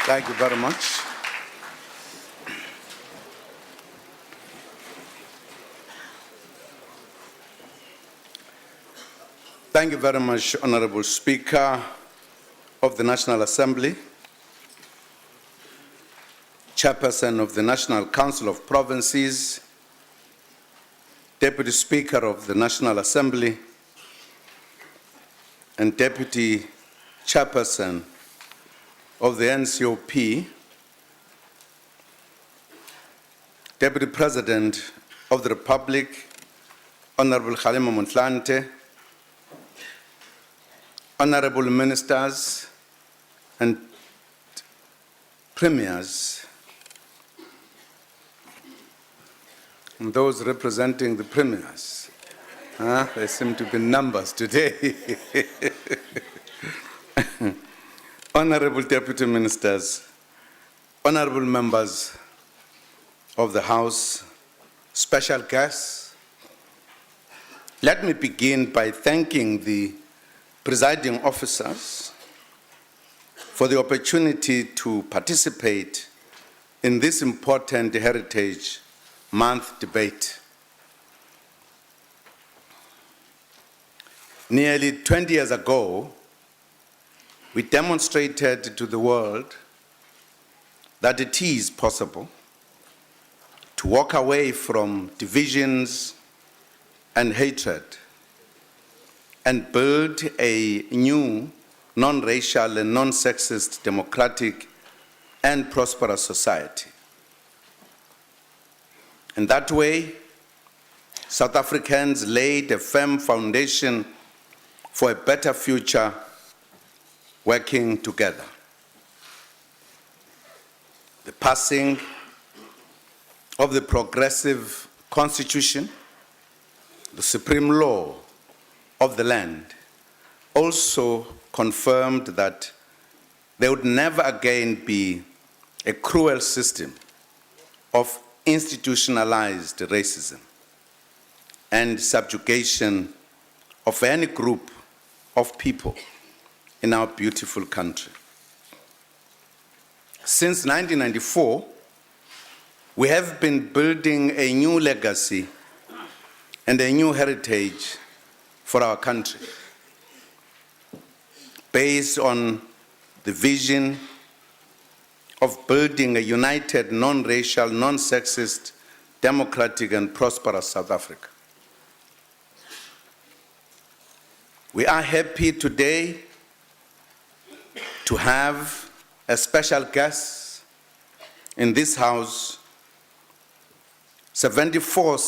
Thank you very much. Thank you very much, Honorable Speaker of the National Assembly, Chairperson of the National Council of Provinces, Deputy Speaker of the National Assembly, and Deputy Chairperson of the NCOP, Deputy President of the Republic, Honorable Kgalema Motlanthe, Honorable Ministers and Premiers, and those representing the Premiers. There seem to be numbers today. Honorable Deputy Ministers, Honorable Members of the House, special guests, let me begin by thanking the presiding officers for the opportunity to participate in this important Heritage Month debate. Nearly 20 years ago, we demonstrated to the world that it is possible to walk away from divisions and hatred and build a new, non-racial and non-sexist, democratic and prosperous society. In that way, South Africans laid a firm foundation for a better future working together. The passing of the progressive constitution, the supreme law of the land, also confirmed that there would never again be a cruel system of institutionalized racism and subjugation of any group of people in our beautiful country. Since 1994, we have been building a new legacy and a new heritage for our country, based on the vision of building a united, non-racial, non-sexist, democratic and prosperous South Africa. We are happy today to have a special guest in this house, 74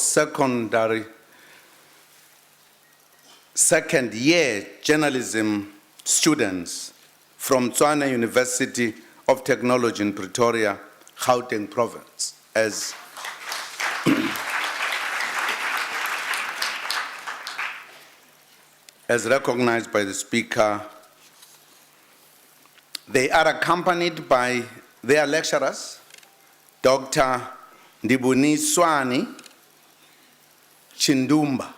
second-year journalism students from Tshwane University of Technology in Pretoria, Gauteng Province. As recognized by the Speaker, they are accompanied by their lecturers, Dr. Ndibuniswani Chindumba,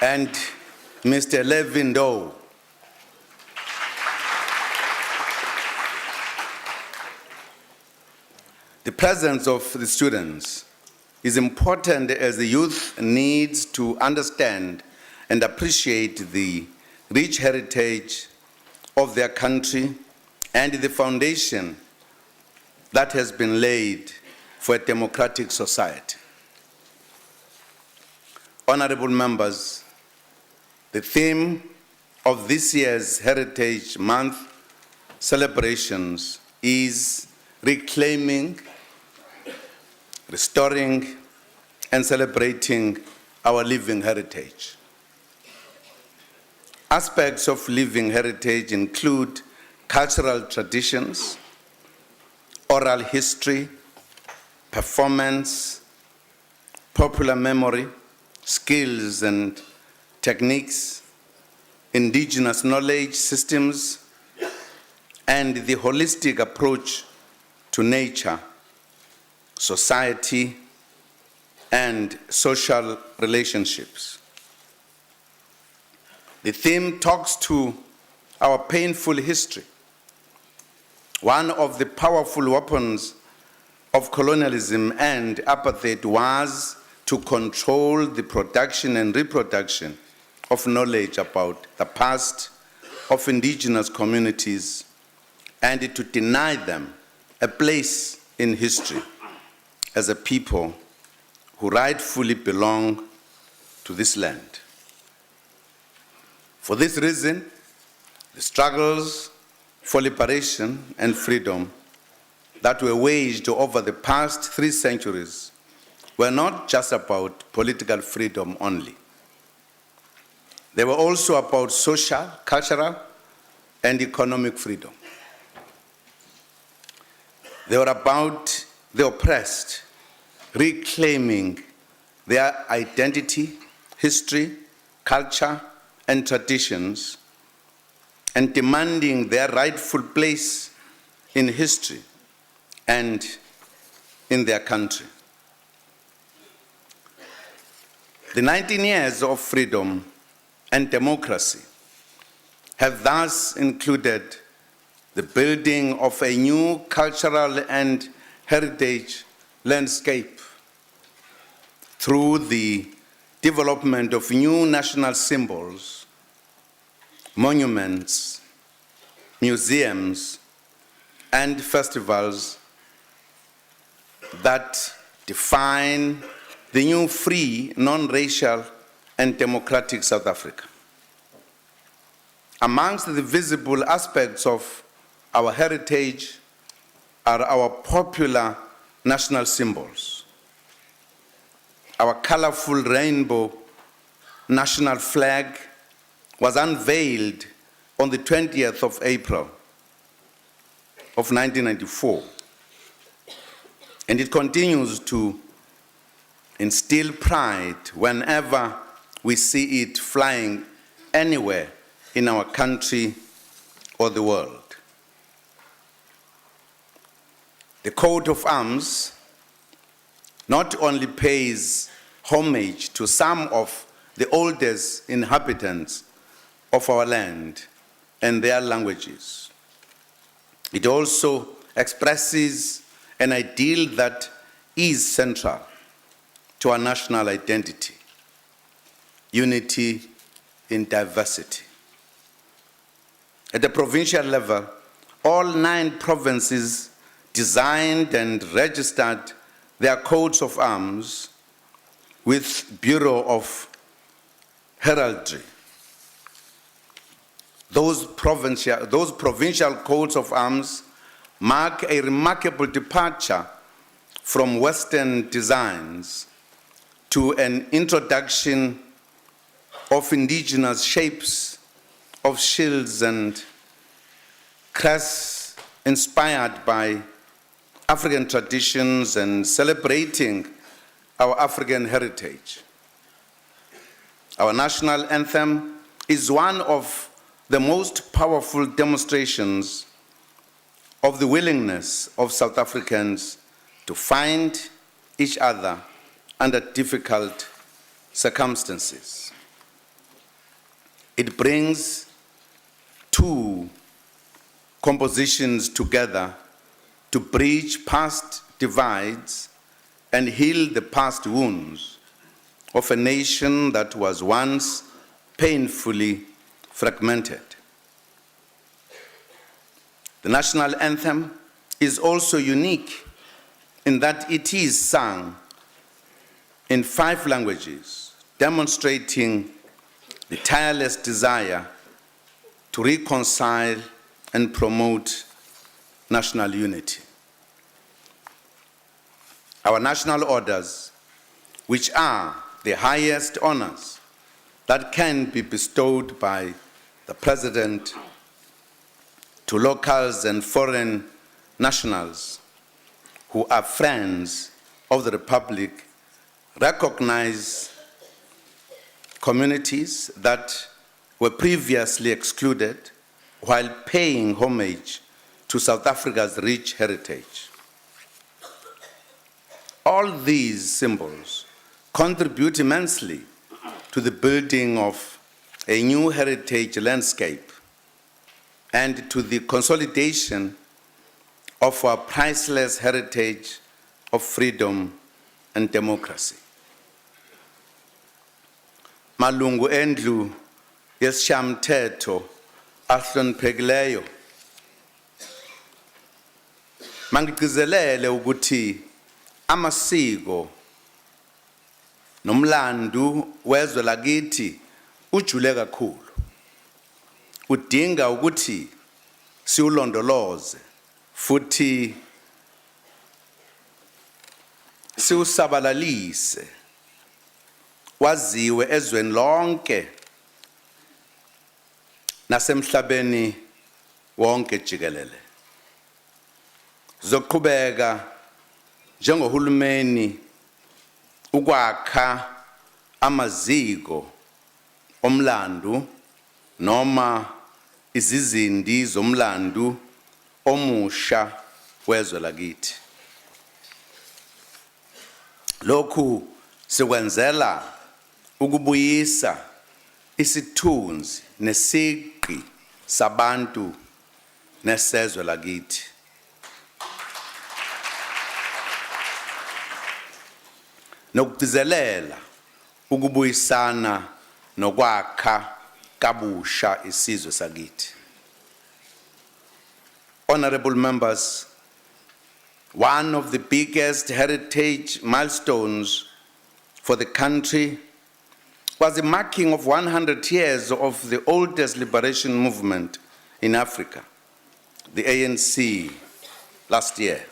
and Mr. Levin Doe. The presence of the students is important as the youth needs to understand and appreciate the rich heritage of their country and the foundation that has been laid for a democratic society. Honorable members, the theme of this year's Heritage Month celebrations is reclaiming, restoring, and celebrating our living heritage. Aspects of living heritage include cultural traditions, oral history, performance, popular memory, skills and techniques, indigenous knowledge systems, and the holistic approach to nature, society, and social relationships. The theme talks to our painful history. One of the powerful weapons of colonialism and apartheid was to control the production and reproduction of knowledge about the past of indigenous communities and to deny them a place in history as a people who rightfully belong to this land. For this reason, the struggles for liberation and freedom that were waged over the past 3 centuries were not just about political freedom only. They were also about social, cultural, and economic freedom. They were about the oppressed reclaiming their identity, history, culture, and traditions, and demanding their rightful place in history and in their country. The 19 years of freedom and democracy have thus included the building of a new cultural and heritage landscape through the development of new national symbols, monuments, museums, and festivals that define the new free, non-racial, and democratic South Africa. Amongst the visible aspects of our heritage are our popular national symbols. Our colorful rainbow national flag was unveiled on the 20th of April of 1994, and it continues to instill pride whenever we see it flying anywhere in our country or the world. The coat of arms not only pays homage to some of the oldest inhabitants of our land and their languages, it also expresses an ideal that is central to our national identity: unity in diversity. At the provincial level, all 9 provinces designed and registered their coats of arms with Bureau of Heraldry. Those provincial coats of arms mark a remarkable departure from Western designs to an introduction of indigenous shapes of shields and crests inspired by African traditions and celebrating our African heritage. Our national anthem is one of the most powerful demonstrations of the willingness of South Africans to find each other under difficult circumstances. It brings 2 compositions together to bridge past divides and heal the past wounds of a nation that was once painfully fragmented. The national anthem is also unique in that it is sung in 5 languages, demonstrating the tireless desire to reconcile and promote national unity. Our national orders, which are the highest honors that can be bestowed by the President to locals and foreign nationals who are friends of the Republic, recognize communities that were previously excluded while paying homage to South Africa's rich heritage. All these symbols contribute immensely to the building of a new heritage landscape and to the consolidation of our priceless heritage of freedom and democracy. Malungu endlu yesishamthetho ahloniphekileyo, mangigcizelele ukuthi amasiko nomlandu wezwe lakithi ujule kakhulu, udinga ukuthi siulondoloze futhi siusabalalise, waziwe ezweni lonke nasemhlabeni wonke jikelele. Zoqhubeka njengohulumeni ukwakha amaziko omlandu noma izizindi zomlandu omusha wezwe lakithi. Lokhu sikwenzela ukubuyisa isithunzi nesiqi sabantu nesezwe lakithi. Nokugcizelela ukubuyisana nokwakha kabusha isizwe sakithi. Honorable members, one of the biggest heritage milestones for the country was the marking of 100 years of the oldest liberation movement in Africa, the ANC, last year.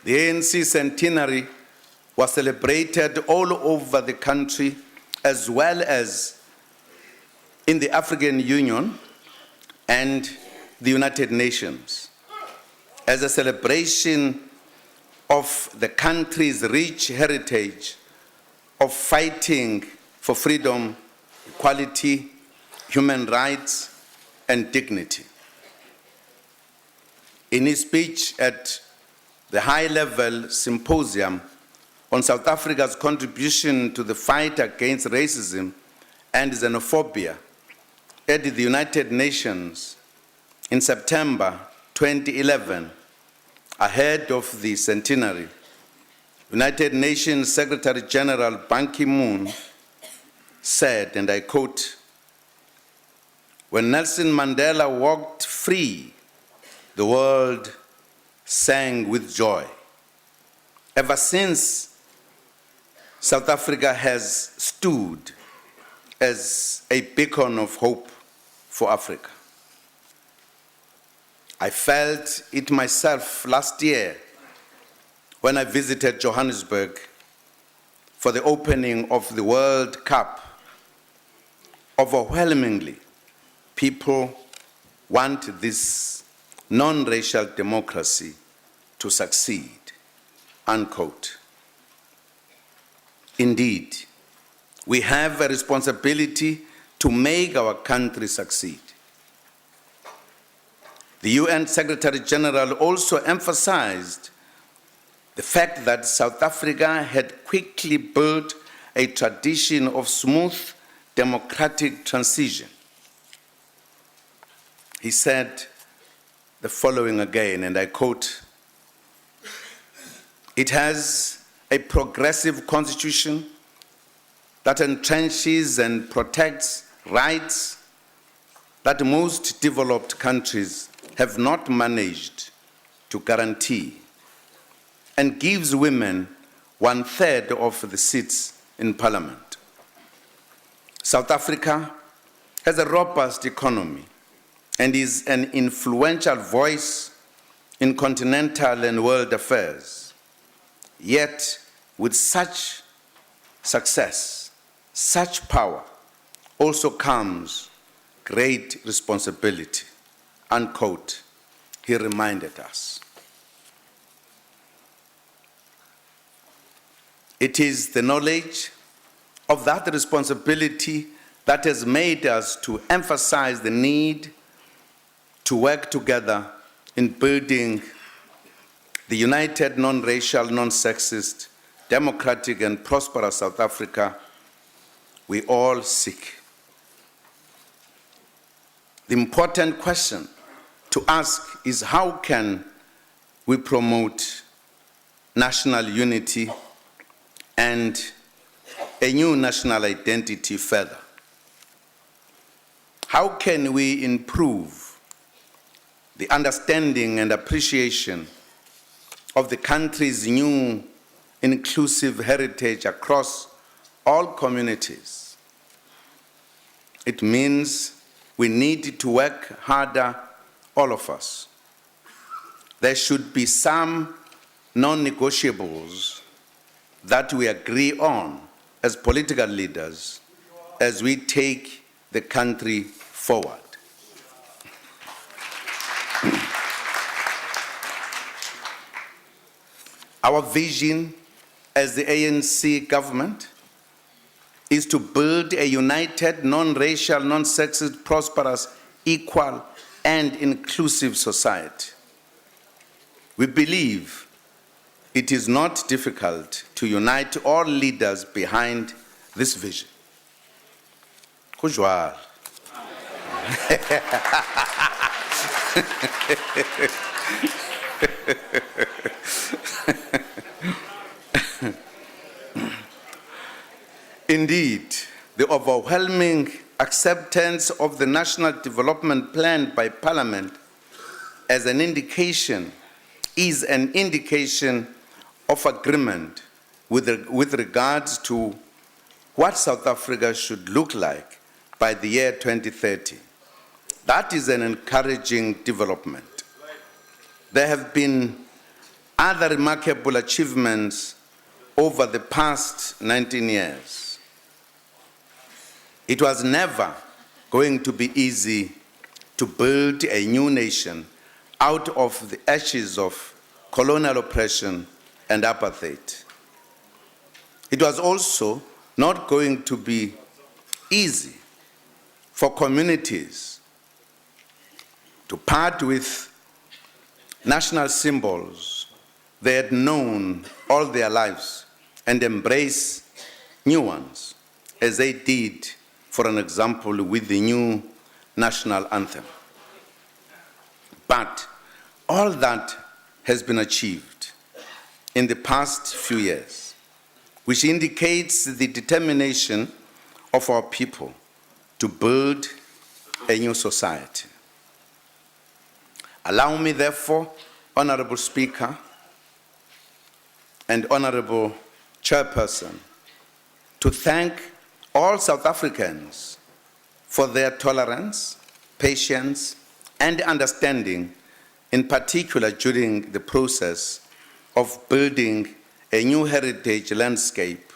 The ANC centenary was celebrated all over the country as well as in the African Union and the United Nations as a celebration of the country's rich heritage of fighting for freedom, equality, human rights, and dignity. In his speech at the high-level symposium on South Africa's contribution to the fight against racism and xenophobia at the United Nations in September 2011, ahead of the centenary, United Nations Secretary General Ban Ki-moon said, and I quote, "When Nelson Mandela walked free, the world sang with joy. Ever since, South Africa has stood as a beacon of hope for Africa. I felt it myself last year when I visited Johannesburg for the opening of the World Cup. Overwhelmingly, people want this non-racial democracy to succeed," unquote. Indeed, we have a responsibility to make our country succeed. The UN Secretary General also emphasized the fact that South Africa had quickly built a tradition of smooth democratic transition. He said the following again, and I quote, "It has a progressive constitution that entrenches and protects rights that most developed countries have not managed to guarantee, and gives women 1/3 of the seats in parliament. South Africa has a robust economy and is an influential voice in continental and world affairs. Yet, with such success, such power, also comes great responsibility," unquote, he reminded us. It is the knowledge of that responsibility that has made us to emphasize the need to work together in building the united, non-racial, non-sexist, democratic and prosperous South Africa we all seek. The important question to ask is how can we promote national unity and a new national identity further? How can we improve the understanding and appreciation of the country's new inclusive heritage across all communities? It means we need to work harder, all of us. There should be some non-negotiables that we agree on as political leaders as we take the country forward. Our vision as the ANC government is to build a united, non-racial, non-sexist, prosperous, equal, and inclusive society. We believe it is not difficult to unite all leaders behind this vision. Kujwal. Indeed, the overwhelming acceptance of the National Development Plan by Parliament is an indication of agreement with regards to what South Africa should look like by the year 2030. That is an encouraging development. There have been other remarkable achievements over the past 19 years. It was never going to be easy to build a new nation out of the ashes of colonial oppression and apartheid. It was also not going to be easy for communities to part with national symbols they had known all their lives and embrace new ones, as they did, for an example, with the new national anthem. But all that has been achieved in the past few years, which indicates the determination of our people to build a new society. Allow me, therefore, Honorable Speaker and Honorable Chairperson, to thank all South Africans for their tolerance, patience, and understanding, in particular during the process of building a new heritage landscape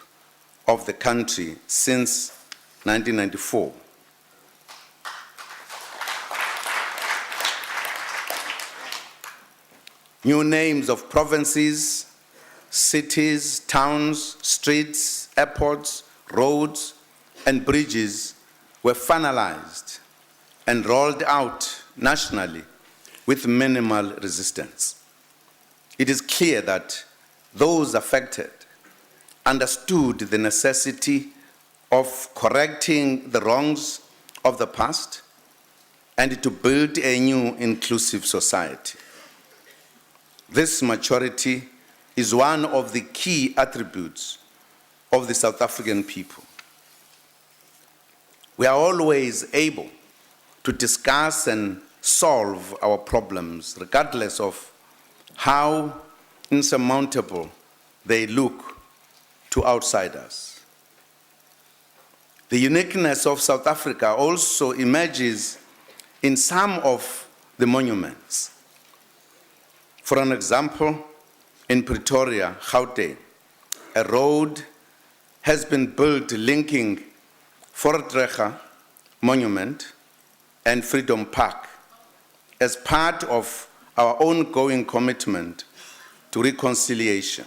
of the country since 1994. New names of provinces, cities, towns, streets, airports, roads, and bridges were finalized and rolled out nationally with minimal resistance. It is clear that those affected understood the necessity of correcting the wrongs of the past and to build a new inclusive society. This maturity is one of the key attributes of the South African people. We are always able to discuss and solve our problems, regardless of how insurmountable they look to outsiders. The uniqueness of South Africa also emerges in some of the monuments. For an example, in Pretoria, Gauteng, a road has been built linking Voortrekker Monument and Freedom Park as part of our ongoing commitment to reconciliation,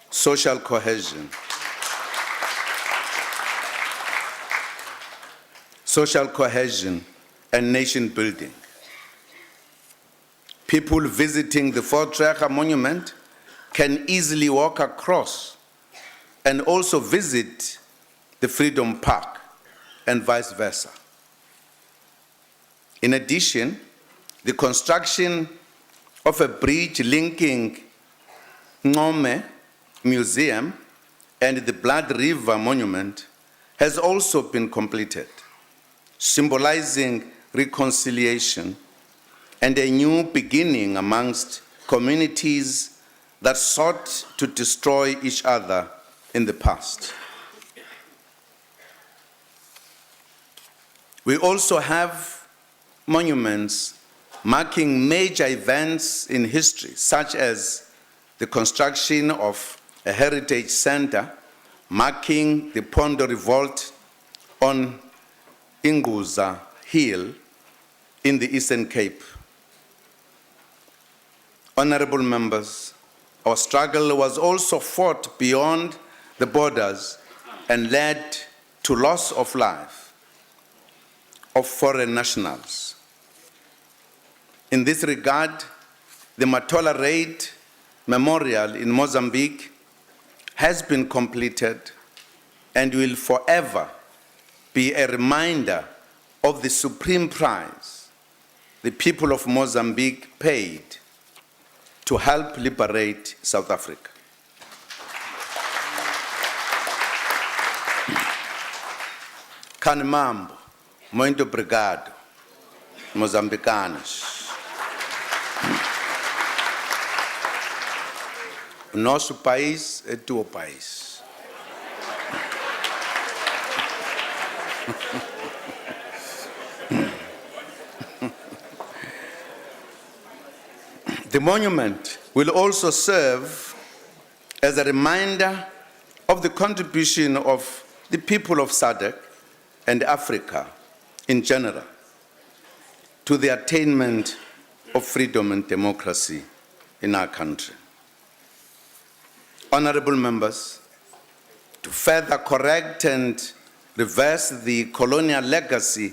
social cohesion, and nation building. People visiting the Voortrekker Monument can easily walk across and also visit the Freedom Park and vice versa. In addition, the construction of a bridge linking Ncome Museum and the Blood River Monument has also been completed, symbolizing reconciliation and a new beginning amongst communities that sought to destroy each other in the past. We also have monuments marking major events in history, such as the construction of a heritage center marking the Pondo Revolt on Inguza Hill in the Eastern Cape. Honorable members, our struggle was also fought beyond the borders and led to loss of life of foreign nationals. In this regard, the Matola Raid Memorial in Mozambique has been completed and will forever be a reminder of the supreme price the people of Mozambique paid to help liberate South Africa. Kanimambo, muito obrigado, moçambicanos. O nosso país é teu país. The monument will also serve as a reminder of the contribution of the people of SADC and Africa in general to the attainment of freedom and democracy in our country. Honorable members, to further correct and reverse the colonial legacy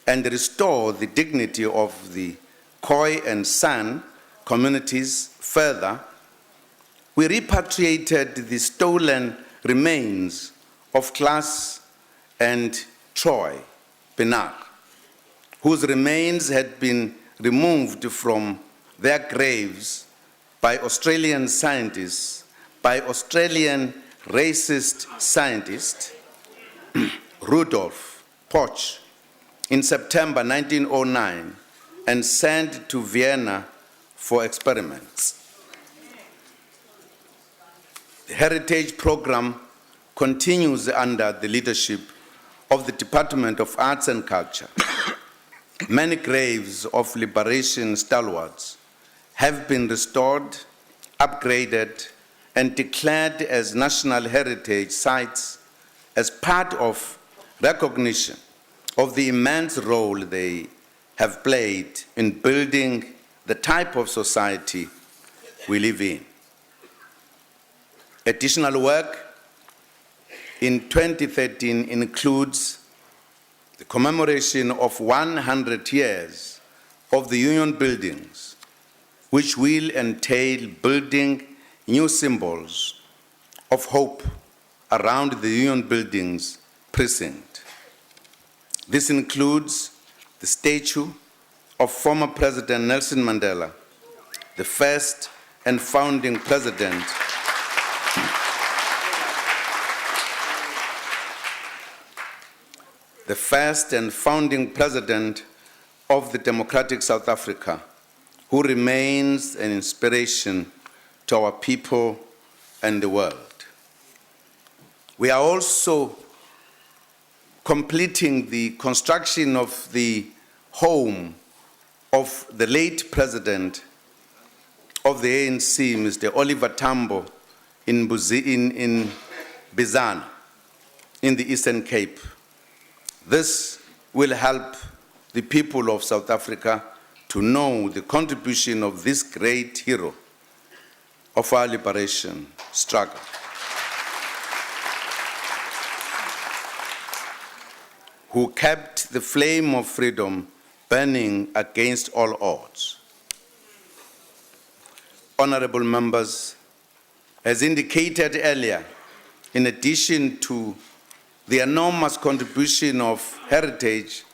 and restore the dignity of the Khoi and San communities further, we repatriated the stolen remains of Klaas and Troy Pienaar, whose remains had been removed from their graves by Australian scientists, by Australian racist scientist Rudolf Poch in September 1909 and sent to Vienna for experiments. The Heritage Program continues under the leadership of the Department of Arts and Culture. Many graves of liberation stalwarts have been restored, upgraded, and declared as national heritage sites as part of recognition of the immense role they have played in building the type of society we live in. Additional work in 2013 includes the commemoration of 100 years of the Union buildings, which will entail building new symbols of hope around the Union buildings precinct. This includes the statue of former President Nelson Mandela, the first and founding president of the democratic South Africa, who remains an inspiration to our people and the world. We are also completing the construction of the home of the late president of the ANC, Mr. Oliver Tambo, in Bizana, in the Eastern Cape. This will help the people of South Africa to know the contribution of this great hero of our liberation struggle. Who kept the flame of freedom burning against all odds. Honorable members, as indicated earlier, in addition to the enormous contribution of heritage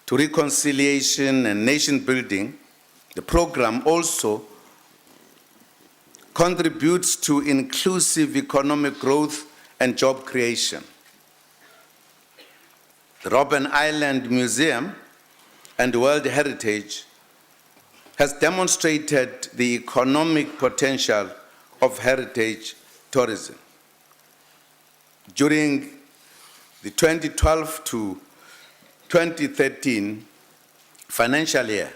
to reconciliation and nation building, the program also contributes to inclusive economic growth and job creation. The Robben Island Museum and World Heritage has demonstrated the economic potential of heritage tourism. During the 2012 to 2013 financial year,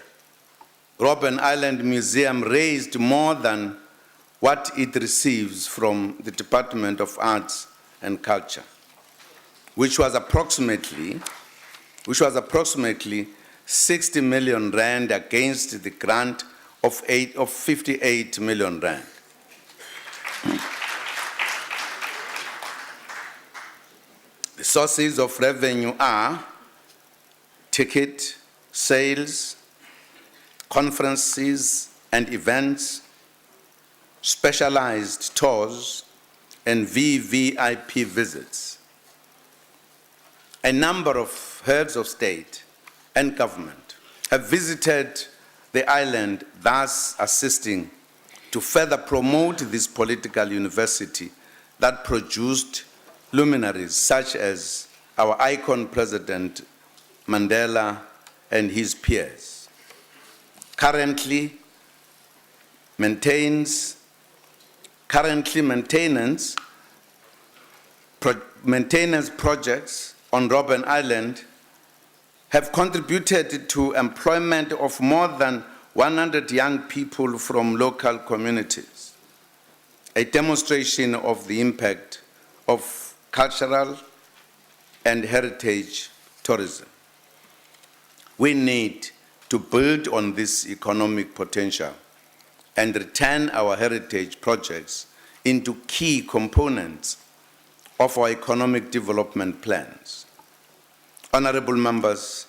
Robben Island Museum raised more than what it receives from the Department of Arts and Culture, which was approximately 60 million rand against the grant of 58 million rand. The sources of revenue are ticket sales, conferences and events, specialized tours, and VVIP visits. A number of heads of state and government have visited the island, thus assisting to further promote this political university that produced luminaries such as our icon President Mandela and his peers. Currently, maintenance projects on Robben Island have contributed to employment of more than 100 young people from local communities, a demonstration of the impact of cultural and heritage tourism. We need to build on this economic potential and return our heritage projects into key components of our economic development plans. Honorable members,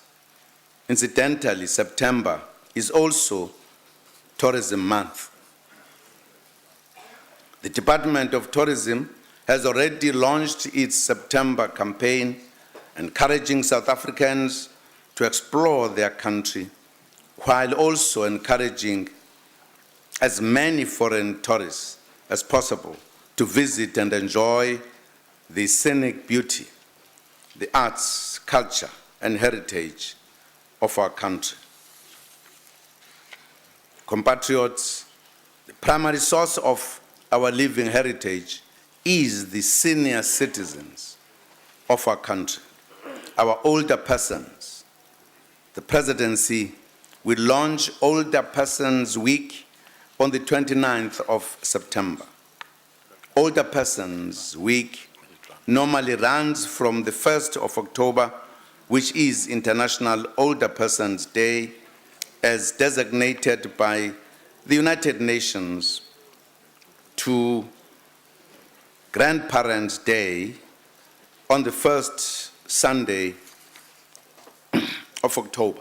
incidentally, September is also Tourism Month. The Department of Tourism has already launched its September campaign, encouraging South Africans to explore their country, while also encouraging as many foreign tourists as possible to visit and enjoy the scenic beauty, the arts, culture, and heritage of our country. Compatriots, the primary source of our living heritage is the senior citizens of our country, our older persons. The presidency will launch Older Persons Week on the 29th of September. Older Persons Week normally runs from the 1st of October, which is International Older Persons Day, as designated by the United Nations, to Grandparents' Day on the first Sunday of October.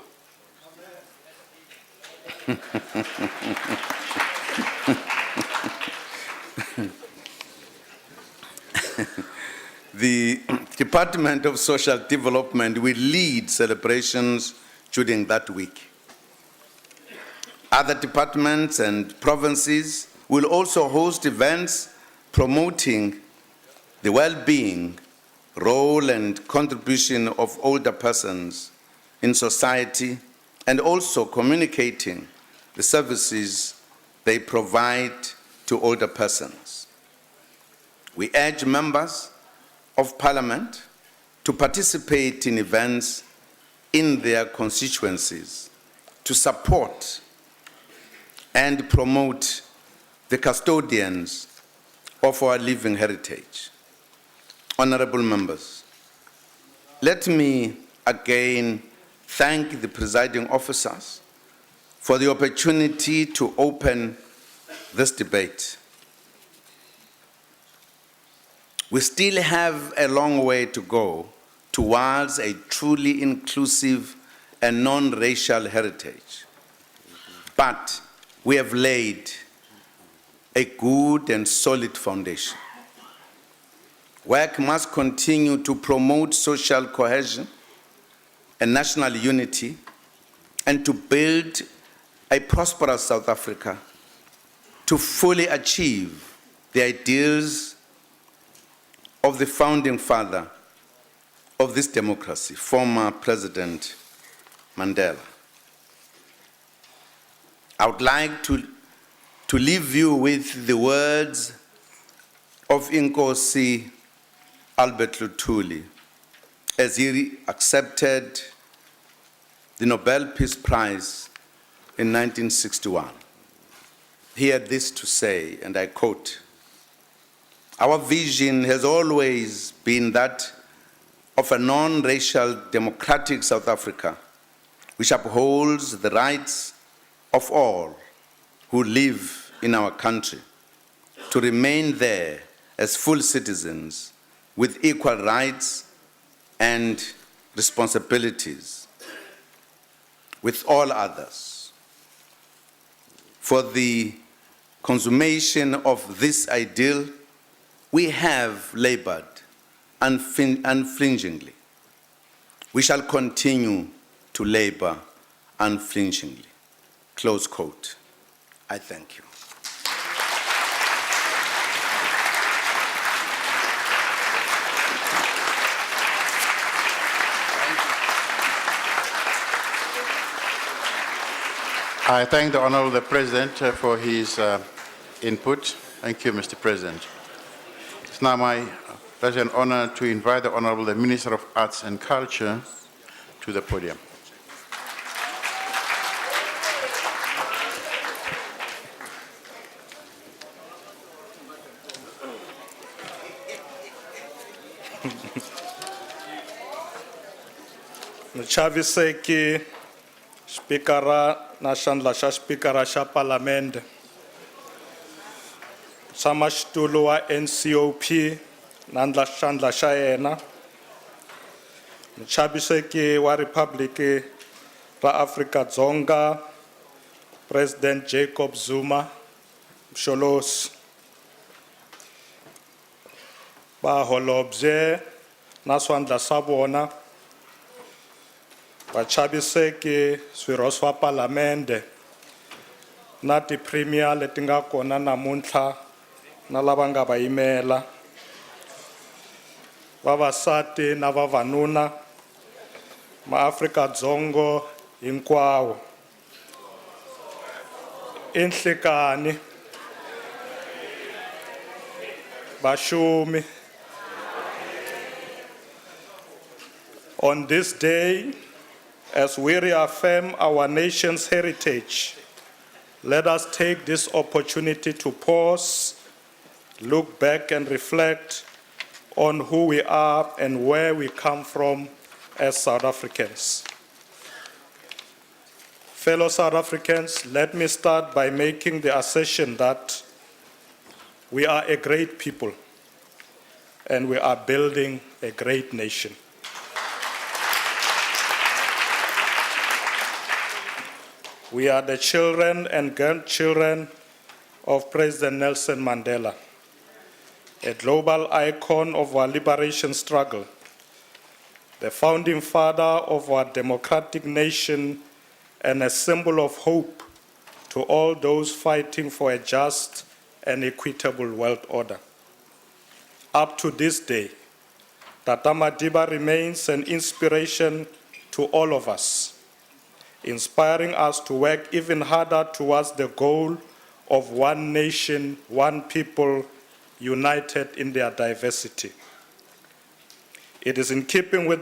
The Department of Social Development will lead celebrations during that week. Other departments and provinces will also host events promoting the well-being, role, and contribution of older persons in society, and also communicating the services they provide to older persons. We urge members of Parliament to participate in events in their constituencies to support and promote the custodians of our living heritage. Honorable members, let me again thank the presiding officers for the opportunity to open this debate. We still have a long way to go towards a truly inclusive and non-racial heritage, but we have laid a good and solid foundation. Work must continue to promote social cohesion and national unity and to build a prosperous South Africa to fully achieve the ideals of the founding father of this democracy, former President Mandela. I would like to leave you with the words of Inkosi Albert Luthuli as he accepted the Nobel Peace Prize in 1961. He had this to say, and I quote, "Our vision has always been that of a non-racial democratic South Africa, which upholds the rights of all who live in our country to remain there as full citizens with equal rights and responsibilities with all others. For the consummation of this ideal, we have labored unflinchingly. We shall continue to labor unflinchingly." Close quote. I thank you. I thank the Honourable President for his input. Thank you, Mr. President. It's now my pleasure and honour to invite the Honourable Minister of Arts and Culture to the podium. Muchaviseki, Speakera na xandla xa Speakera xa Palamende, Tshamaxitulu wa NCOP na xandla xa yena, Muchaviseki wa Riphabliki ra Afrika-Dzonga, President Jacob Zuma, Msholosi, vaholobye na swandla swa vona, vachaviseki, swirho swa Palamende na ti-premier leti nga kona namuntlha na lava nga va yimela, vavasati na vavanuna, maAfrika-Dzonga hinkwawo, inhlikani, vaxumi. On this day, as we reaffirm our nation's heritage, let us take this opportunity to pause, look back and reflect on who we are and where we come from as South Africans. Fellow South Africans, let me start by making the assertion that we are a great people and we are building a great nation. We are the children and grandchildren of President Nelson Mandela, a global icon of our liberation struggle, the founding father of our democratic nation, and a symbol of hope to all those fighting for a just and equitable world order. Up to this day, Tata Madiba remains an inspiration to all of us, inspiring us to work even harder towards the goal of one nation, one people, united in their diversity. It is in keeping with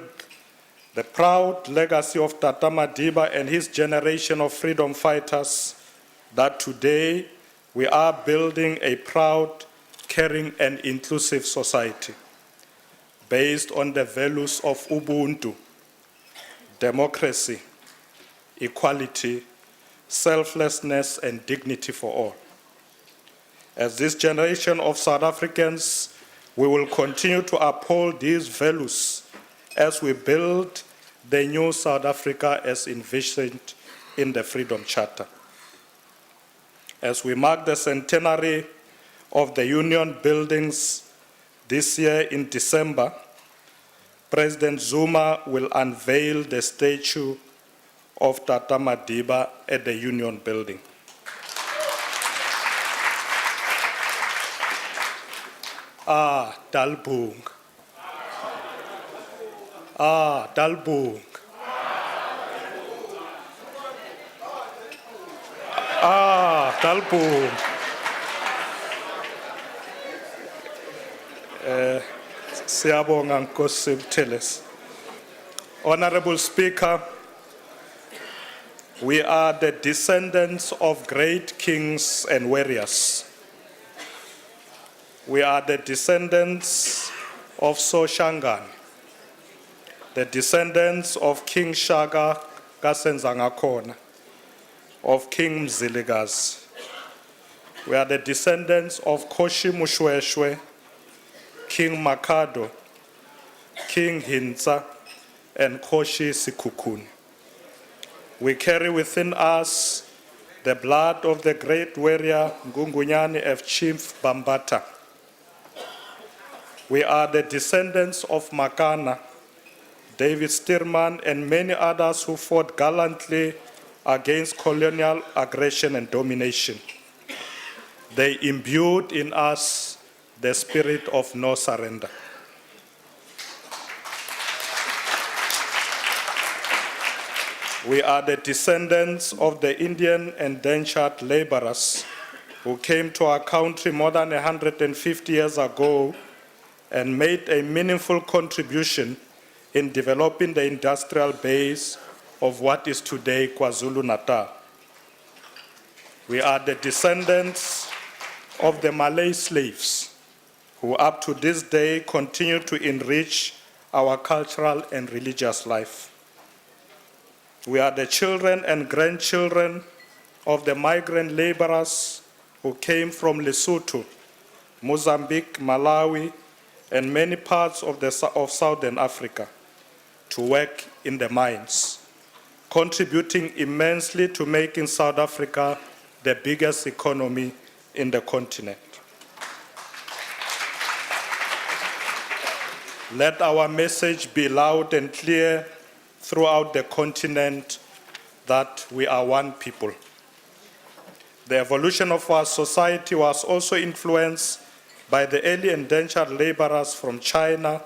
the proud legacy of Tata Madiba and his generation of freedom fighters that today we are building a proud, caring, and inclusive society based on the values of Ubuntu, democracy, equality, selflessness, and dignity for all. As this generation of South Africans, we will continue to uphold these values as we build the new South Africa as envisioned in the Freedom Charter. As we mark the centenary of the Union buildings, This year in December, President Zuma will unveil the statue of Tata Madiba at the Union Building. Dalbung. Dalbung. Dalbung. Siyabonga Nkosi Buteles. Honorable Speaker, we are the descendants of great kings and warriors. We are the descendants of Soshangan, the descendants of King Shaka Kasenzangakona, of King Mzilikazi. We are the descendants of Koshi Mushweshwe, King Makado, King Hintsa, and Koshi Sikukuni. We carry within us the blood of the great warrior Ngungunyane F. Chief Bambata. We are the descendants of Makana, David Stearman, and many others who fought gallantly against colonial aggression and domination. They imbued in us the spirit of no surrender. We are the descendants of the Indian indentured laborers who came to our country more than 150 years ago and made a meaningful contribution in developing the industrial base of what is today KwaZulu-Natal. We are the descendants of the Malay slaves who up to this day continue to enrich our cultural and religious life. We are the children and grandchildren of the migrant laborers who came from Lesotho, Mozambique, Malawi, and many parts of Southern Africa to work in the mines, contributing immensely to making South Africa the biggest economy in the continent. Let our message be loud and clear throughout the continent that we are one people. The evolution of our society was also influenced by the early indentured laborers from China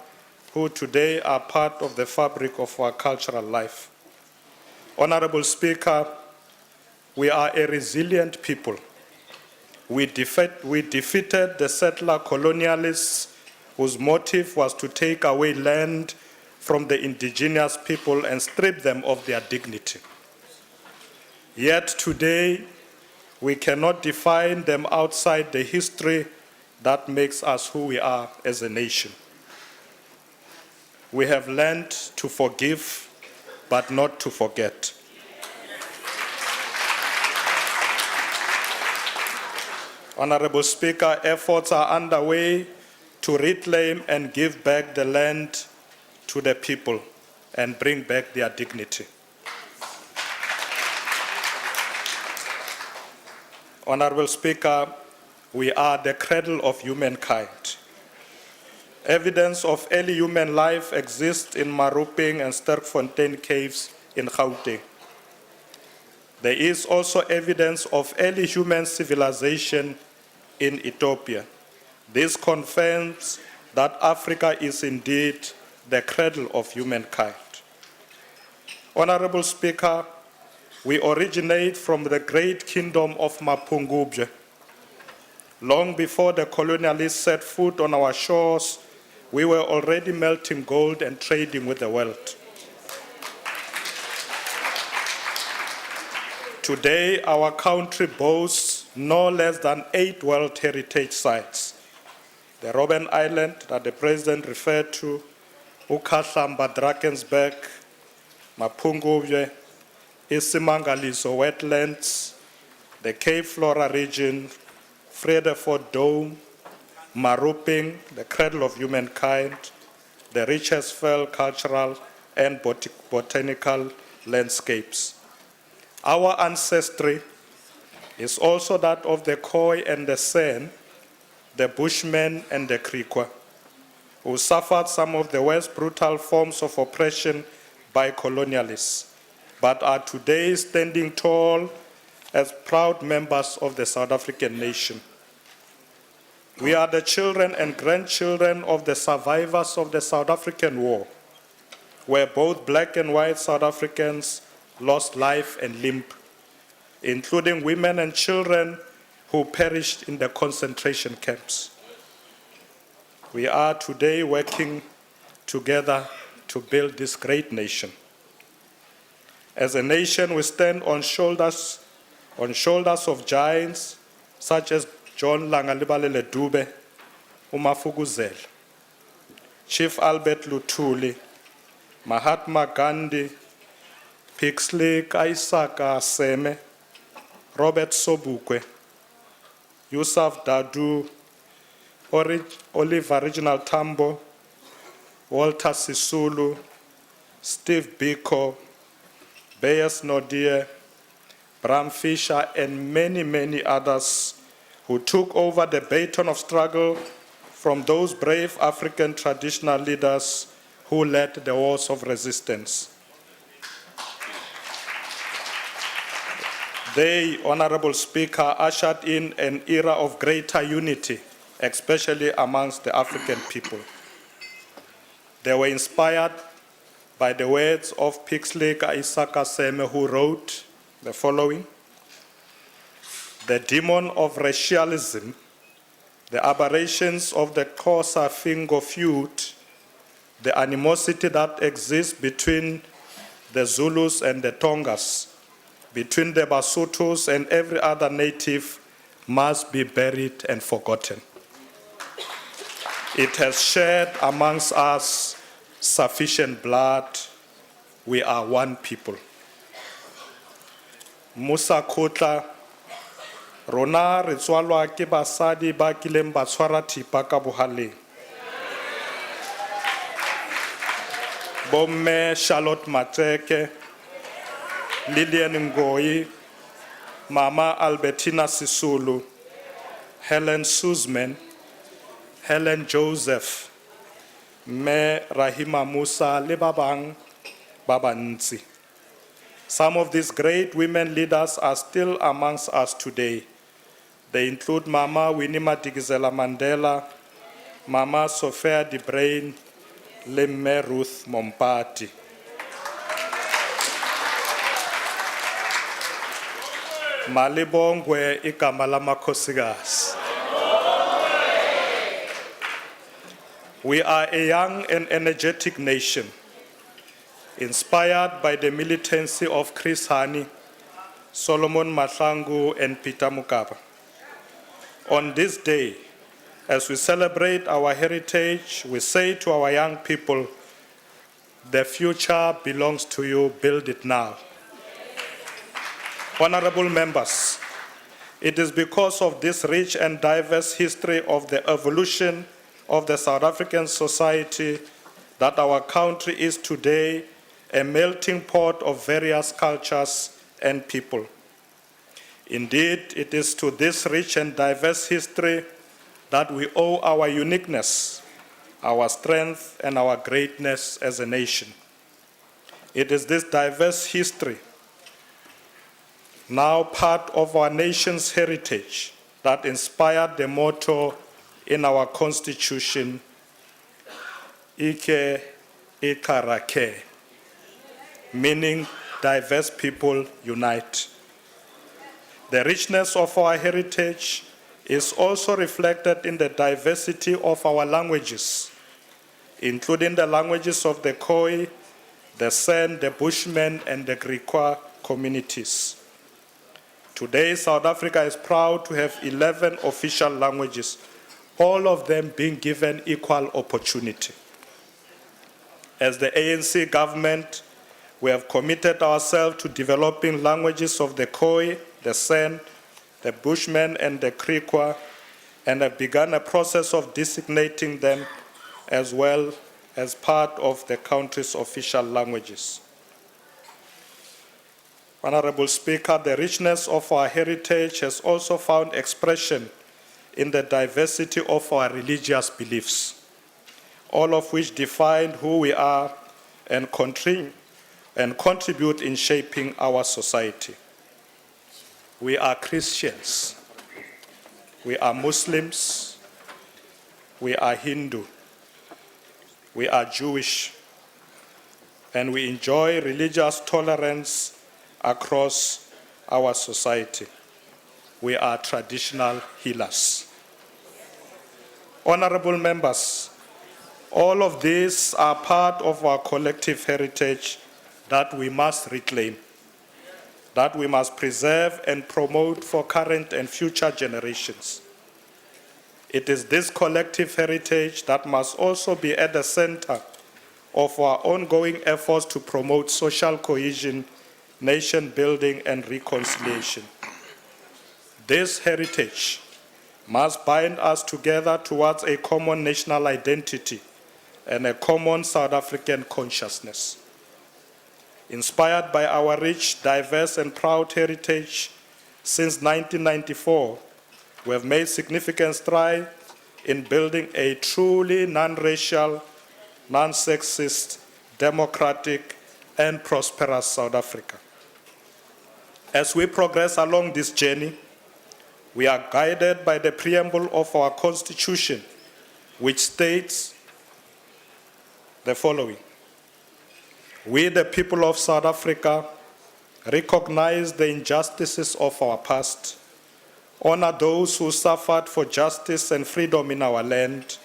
who today are part of the fabric of our cultural life. Honorable Speaker, we are a resilient people. We defeated the settler colonialists whose motive was to take away land from the indigenous people and strip them of their dignity. Yet today, we cannot define them outside the history that makes us who we are as a nation. We have learned to forgive, but not to forget. Honorable Speaker, efforts are underway to reclaim and give back the land to the people and bring back their dignity. Honorable Speaker, we are the cradle of humankind. Evidence of early human life exists in Maruping and Sterkfontein caves in Gauteng. There is also evidence of early human civilization in Ethiopia. This confirms that Africa is indeed the cradle of humankind. Honorable Speaker, we originate from the great kingdom of Mapungubwe. Long before the colonialists set foot on our shores, we were already melting gold and trading with the world. Today, our country boasts no less than 8 World Heritage Sites. The Robben Island that the President referred to, uKhahlamba Drakensberg, Mapungubwe, Isimangaliso Wetlands, the Cape Flora region, Vredefort Dome, Maruping, the cradle of humankind, the Richtersveld cultural and botanical landscapes. Our ancestry is also that of the Khoi and the San, the Bushmen and the Griqua. who suffered some of the worst brutal forms of oppression by colonialists, but are today standing tall as proud members of the South African nation. We are the children and grandchildren of the survivors of the South African War, where both black and white South Africans lost life and limb, including women and children who perished in the concentration camps. We are today working together to build this great nation. As a nation, we stand on shoulders of giants such as John Langalibalele Dube, uMafukuzela, Chief Albert Luthuli, Mahatma Gandhi, Pixley Kaisaka Seme, Robert Sobukwe, Yusuf Dadu, Oliver Reginald Tambo, Walter Sisulu, Steve Biko, Bayes Nodie, Bram Fisher, and many, many others who took over the baton of struggle from those brave African traditional leaders who led the wars of resistance. They, Honorable Speaker, ushered in an era of greater unity, especially amongst the African people. They were inspired by the words of Pixley Kaisaka Seme, who wrote the following: "The demon of racialism, the aberrations of the Xhosa Fingo feud, the animosity that exists between the Zulus and the Tongas, between the Basutos and every other native, must be buried and forgotten. It has shed amongst us sufficient blood. We are one people." Musa Kotla, rona re tswalwa ke basadi ba kileng ba tshwara thipa ka bohaleng. Bomme Charlotte Mateke, Lillian Ngoyi, Mama Albertina Sisulu, Helen Suzman, Helen Joseph, Me Rahima Musa le ba bang ba bantsi. Some of these great women leaders are still amongst us today. They include Mama Winnie Madikizela Mandela, Mama Sophia de Bruyn, le Mme Ruth Mompati. Malibongwe igama lamakhosikazi. We are a young and energetic nation, inspired by the militancy of Chris Hani, Solomon Mahlangu, and Peter Mokaba. On this day, as we celebrate our heritage, we say to our young people, the future belongs to you, build it now. Honorable members, it is because of this rich and diverse history of the evolution of the South African society that our country is today a melting pot of various cultures and people. Indeed, it is to this rich and diverse history that we owe our uniqueness, our strength, and our greatness as a nation. It is this diverse history, now part of our nation's heritage, that inspired the motto in our Constitution, Ike Ikarake, meaning diverse people unite. The richness of our heritage is also reflected in the diversity of our languages, including the languages of the Khoi, the San, the Bushmen, and the Griqua communities. Today, South Africa is proud to have 11 official languages, all of them being given equal opportunity. As the ANC government, we have committed ourselves to developing languages of the Khoi, the San, the Bushmen, and the Griqua, and have begun a process of designating them as well as part of the country's official languages. Honorable Speaker, the richness of our heritage has also found expression in the diversity of our religious beliefs. all of which define who we are and contribute in shaping our society. We are Christians, we are Muslims, we are Hindu, we are Jewish, and we enjoy religious tolerance across our society. We are traditional healers. Honorable members, all of these are part of our collective heritage that we must reclaim, that we must preserve and promote for current and future generations. It is this collective heritage that must also be at the center of our ongoing efforts to promote social cohesion, nation building, and reconciliation. This heritage must bind us together towards a common national identity and a common South African consciousness. Inspired by our rich, diverse, and proud heritage, since 1994, we have made significant strides in building a truly non-racial, non-sexist, democratic, and prosperous South Africa. As we progress along this journey, we are guided by the preamble of our Constitution, which states the following: "We, the people of South Africa, recognize the injustices of our past, honor those who suffered for justice and freedom in our land,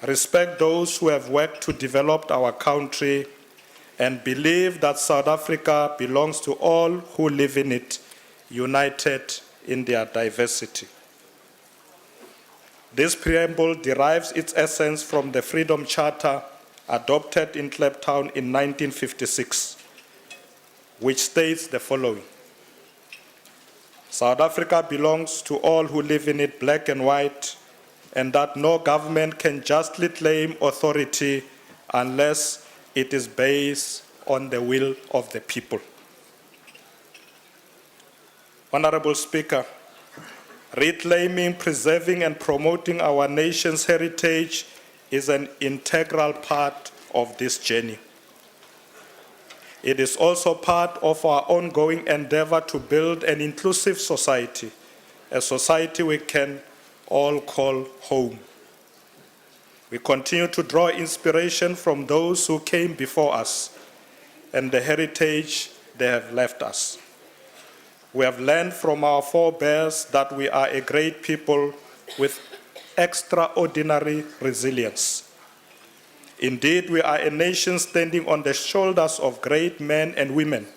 respect those who have worked to develop our country, and believe that South Africa belongs to all who live in it, united in their diversity." This preamble derives its essence from the Freedom Charter adopted in Kliptown in 1956, which states the following: "South Africa belongs to all who live in it, black and white, and that no government can justly claim authority unless it is based on the will of the people." Honorable Speaker, reclaiming, preserving, and promoting our nation's heritage is an integral part of this journey. It is also part of our ongoing endeavor to build an inclusive society, a society we can all call home. We continue to draw inspiration from those who came before us and the heritage they have left us. We have learned from our forebears that we are a great people with extraordinary resilience. Indeed, we are a nation standing on the shoulders of great men and women.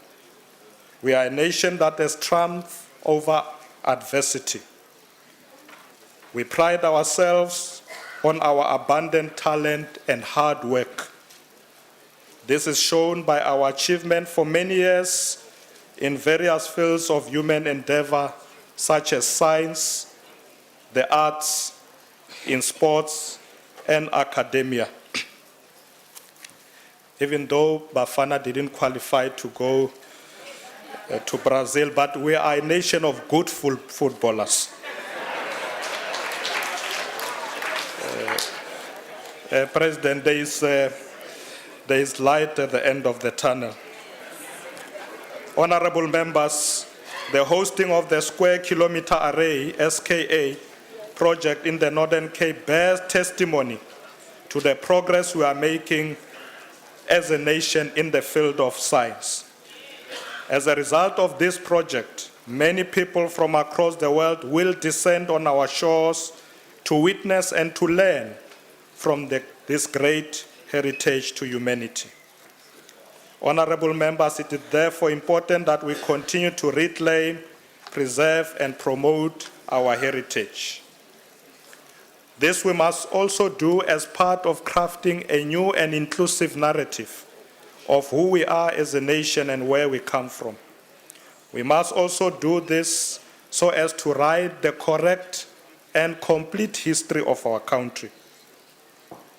We are a nation that has triumphed over adversity. We pride ourselves on our abundant talent and hard work. This is shown by our achievement for many years in various fields of human endeavor, such as science, the arts, in sports, and academia. Even though Bafana didn't qualify to go to Brazil, but we are a nation of good footballers. President, there is light at the end of the tunnel. Honorable members, the hosting of the Square Kilometre Array, SKA, project in the Northern Cape bears testimony to the progress we are making as a nation in the field of science. As a result of this project, many people from across the world will descend on our shores to witness and to learn from this great heritage to humanity. Honorable members, it is therefore important that we continue to reclaim, preserve, and promote our heritage. This we must also do as part of crafting a new and inclusive narrative of who we are as a nation and where we come from. We must also do this so as to write the correct and complete history of our country.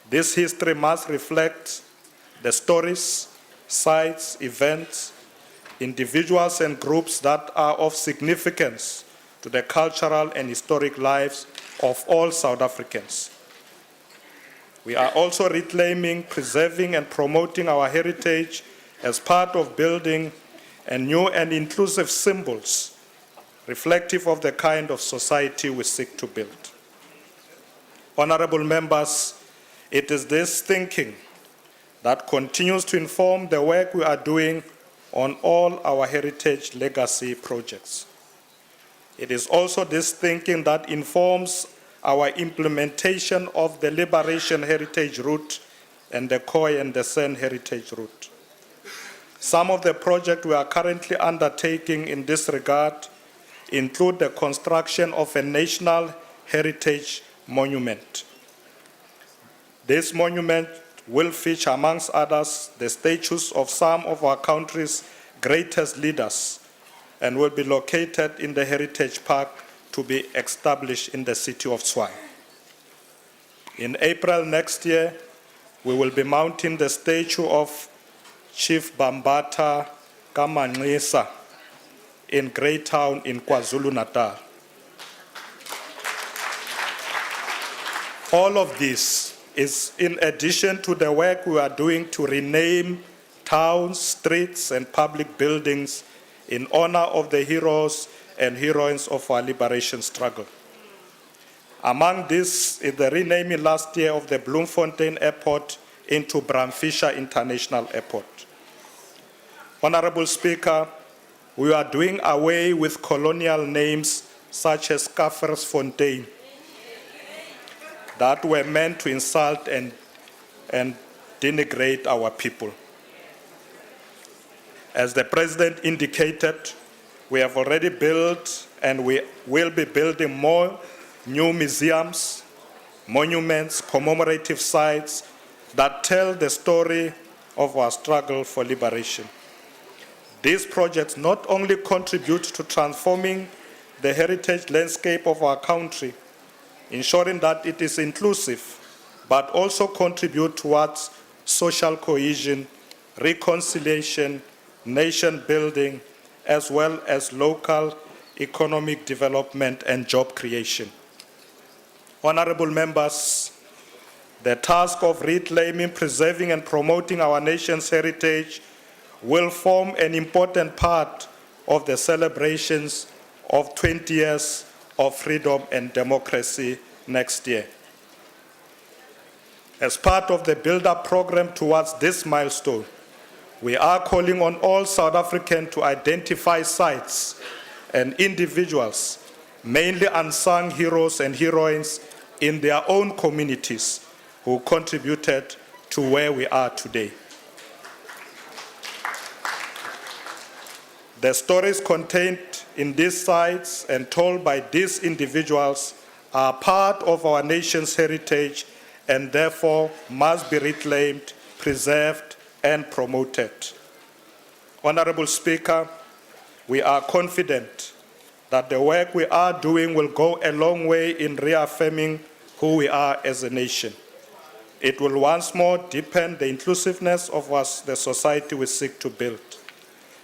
This history must reflect the stories, sites, events, individuals, and groups that are of significance to the cultural and historic lives of all South Africans. We are also reclaiming, preserving, and promoting our heritage as part of building a new and inclusive symbols reflective of the kind of society we seek to build. Honorable members, it is this thinking that continues to inform the work we are doing on all our heritage legacy projects. It is also this thinking that informs our implementation of the Liberation Heritage Route and the Khoi and the Sen Heritage Route. Some of the projects we are currently undertaking in this regard include the construction of a national heritage monument. This monument will feature, amongst others, the statues of some of our country's greatest leaders and will be located in the Heritage Park to be established in the city of Tshwane. In April next year, we will be mounting the statue of Chief Bambata Kamanxisa in Greytown in KwaZulu-Natal. All of this is in addition to the work we are doing to rename towns, streets, and public buildings in honor of the heroes and heroines of our liberation struggle. Among these is the renaming last year of the Bloemfontein Airport into Bram Fischer International Airport. Honorable Speaker, we are doing away with colonial names such as Kaffersfontein that were meant to insult and denigrate our people. As the President indicated, we have already built and we will be building more new museums, monuments, commemorative sites that tell the story of our struggle for liberation. These projects not only contribute to transforming the heritage landscape of our country, ensuring that it is inclusive, but also contribute towards social cohesion, reconciliation, nation building, as well as local economic development and job creation. Honorable members, the task of reclaiming, preserving, and promoting our nation's heritage will form an important part of the celebrations of 20 years of freedom and democracy next year. As part of the build-up program towards this milestone, we are calling on all South Africans to identify sites and individuals, mainly unsung heroes and heroines in their own communities who contributed to where we are today. The stories contained in these sites and told by these individuals are part of our nation's heritage and therefore must be reclaimed, preserved, and promoted. Honorable Speaker, we are confident that the work we are doing will go a long way in reaffirming who we are as a nation. It will once more deepen the inclusiveness of the society we seek to build.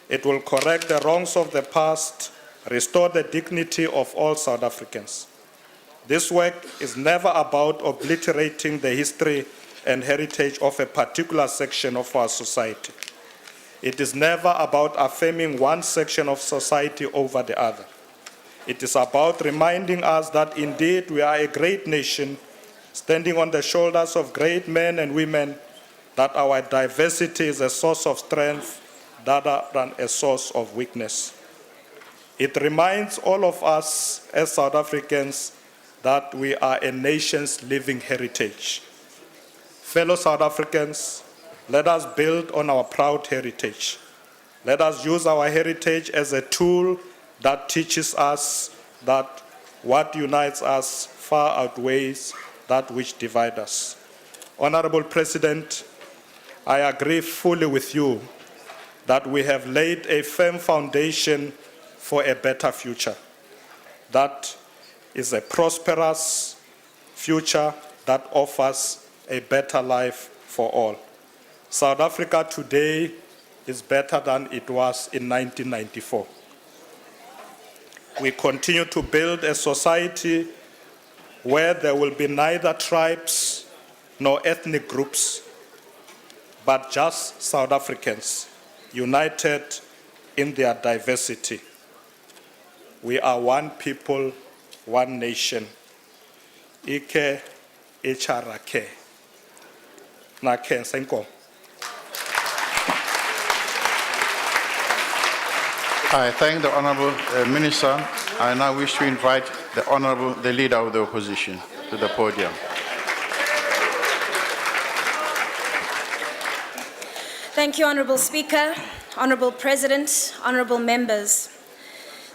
It will correct the wrongs of the past, restore the dignity of all South Africans. This work is never about obliterating the history and heritage of a particular section of our society. It is never about affirming one section of society over the other. It is about reminding us that indeed we are a great nation, standing on the shoulders of great men and women, that our diversity is a source of strength rather than a source of weakness. It reminds all of us as South Africans that we are a nation's living heritage. Fellow South Africans, let us build on our proud heritage. Let us use our heritage as a tool that teaches us that what unites us far outweighs that which divides us. Honorable President, I agree fully with you that we have laid a firm foundation for a better future. That is a prosperous future that offers a better life for all. South Africa today is better than it was in 1994. We continue to build a society where there will be neither tribes no ethnic groups, but just South Africans, united in their diversity. We are one people, one nation. Ike echarake. Nake senko. I thank the Honourable Minister. I now wish to invite the Leader of the Opposition to the podium. Thank you, Honourable Speaker, Honourable President, Honourable Members.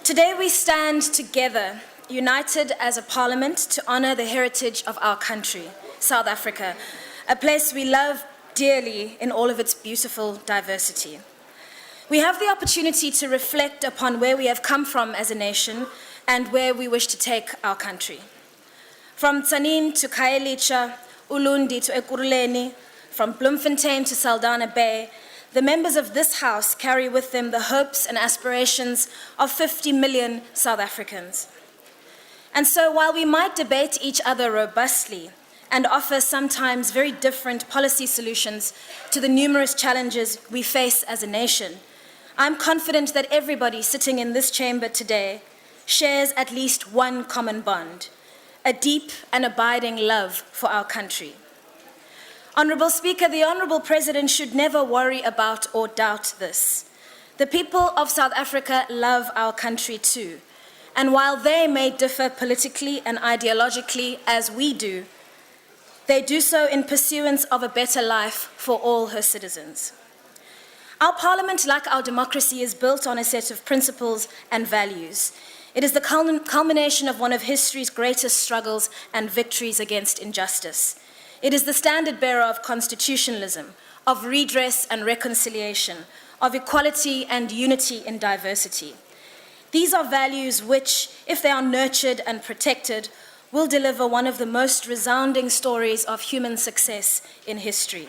Today we stand together, united as a Parliament, to honour the heritage of our country, South Africa, a place we love dearly in all of its beautiful diversity. We have the opportunity to reflect upon where we have come from as a nation and where we wish to take our country. From Tzaneen to Khayelitsha, Ulundi to Ekurhuleni, from Bloemfontein to Saldanha Bay, the members of this House carry with them the hopes and aspirations of 50 million South Africans. And so while we might debate each other robustly and offer sometimes very different policy solutions to the numerous challenges we face as a nation, I'm confident that everybody sitting in this chamber today shares at least one common bond, a deep and abiding love for our country. Honourable Speaker, the Honourable President should never worry about or doubt this. The people of South Africa love our country too, and while they may differ politically and ideologically as we do, they do so in pursuance of a better life for all her citizens. Our Parliament, like our democracy, is built on a set of principles and values. It is the culmination of one of history's greatest struggles and victories against injustice. It is the standard bearer of constitutionalism, of redress and reconciliation, of equality and unity in diversity. These are values which, if they are nurtured and protected, will deliver one of the most resounding stories of human success in history.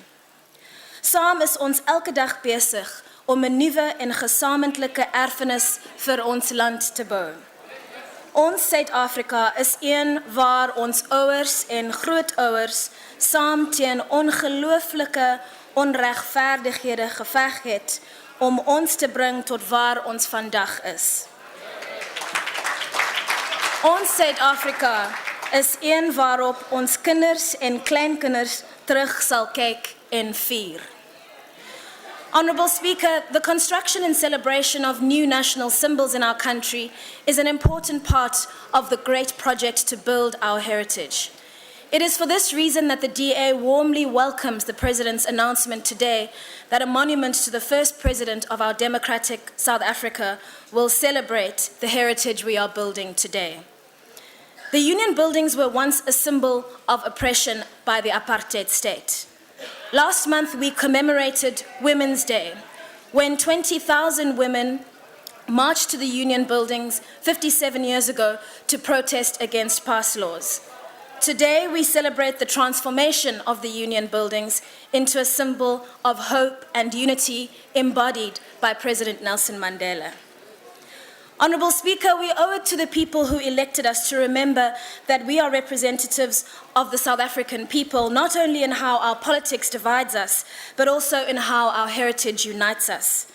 Saam is ons elke dag besig om 'n nuwe en gesamentlike erfenis vir ons land te bou. Ons Suid-Afrika is een waar ons ouers en grootouers saam teen ongelooflike onregverdighede geveg het om ons te bring tot waar ons vandag is. Ons Suid-Afrika is een waarop ons kinders en kleinkinders terug sal kyk en vier. Honourable Speaker, the construction and celebration of new national symbols in our country is an important part of the great project to build our heritage. It is for this reason that the DA warmly welcomes the President's announcement today that a monument to the first President of our democratic South Africa will celebrate the heritage we are building today. The Union buildings were once a symbol of oppression by the apartheid state. Last month, we commemorated Women's Day, when 20,000 women marched to the Union buildings 57 years ago to protest against past laws. Today, we celebrate the transformation of the Union buildings into a symbol of hope and unity embodied by President Nelson Mandela. Honourable Speaker, we owe it to the people who elected us to remember that we are representatives of the South African people, not only in how our politics divides us, but also in how our heritage unites us.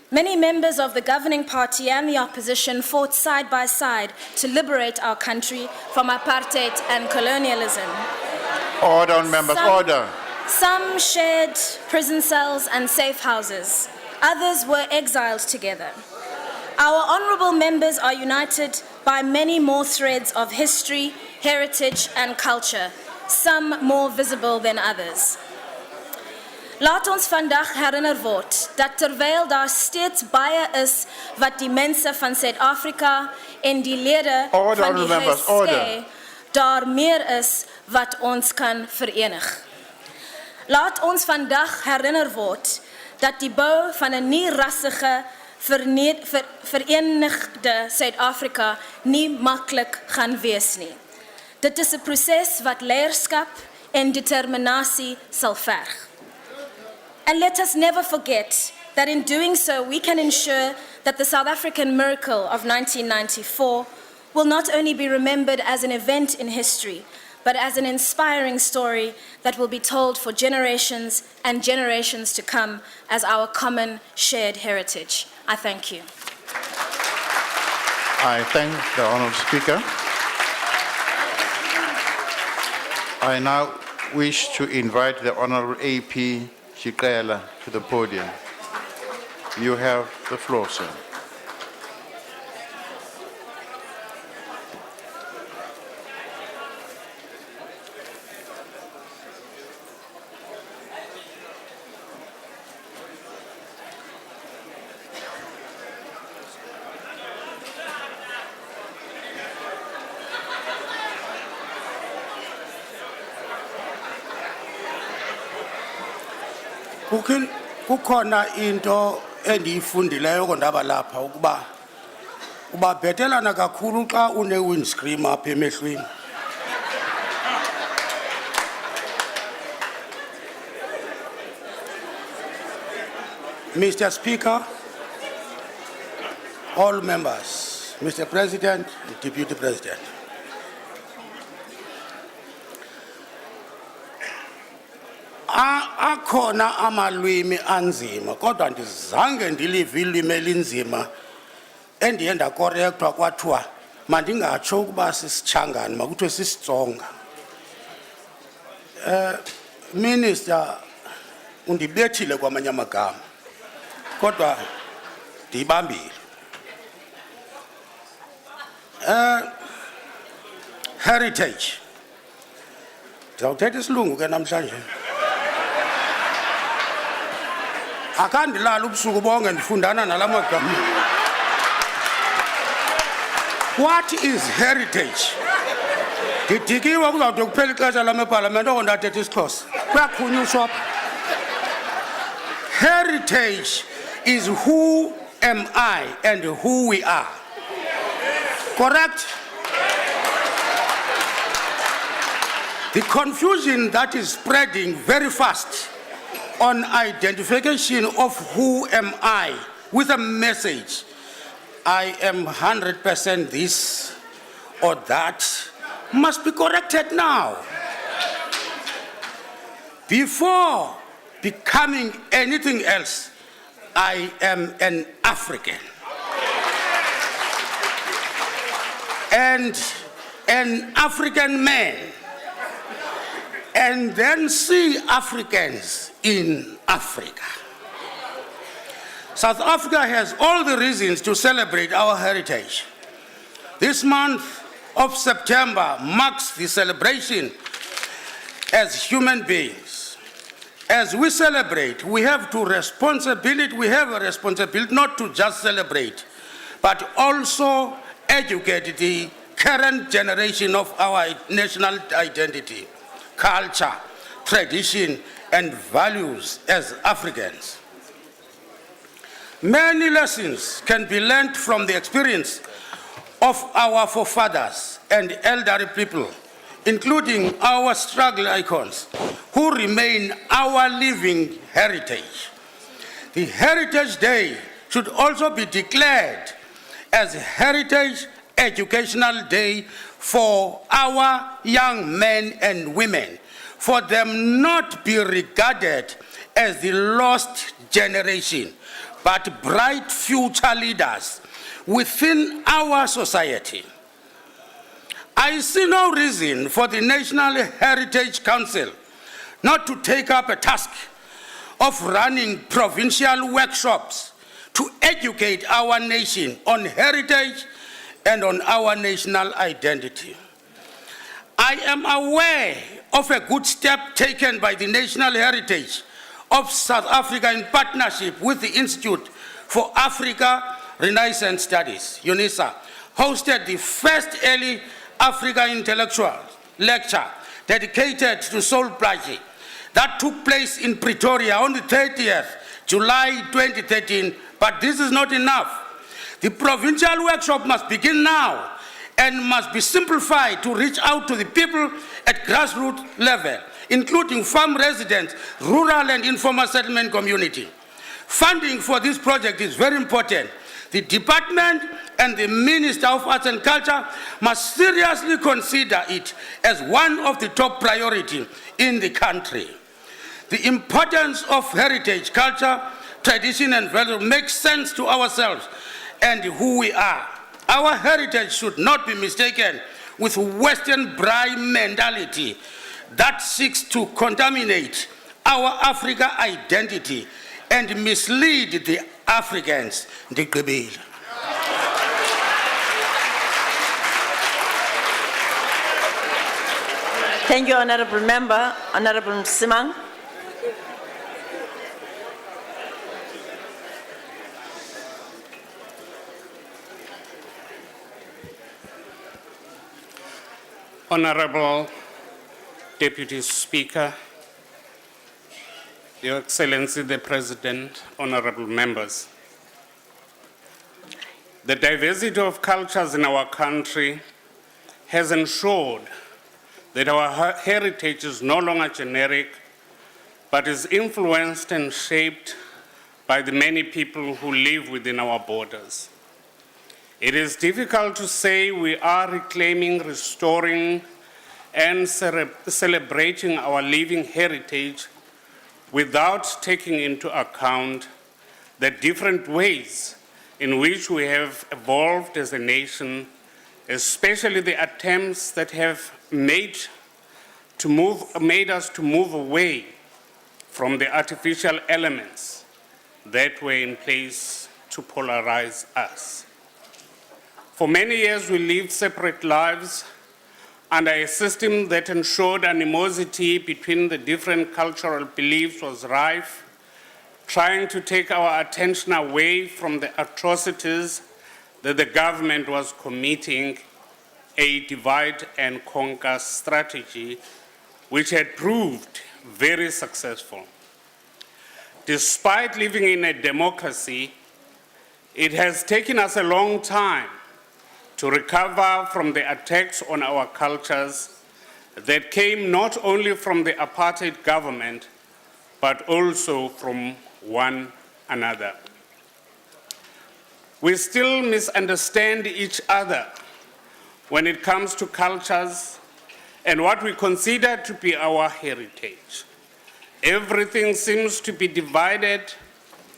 Many members of the governing party and the opposition fought side by side to liberate our country from apartheid and colonialism. Order, members, order. Some shared prison cells and safe houses. Others were exiled together. Our honourable members are united by many more threads of history, heritage and culture, some more visible than others. Laat ons vandag herinner word dat terwyl daar steeds baie is wat die mense van Suid-Afrika en die lede van die huis skei, daar meer is wat ons kan verenig. Laat ons vandag herinner word dat die bou van 'n nie-rassige verenigde Suid-Afrika nie maklik gaan wees nie. Dit is 'n proses wat leierskap en determinasie sal verg. And let us never forget that in doing so, we can ensure that the South African miracle of 1994 will not only be remembered as an event in history, but as an inspiring story that will be told for generations and generations to come as our common shared heritage. I thank you. I thank the Honourable Speaker. I now wish to invite the Honourable A.P. Chikela to the podium. You have the floor, sir. Kukhona into endiyifundileyo kondaba lapha ukuba ubabhetelana kakhulu xa une windscreen apha emehlweni. Mr. Speaker, all members, Mr. President and Deputy President. Akhona amalwimi anzima kodwa ndizange ndilive ilwimi elinzima endiye ndakorektwa kwathiwa mandingatsho ukuba sisitshangana makuthiwe sisitsonga. Minister undibethile kwamanye amagama kodwa ndiyibambile. Heritage. Ndizawuthetha isilungu ke namhlanje. Akandilala ubusuku bonke ndifundana nalamagama. What is heritage? Ndidikiwe kuzawude kuphela ixesha lami eParliament oko ndathetha isiXhosa. Kuyakhunyuswa. Heritage is who am I and who we are. Correct? The confusion that is spreading very fast on identification of who am I with a message, I am 100% this or that, must be corrected now. Before becoming anything else, I am an African. And an African man. And then see Africans in Africa. South Africa has all the reasons to celebrate our heritage. This month of September marks the celebration as human beings. As we celebrate, we have a responsibility not to just celebrate, but also educate the current generation of our national identity, culture, tradition, and values as Africans. Many lessons can be learned from the experience of our forefathers and elderly people, including our struggle icons, who remain our living heritage. The Heritage Day should also be declared as Heritage Educational Day for our young men and women, for them not be regarded as the lost generation, but bright future leaders within our society. I see no reason for the National Heritage Council not to take up a task of running provincial workshops to educate our nation on heritage and on our national identity. I am aware of a good step taken by the National Heritage of South Africa in partnership with the Institute for Africa Renaissance Studies, UNISA, hosted the first early Africa intellectual lecture dedicated to Sol Plaatje that took place in Pretoria on the 30th July 2013, but this is not enough. The provincial workshop must begin now and must be simplified to reach out to the people at grassroots level, including farm residents, rural and informal settlement community. Funding for this project is very important, the department and the Minister of Arts and Culture must seriously consider it as one of the top priorities in the country. The importance of heritage, culture, tradition and value makes sense to ourselves and who we are. Our heritage should not be mistaken with Western bribe mentality that seeks to contaminate our Africa identity and mislead the Africans. Ndikibile. Thank you, Honourable Member. Honourable Msimang. Honourable Deputy Speaker, Your Excellency the President, honourable members. The diversity of cultures in our country has ensured that our heritage is no longer generic, but is influenced and shaped by the many people who live within our borders. It is difficult to say we are reclaiming, restoring, and celebrating our living heritage without taking into account the different ways in which we have evolved as a nation, especially the attempts that have made us to move away from the artificial elements that were in place to polarize us. For many years, we lived separate lives under a system that ensured animosity between the different cultural beliefs was rife, trying to take our attention away from the atrocities that the government was committing, a divide and conquer strategy which had proved very successful. Despite living in a democracy, it has taken us a long time to recover from the attacks on our cultures that came not only from the apartheid government, but also from one another. We still misunderstand each other when it comes to cultures and what we consider to be our heritage. Everything seems to be divided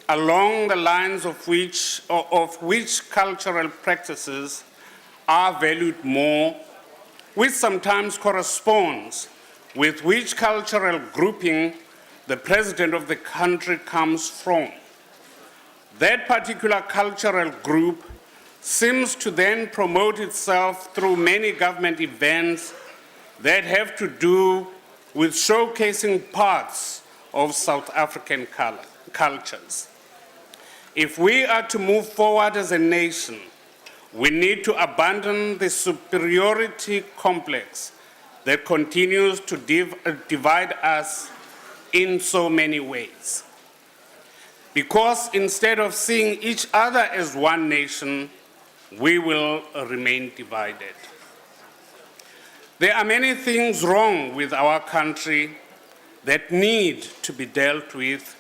along the lines of which cultural practices are valued more, which sometimes corresponds with which cultural grouping the president of the country comes from. That particular cultural group seems to then promote itself through many government events that have to do with showcasing parts of South African cultures. If we are to move forward as a nation, we need to abandon the superiority complex that continues to divide us in so many ways. Because instead of seeing each other as one nation, we will remain divided. There are many things wrong with our country that need to be dealt with,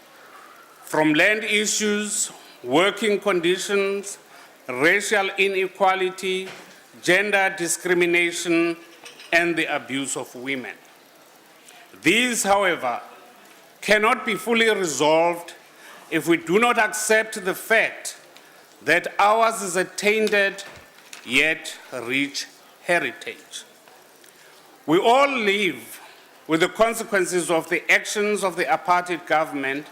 from land issues, working conditions, racial inequality, gender discrimination, and the abuse of women. These, however, cannot be fully resolved if we do not accept the fact that ours is a tainted yet rich heritage. We all live with the consequences of the actions of the apartheid government,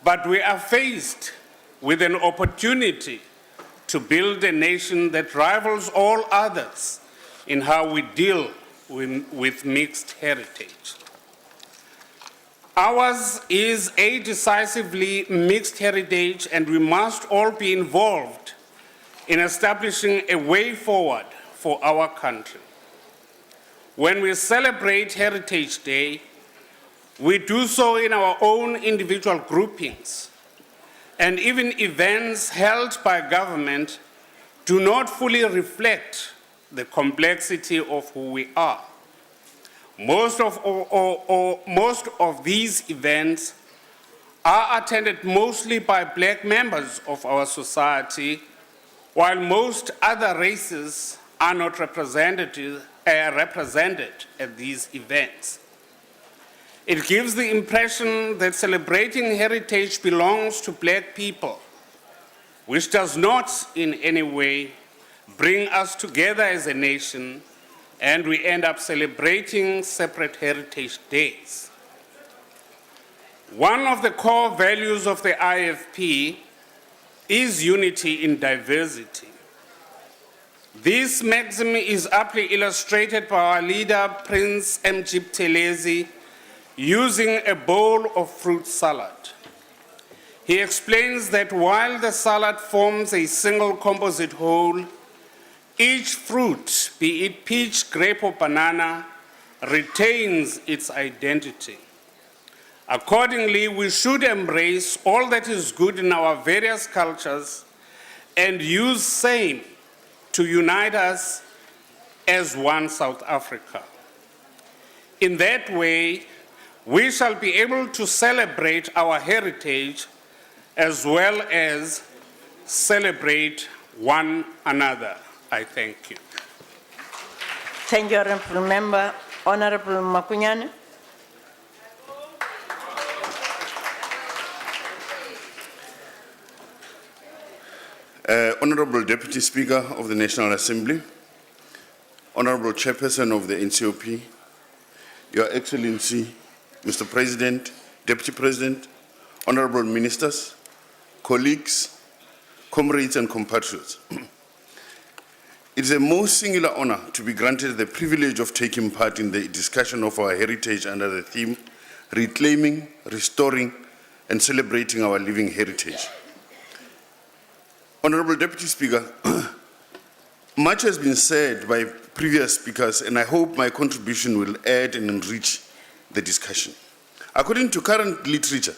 but we are faced with an opportunity to build a nation that rivals all others in how we deal with mixed heritage. Ours is a decisively mixed heritage, and we must all be involved in establishing a way forward for our country. When we celebrate Heritage Day, we do so in our own individual groupings, and even events held by government do not fully reflect the complexity of who we are. Most of these events are attended mostly by black members of our society, while most other races are not represented at these events. It gives the impression that celebrating heritage belongs to black people, which does not in any way bring us together as a nation, and we end up celebrating separate heritage days. One of the core values of the IFP is unity in diversity. This maxim is aptly illustrated by our leader, Prince M.G. Buthelezi, using a bowl of fruit salad. He explains that while the salad forms a single composite whole, each fruit, be it peach, grape, or banana, retains its identity. Accordingly, we should embrace all that is good in our various cultures and use same to unite us as one South Africa. In that way, we shall be able to celebrate our heritage as well as celebrate one another. I thank you. Thank you, Honorable Member. Honorable Makunyane. Honorable Deputy Speaker of the National Assembly, Honorable Chairperson of the NCOP, Your Excellency, Mr. President, Deputy President, Honorable Ministers, colleagues, comrades and compatriots. It is a most singular honor to be granted the privilege of taking part in the discussion of our heritage under the theme, Reclaiming, Restoring and Celebrating Our Living Heritage. Honorable Deputy Speaker, much has been said by previous speakers, and I hope my contribution will add and enrich the discussion. According to current literature,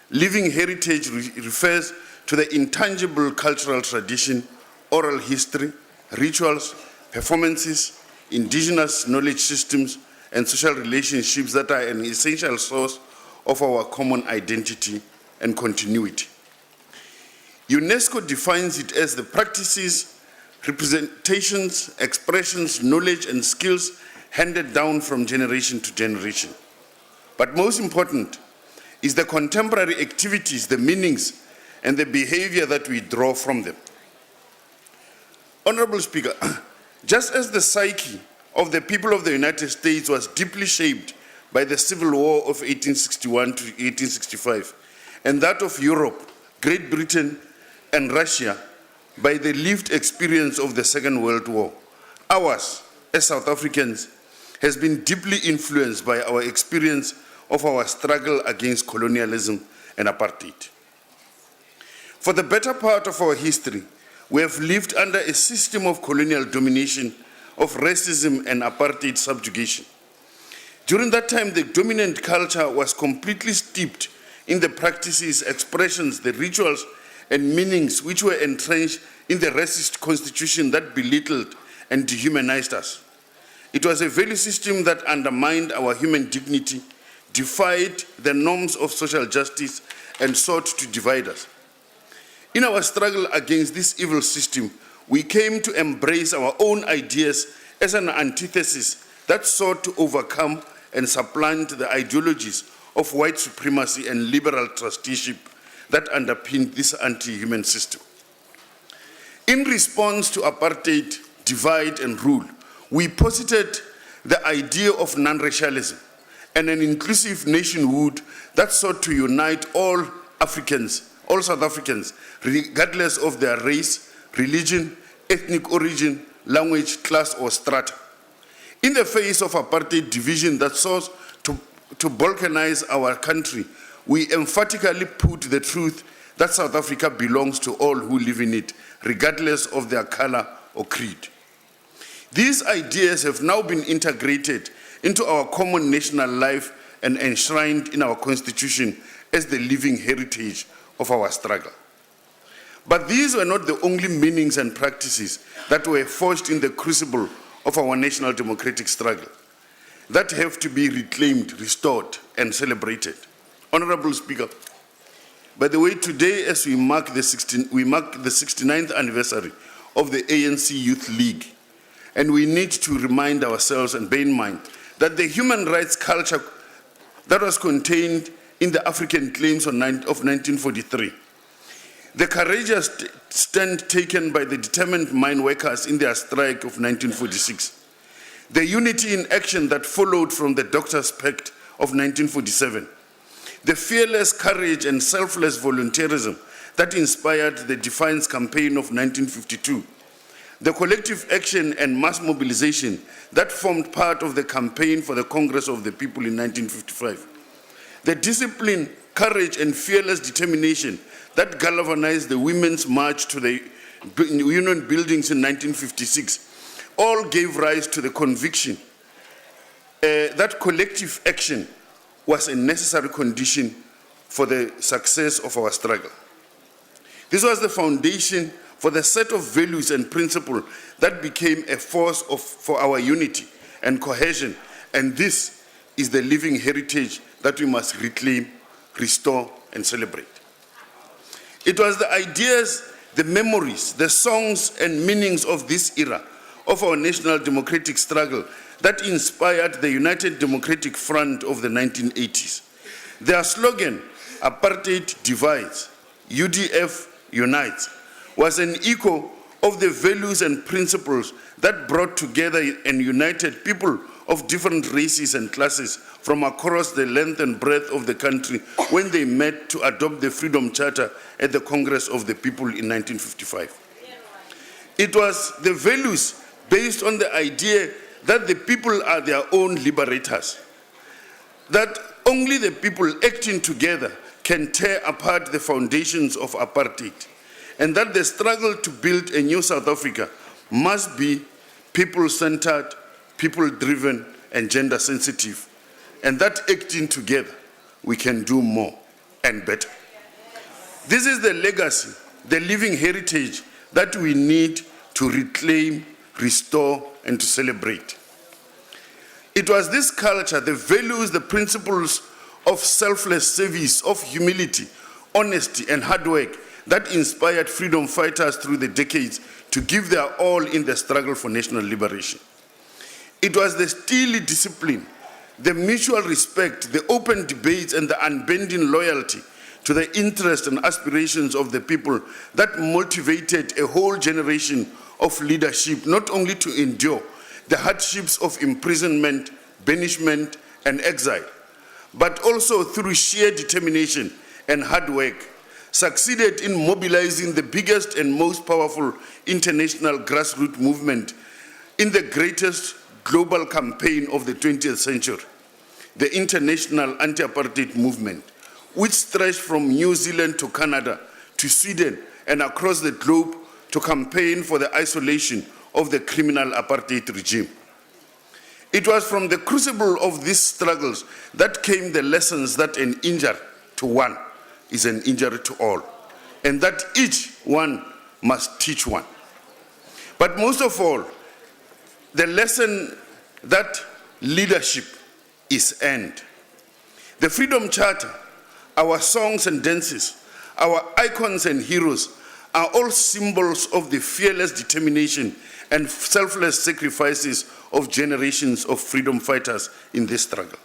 living heritage refers to the intangible cultural tradition, oral history, rituals, performances, indigenous knowledge systems, and social relationships that are an essential source of our common identity and continuity. UNESCO defines it as the practices, representations, expressions, knowledge, and skills handed down from generation to generation. But most important is the contemporary activities, the meanings, and the behavior that we draw from them. Honorable Speaker, just as the psyche of the people of the United States was deeply shaped by the Civil War of 1861 to 1865, and that of Europe, Great Britain, and Russia by the lived experience of the Second World War, ours, as South Africans, has been deeply influenced by our experience of our struggle against colonialism and apartheid. For the better part of our history, we have lived under a system of colonial domination, of racism and apartheid subjugation. During that time, the dominant culture was completely steeped in the practices, expressions, the rituals, and meanings which were entrenched in the racist constitution that belittled and dehumanized us. It was a value system that undermined our human dignity, defied the norms of social justice, and sought to divide us. In our struggle against this evil system, we came to embrace our own ideas as an antithesis that sought to overcome and supplant the ideologies of white supremacy and liberal trusteeship that underpinned this anti-human system. In response to apartheid, divide and rule, we posited the idea of non-racialism and an inclusive nationhood that sought to unite all Africans, all South Africans, regardless of their race, religion, ethnic origin, language, class or strata. In the face of apartheid division that sought to balkanize our country, we emphatically put the truth that South Africa belongs to all who live in it, regardless of their color or creed. These ideas have now been integrated into our common national life and enshrined in our Constitution as the living heritage of our struggle. But these were not the only meanings and practices that were forged in the crucible of our national democratic struggle that have to be reclaimed, restored, and celebrated. Honorable Speaker, By the way, today, as we mark the 69th anniversary of the ANC Youth League, and we need to remind ourselves and bear in mind that the human rights culture that was contained in the African claims of 1943, the courageous stand taken by the determined mine workers in their strike of 1946, the unity in action that followed from the Doctors' Pact of 1947, the fearless courage and selfless volunteerism that inspired the Defiance Campaign of 1952, the collective action and mass mobilization that formed part of the campaign for the Congress of the People in 1955, the discipline, courage, and fearless determination that galvanized the Women's March to the Union buildings in 1956, all gave rise to the conviction that collective action was a necessary condition for the success of our struggle. This was the foundation for the set of values and principles that became a force for our unity and cohesion, and this is the living heritage that we must reclaim, restore, and celebrate. It was the ideas, the memories, the songs, and meanings of this era of our national democratic struggle that inspired the United Democratic Front of the 1980s. Their slogan, "Apartheid divides, UDF unites," was an echo of the values and principles that brought together and united people of different races and classes from across the length and breadth of the country when they met to adopt the Freedom Charter at the Congress of the People in 1955. It was the values based on the idea that the people are their own liberators, that only the people acting together can tear apart the foundations of apartheid, and that the struggle to build a new South Africa must be people-centered, people-driven, and gender-sensitive, and that acting together, we can do more and better. This is the legacy, the living heritage that we need to reclaim, restore, and to celebrate. It was this culture, the values, the principles of selfless service, of humility, honesty, and hard work that inspired freedom fighters through the decades to give their all in the struggle for national liberation. It was the steely discipline, the mutual respect, the open debates, and the unbending loyalty to the interests and aspirations of the people that motivated a whole generation of leadership, not only to endure the hardships of imprisonment, banishment, and exile, but also through sheer determination and hard work, succeeded in mobilizing the biggest and most powerful international grassroots movement in the greatest global campaign of the 20th century, the International Anti-Apartheid Movement, which stretched from New Zealand to Canada, to Sweden, and across the globe to campaign for the isolation of the criminal apartheid regime. It was from the crucible of these struggles that came the lessons that an injury to one is an injury to all, and that each one must teach one. But most of all, the lesson that leadership is earned. The Freedom Charter, our songs and dances, our icons and heroes are all symbols of the fearless determination and selfless sacrifices of generations of freedom fighters in this struggle.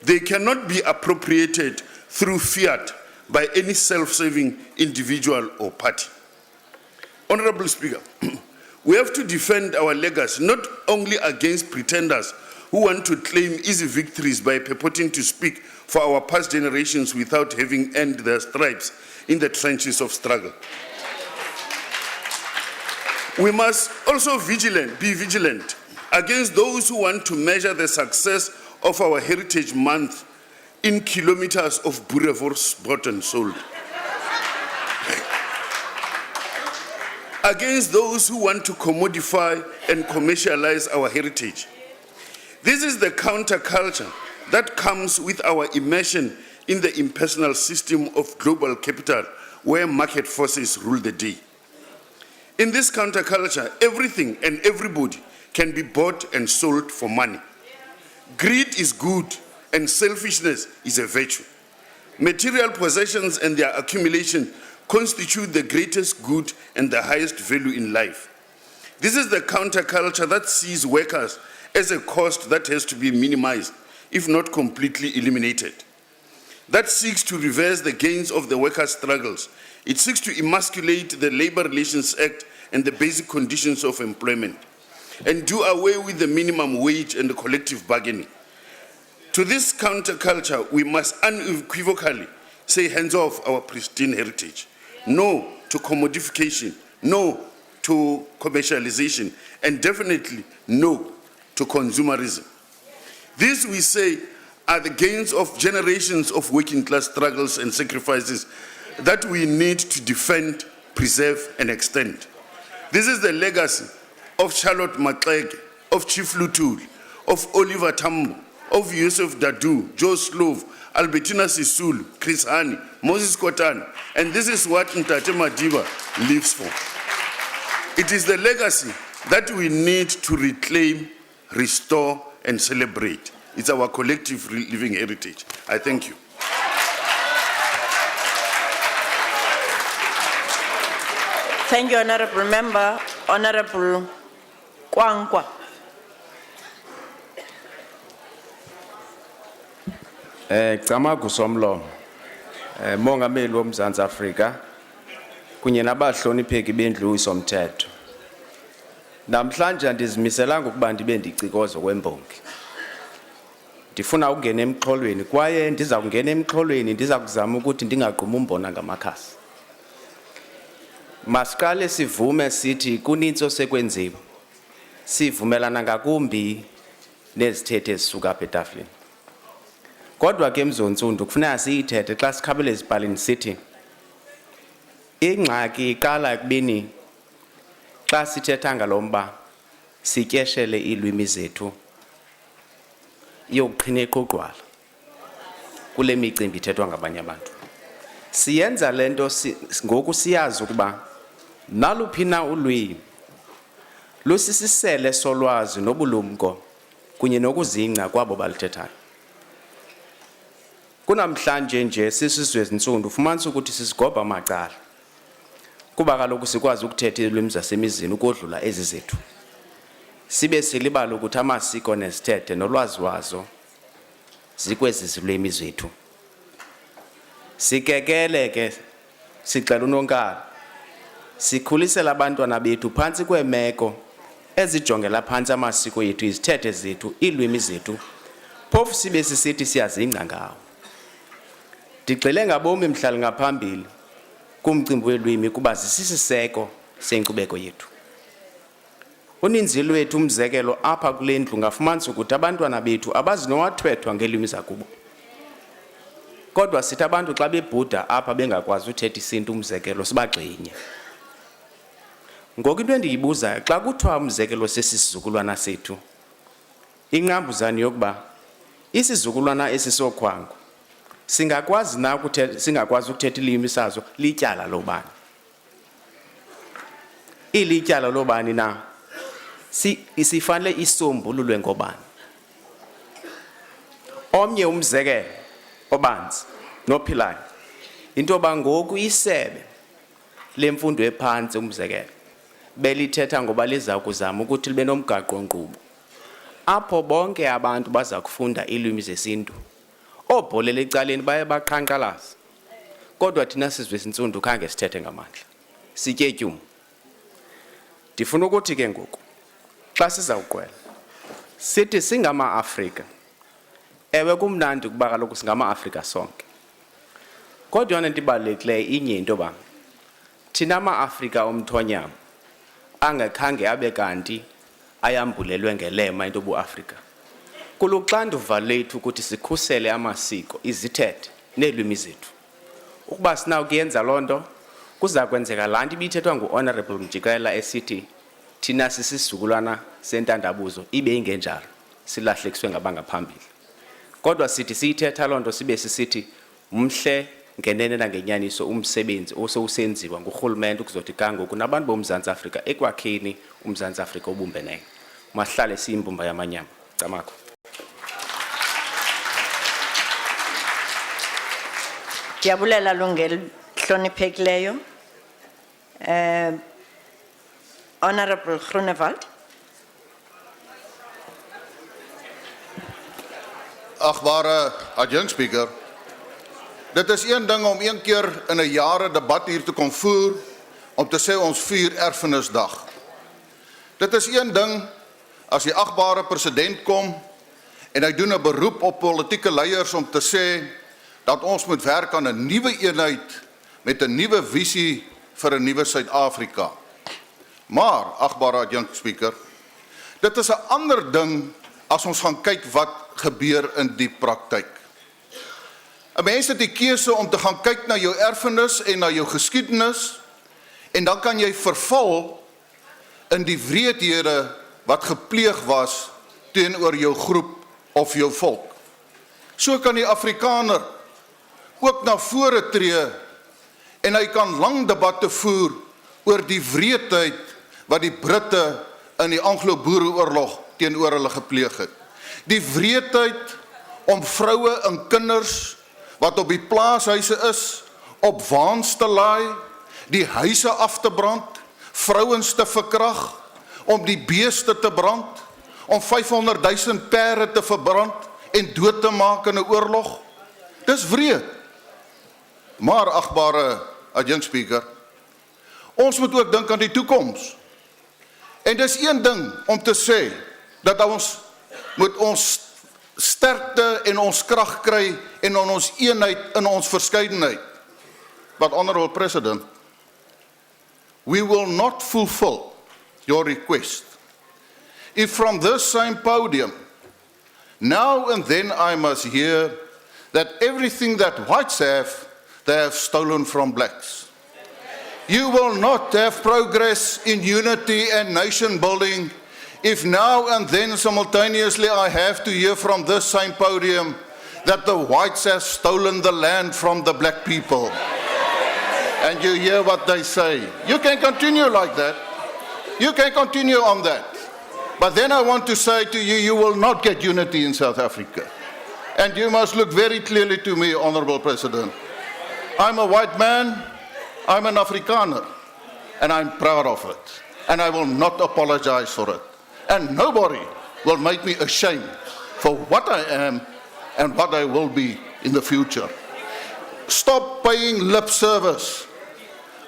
They cannot be appropriated through fiat by any self-serving individual or party. Honorable Speaker, we have to defend our legacy not only against pretenders who want to claim easy victories by purporting to speak for our past generations without having earned their stripes in the trenches of struggle. We must also be vigilant against those who want to measure the success of our Heritage Month in kilometers of boerewors bought and sold. Against those who want to commodify and commercialize our heritage. This is the counterculture that comes with our immersion in the impersonal system of global capital where market forces rule the day. In this counterculture, everything and everybody can be bought and sold for money. Greed is good and selfishness is a virtue. Material possessions and their accumulation constitute the greatest good and the highest value in life. This is the counterculture that sees workers as a cost that has to be minimized, if not completely eliminated. That seeks to reverse the gains of the workers' struggles. It seeks to emasculate the Labor Relations Act and the basic conditions of employment, and do away with the minimum wage and the collective bargaining. To this counterculture, we must unequivocally say hands off our pristine heritage. No to commodification, no to commercialization, and definitely no to consumerism. These, we say, are the gains of generations of working class struggles and sacrifices that we need to defend, preserve, and extend. This is the legacy of Charlotte Maxeke, of Chief Lutul, of Oliver Tambo, of Yusuf Dadoo, Joe Slove, Albertina Sisulu, Chris Hani, Moses Kotane, and this is what Ntate Madiba lives for. It is the legacy that we need to reclaim, restore, and celebrate. It's our collective living heritage. I thank you. Thank you, Honorable Member. Honorable Kwankwa. Gcama somlo mongameli womzantsi Afrika kunye nabahlonipheki bendlu isomthetho. Namhlanje ndizimiselanga ukuba ndibe ndicikozo kwembongi. Ndifuna ukungena emxholweni kwaye ndiza kungena emxholweni ndiza kuzama ukuthi ndingagquma umbona ngamakhasi. Masiqale sivume sithi kunintsi osekwenziwe. Sivumelana ngakumbi nezithethe ezisuka apha etafileni. Kodwa ke mzontsundu kufuneka siyithethe xa sikhabele ezipalini sithi ingxaki iqala ekubeni xa sithetha ngalomba sityeshele iilwimi zethu yokuqhina eqoqwala kule micimbi ithethwa ngabanye abantu. Siyenza lento ngoku siyazi ukuba naluphi na ulwimi lusisisele solwazi nobulumko kunye nokuzingca kwabo balithethayo. Kunamhlanje nje sisizwe ezintsundu ufumanisa ukuthi sisigobha amacala kuba kaloku sikwazi ukuthetha ilwimi zasemizini ukodlula ezi zethu. Sibe silibala ukuthi amasiko nezithethe nolwazi wazo zikwezi zilwimi zethu. Sikekele ke sicela unonkala sikhulisela abantwana bethu phantsi kweemeko ezijongela phantsi amasiko yethu, izithethe zethu, iilwimi zethu, phofu sibe sisithi siyazingca ngawo. Ndigxile ngabomi mhlali ngaphambili kumcimbi welwimi kuba zisisiseko senkcubeko yethu. Uninzi lwethu umzekelo apha kule ndlu ngafumanisa ukuthi abantwana bethu abazinowathwethwa ngeelwimi zakubo. Kodwa sithi abantu xa bebhuda apha bengakwazi uthetha isintu umzekelo sibagxinye. Ngoku into endiyibuzayo xa kuthiwa umzekelo sesizukulwana sethu, ingqambuzane yokuba isizukulwana esisokhwangu singakwazi na ukuthetha ilwimi sazo lityala lobani. Ilityala lobani na sifanele isombululwe ngobani. Omnye umzekelo obanzi nophilayo into yoba ngoku isebe lemfundo ephantsi umzekelo belithetha ngoba liza kuzama ukuthi libe nomgaqo-nkqubo apho bonke abantu baza kufunda iilwimi zesintu. Oobholela ecaleni baye baqhankqalaza, kodwa thina sizwe esintsundu khange sithethe ngamandla, sitye tyumu. Ndifuna ukuthi ke ngoku xa sizawuqwela sithi singama-Afrika, ewe kumnandi ukuba kaloku singama-Afrika sonke, kodwa yona nto ibalulekileyo inye into yoba thina ama-Afrika omthonyama angakhange abe kanti ayambulelwe ngelema into yobu-Afrika. Kuluxanduva lethu ukuthi sikhusele amasiko, izithethe neelwimi zethu. Ukuba sinawukuyenza loo nto kuza kwenzeka laa nto ibithethwa ngu-Honorable Mjikela esithi thina sisizukulwana sentandabuzo ibe ingenjalo, silahlekiswe ngabangaphambili. Kodwa sithi siyithetha loo nto sibe sisithi mhle ngenene nangenyaniso umsebenzi osowusenziwa ngurhulumente ukuzothi kangoku nabantu boMzantsi Afrika ekwakheni uMzantsi Afrika obumbeneyo. Masihlale siyimbumba yamanyama. Camako. Diabulela Lungel, hloniphekileyo. Honorable Groenewald. Agbare adjunct speaker, dit is een ding om een keer in 'n jare debat hier te kom voer om te sê ons vier erfenisdag. Dit is een ding as die agbare president kom en hy doen 'n beroep op politieke leiers om te sê dat ons moet werk aan 'n nuwe eenheid met 'n nuwe visie vir 'n nuwe Suid-Afrika. Maar, agbare adjunct speaker, dit is 'n ander ding as ons gaan kyk wat gebeur in die praktyk. 'n Mens het die keuse om te gaan kyk na jou erfenis en na jou geskiedenis en dan kan jy verval in die wreedhede wat gepleeg was teenoor jou groep of jou volk. So kan die Afrikaner ook na vore tree en hy kan lang debatte voer oor die wreedheid wat die Britte in die Anglo-Boereoorlog teenoor hulle gepleeg het. Die wreedheid om vroue en kinders wat op die plaashuise is, op waans te laai, die huise af te brand, vrouens te verkrag, om die beeste te brand, om 500,000 perde te verbrand en dood te maak in 'n oorlog. Dis wreed. Maar agbare adjunct speaker, ons moet ook dink aan die toekoms. En dis een ding om te sê dat ons moet ons sterkte en ons krag kry en ons eenheid in ons verskeidenheid. But Honorable President, we will not fulfill your request if from this same podium, now and then I must hear that everything that whites have, they have stolen from blacks. You will not have progress in unity and nation building if now and then simultaneously I have to hear from this same podium that the whites have stolen the land from the black people. And you hear what they say. You can continue like that. You can continue on that. But then I want to say to you, you will not get unity in South Africa. And you must look very clearly to me, Honorable President. I'm a white man, I'm an Afrikaner, and I'm proud of it. And I will not apologize for it. And nobody will make me ashamed for what I am and what I will be in the future. Stop paying lip service.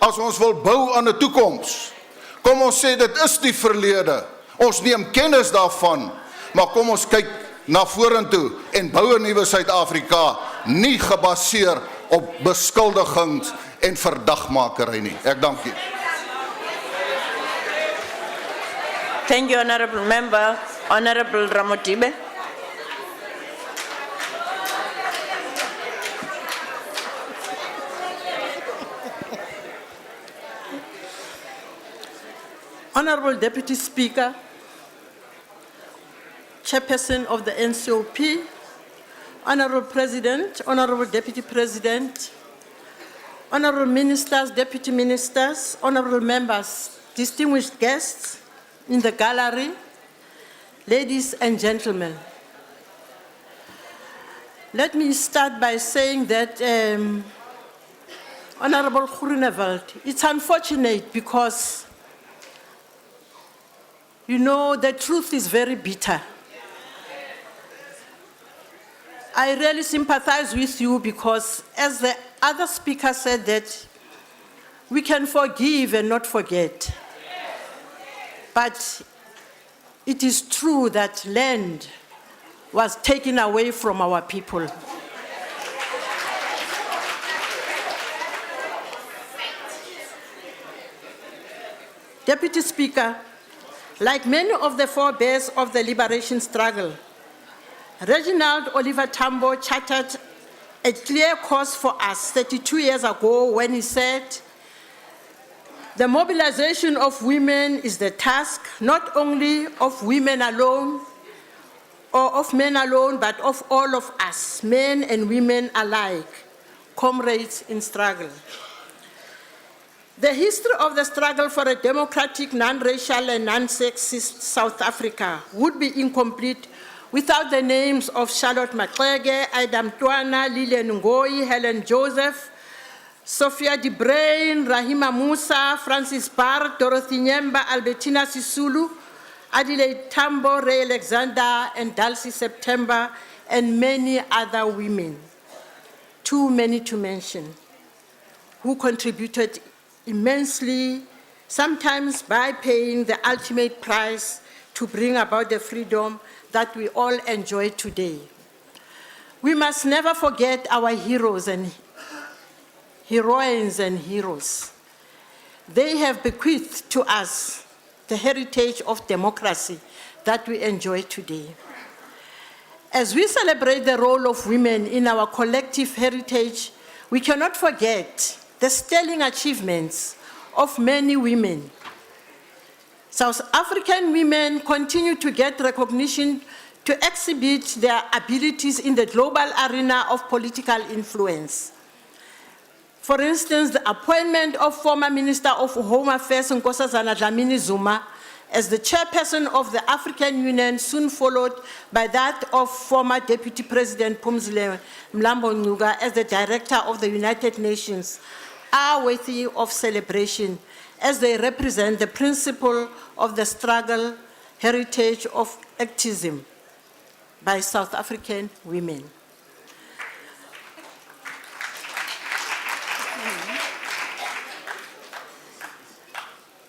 As ons wil bou aan 'n toekoms, kom ons sê dit is die verlede. Ons neem kennis daarvan, maar kom ons kyk na vorentoe en bou 'n nuwe Suid-Afrika, nie gebaseer op beskuldigings en verdagmakery nie. Ek dank u. Thank you, Honorable Member. Honorable Ramotibe. Honorable Deputy Speaker, Chairperson of the NCOP, Honorable President, Honorable Deputy President, Honorable Ministers, Deputy Ministers, Honorable Members, distinguished guests in the gallery, ladies and gentlemen. Let me start by saying that, Honorable Groenewald, it's unfortunate because you know, the truth is very bitter. I really sympathize with you because, as the other speaker said, that we can forgive and not forget. But it is true that land was taken away from our people. Deputy Speaker, like many of the forebears of the liberation struggle, Reginald Oliver Tambo charted a clear course for us 32 years ago when he said, the mobilization of women is the task not only of women alone or of men alone, but of all of us, men and women alike, comrades in struggle. The history of the struggle for a democratic, non-racial and non-sexist South Africa would be incomplete without the names of Charlotte Maxeke, Aida Mtwana, Lillian Ngoyi, Helen Joseph, Sophia De Bruyn, Rahima Musa, Francis Barr, Dorothy Nyemba, Albertina Sisulu, Adelaide Tambo, Ray Alexander, and Dulcie September, and many other women, too many to mention, who contributed immensely, sometimes by paying the ultimate price to bring about the freedom that we all enjoy today. We must never forget our heroes and heroines and heroes. They have bequeathed to us the heritage of democracy that we enjoy today. As we celebrate the role of women in our collective heritage, we cannot forget the sterling achievements of many women. South African women continue to get recognition to exhibit their abilities in the global arena of political influence. For instance, the appointment of former Minister of Home Affairs Nkosazana Dlamini Zuma as the chairperson of the African Union, soon followed by that of former Deputy President Phumzile Mlambo Ngcuka as the Director of the United Nations, are worthy of celebration as they represent the principle of the struggle, heritage of activism by South African women.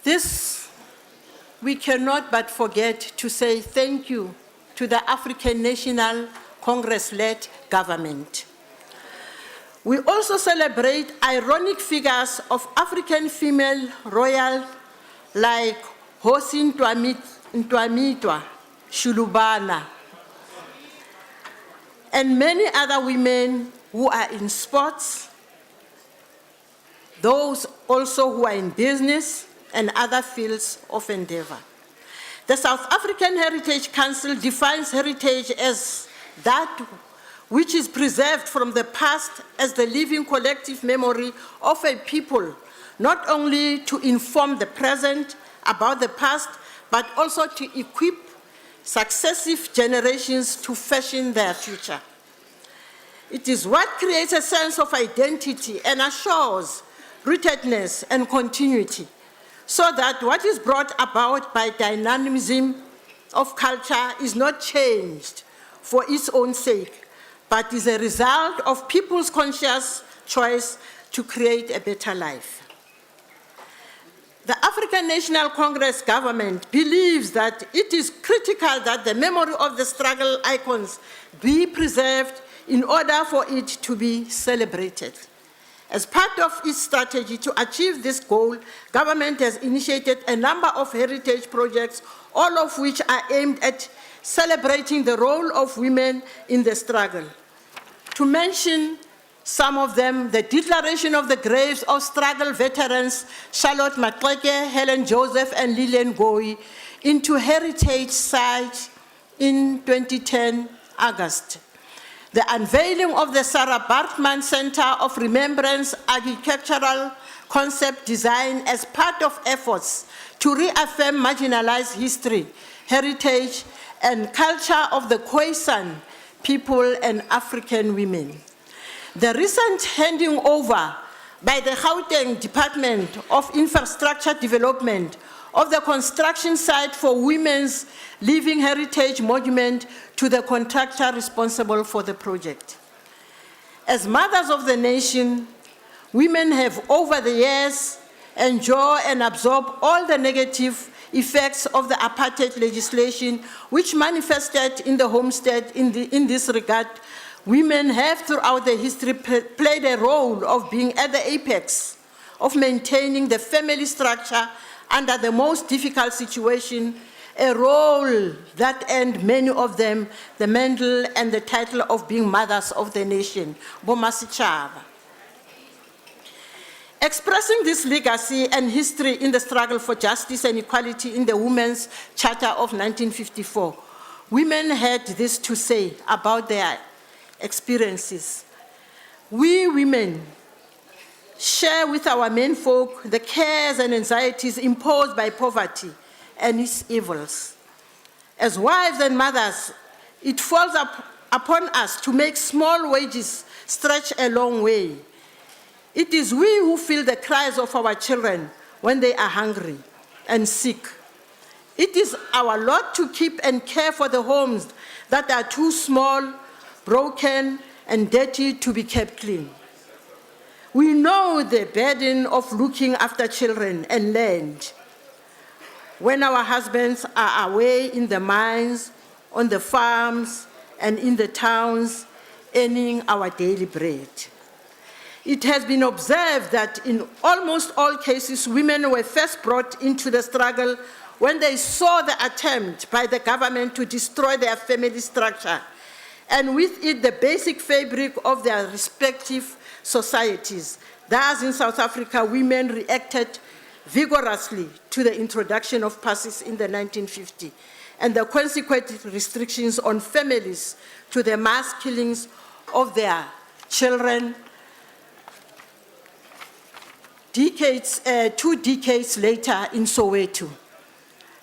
This, we cannot but forget to say thank you to the African National Congress-led government. We also celebrate ironic figures of African female royals like Hosi Ntwamitwa Shulubana and many other women who are in sports, those also who are in business and other fields of endeavor. The South African Heritage Council defines heritage as that which is preserved from the past as the living collective memory of a people, not only to inform the present about the past, but also to equip successive generations to fashion their future. It is what creates a sense of identity and assures rootedness and continuity, so that what is brought about by dynamism of culture is not changed for its own sake, but is a result of people's conscious choice to create a better life. The African National Congress government believes that it is critical that the memory of the struggle icons be preserved in order for it to be celebrated. As part of its strategy to achieve this goal, government has initiated a number of heritage projects, all of which are aimed at celebrating the role of women in the struggle. To mention some of them, the declaration of the graves of struggle veterans Charlotte Maxeke, Helen Joseph, and Lillian Ngoyi into heritage sites in 2010 August. The unveiling of the Sarah Baartman Center of Remembrance Architectural Concept Design as part of efforts to reaffirm marginalized history, heritage, and culture of the Khoisan people and African women. The recent handing over by the Gauteng Department of Infrastructure Development of the construction site for Women's Living Heritage Monument to the contractor responsible for the project. As mothers of the nation, women have over the years enjoyed and absorbed all the negative effects of the apartheid legislation, which manifested in the homestead. In this regard, women have throughout the history played a role of being at the apex of maintaining the family structure under the most difficult situation, a role that earned many of them the mantle and the title of being mothers of the nation, Bomasichava. Expressing this legacy and history in the struggle for justice and equality in the Women's Charter of 1954, women had this to say about their experiences. We women share with our menfolk the cares and anxieties imposed by poverty and its evils. As wives and mothers, it falls upon us to make small wages stretch a long way. It is we who feel the cries of our children when they are hungry and sick. It is our lot to keep and care for the homes that are too small, broken, and dirty to be kept clean. We know the burden of looking after children and land when our husbands are away in the mines, on the farms, and in the towns, earning our daily bread. It has been observed that in almost all cases, women were first brought into the struggle when they saw the attempt by the government to destroy their family structure, and with it the basic fabric of their respective societies. Thus, in South Africa, women reacted vigorously to the introduction of PASSIS in the 1950s and the consequent restrictions on families to the mass killings of their children 2 decades later in Soweto,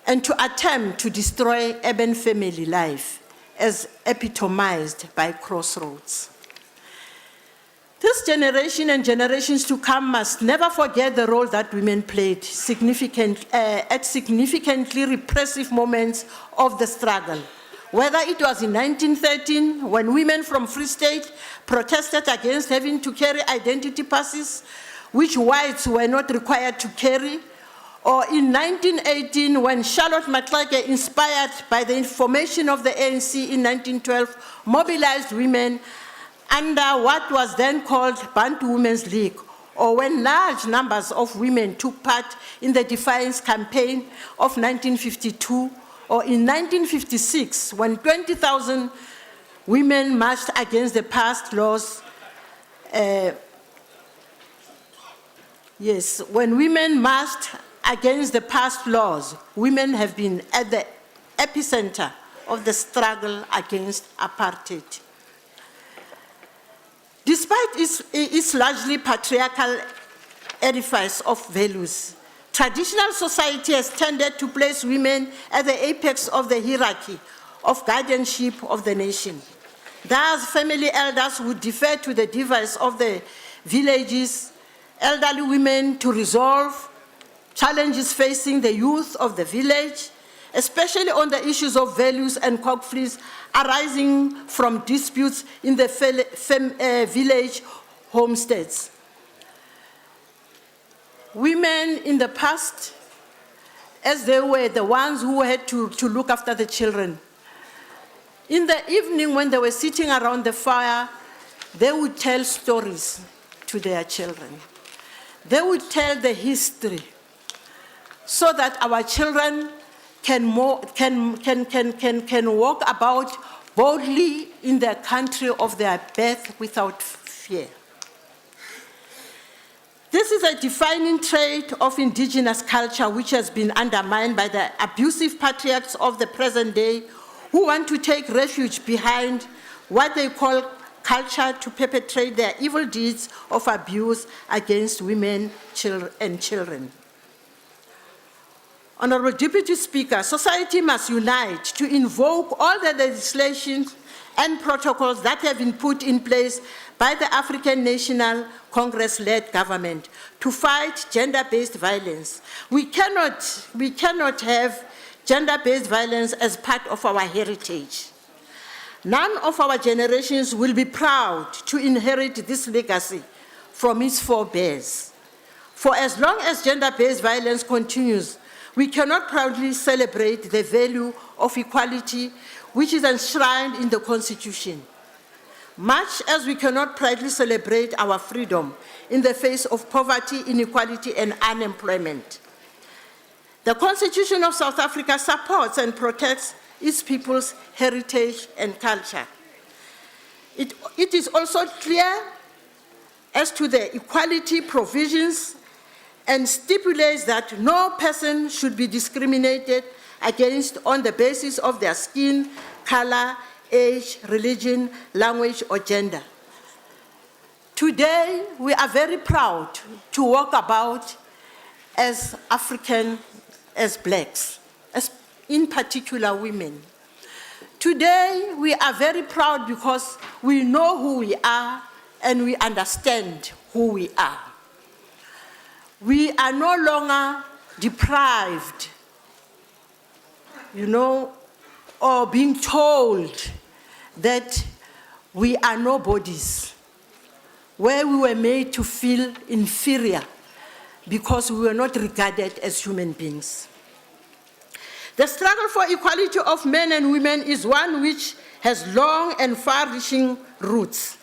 and to attempt to destroy urban family life as epitomized by Crossroads. This generation and generations to come must never forget the role that women played at significantly repressive moments of the struggle. Whether it was in 1913, when women from Free State protested against having to carry identity passes, which whites were not required to carry, or in 1918, when Charlotte Maxeke, inspired by the formation of the ANC in 1912, mobilized women under what was then called Bantu Women's League, or when large numbers of women took part in the Defiance Campaign of 1952, or in 1956, when 20,000 women marched against the past laws. When women marched against the past laws, women have been at the epicenter of the struggle against apartheid. Despite its largely patriarchal edifice of values, traditional society has tended to place women at the apex of the hierarchy of guardianship of the nation. Thus, family elders would defer to the device of the villages, elderly women to resolve challenges facing the youth of the village, especially on the issues of values and conflicts arising from disputes in the village homesteads. Women in the past, as they were the ones who had to look after the children, in the evening when they were sitting around the fire, they would tell stories to their children. They would tell the history so that our children can walk about boldly in the country of their birth without fear. This is a defining trait of indigenous culture which has been undermined by the abusive patriarchs of the present day who want to take refuge behind what they call culture to perpetrate their evil deeds of abuse against women and children. Honorable Deputy Speaker, society must unite to invoke all the legislations and protocols that have been put in place by the African National Congress-led government to fight gender-based violence. We cannot have gender-based violence as part of our heritage. None of our generations will be proud to inherit this legacy from its forebears. For as long as gender-based violence continues, we cannot proudly celebrate the value of equality which is enshrined in the Constitution, much as we cannot proudly celebrate our freedom in the face of poverty, inequality, and unemployment. The Constitution of South Africa supports and protects its people's heritage and culture. It is also clear as to the equality provisions and stipulates that no person should be discriminated against on the basis of their skin, color, age, religion, language, or gender. Today, we are very proud to walk about as African, as blacks, as in particular women. Today, we are very proud because we know who we are and we understand who we are. We are no longer deprived, or being told that we are nobodies, where we were made to feel inferior because we were not regarded as human beings. The struggle for equality of men and women is one which has long and far-reaching roots.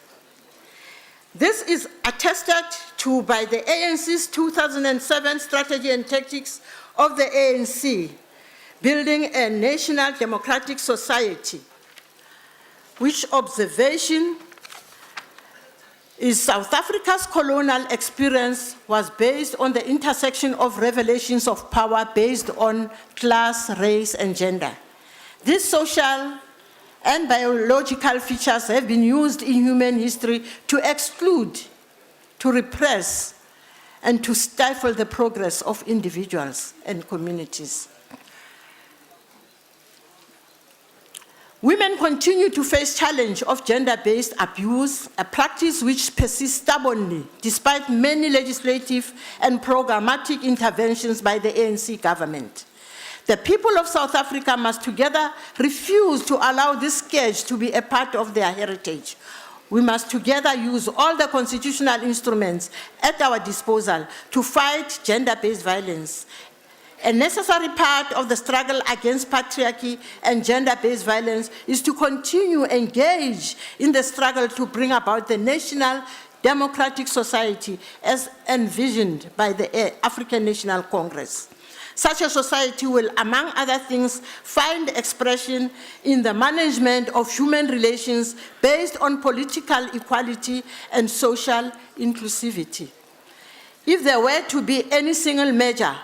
This is attested to by the ANC's 2007 Strategy and Tactics of the ANC, Building a National Democratic Society, which observation is South Africa's colonial experience was based on the intersection of revelations of power based on class, race, and gender. These social and biological features have been used in human history to exclude, to repress, and to stifle the progress of individuals and communities. Women continue to face challenge of gender-based abuse, a practice which persists stubbornly despite many legislative and programmatic interventions by the ANC government. The people of South Africa must together refuse to allow this scourge to be a part of their heritage. We must together use all the constitutional instruments at our disposal to fight gender-based violence. A necessary part of the struggle against patriarchy and gender-based violence is to continue engage in the struggle to bring about the national democratic society as envisioned by the African National Congress. Such a society will, among other things, find expression in the management of human relations based on political equality and social inclusivity. If there were to be any single measure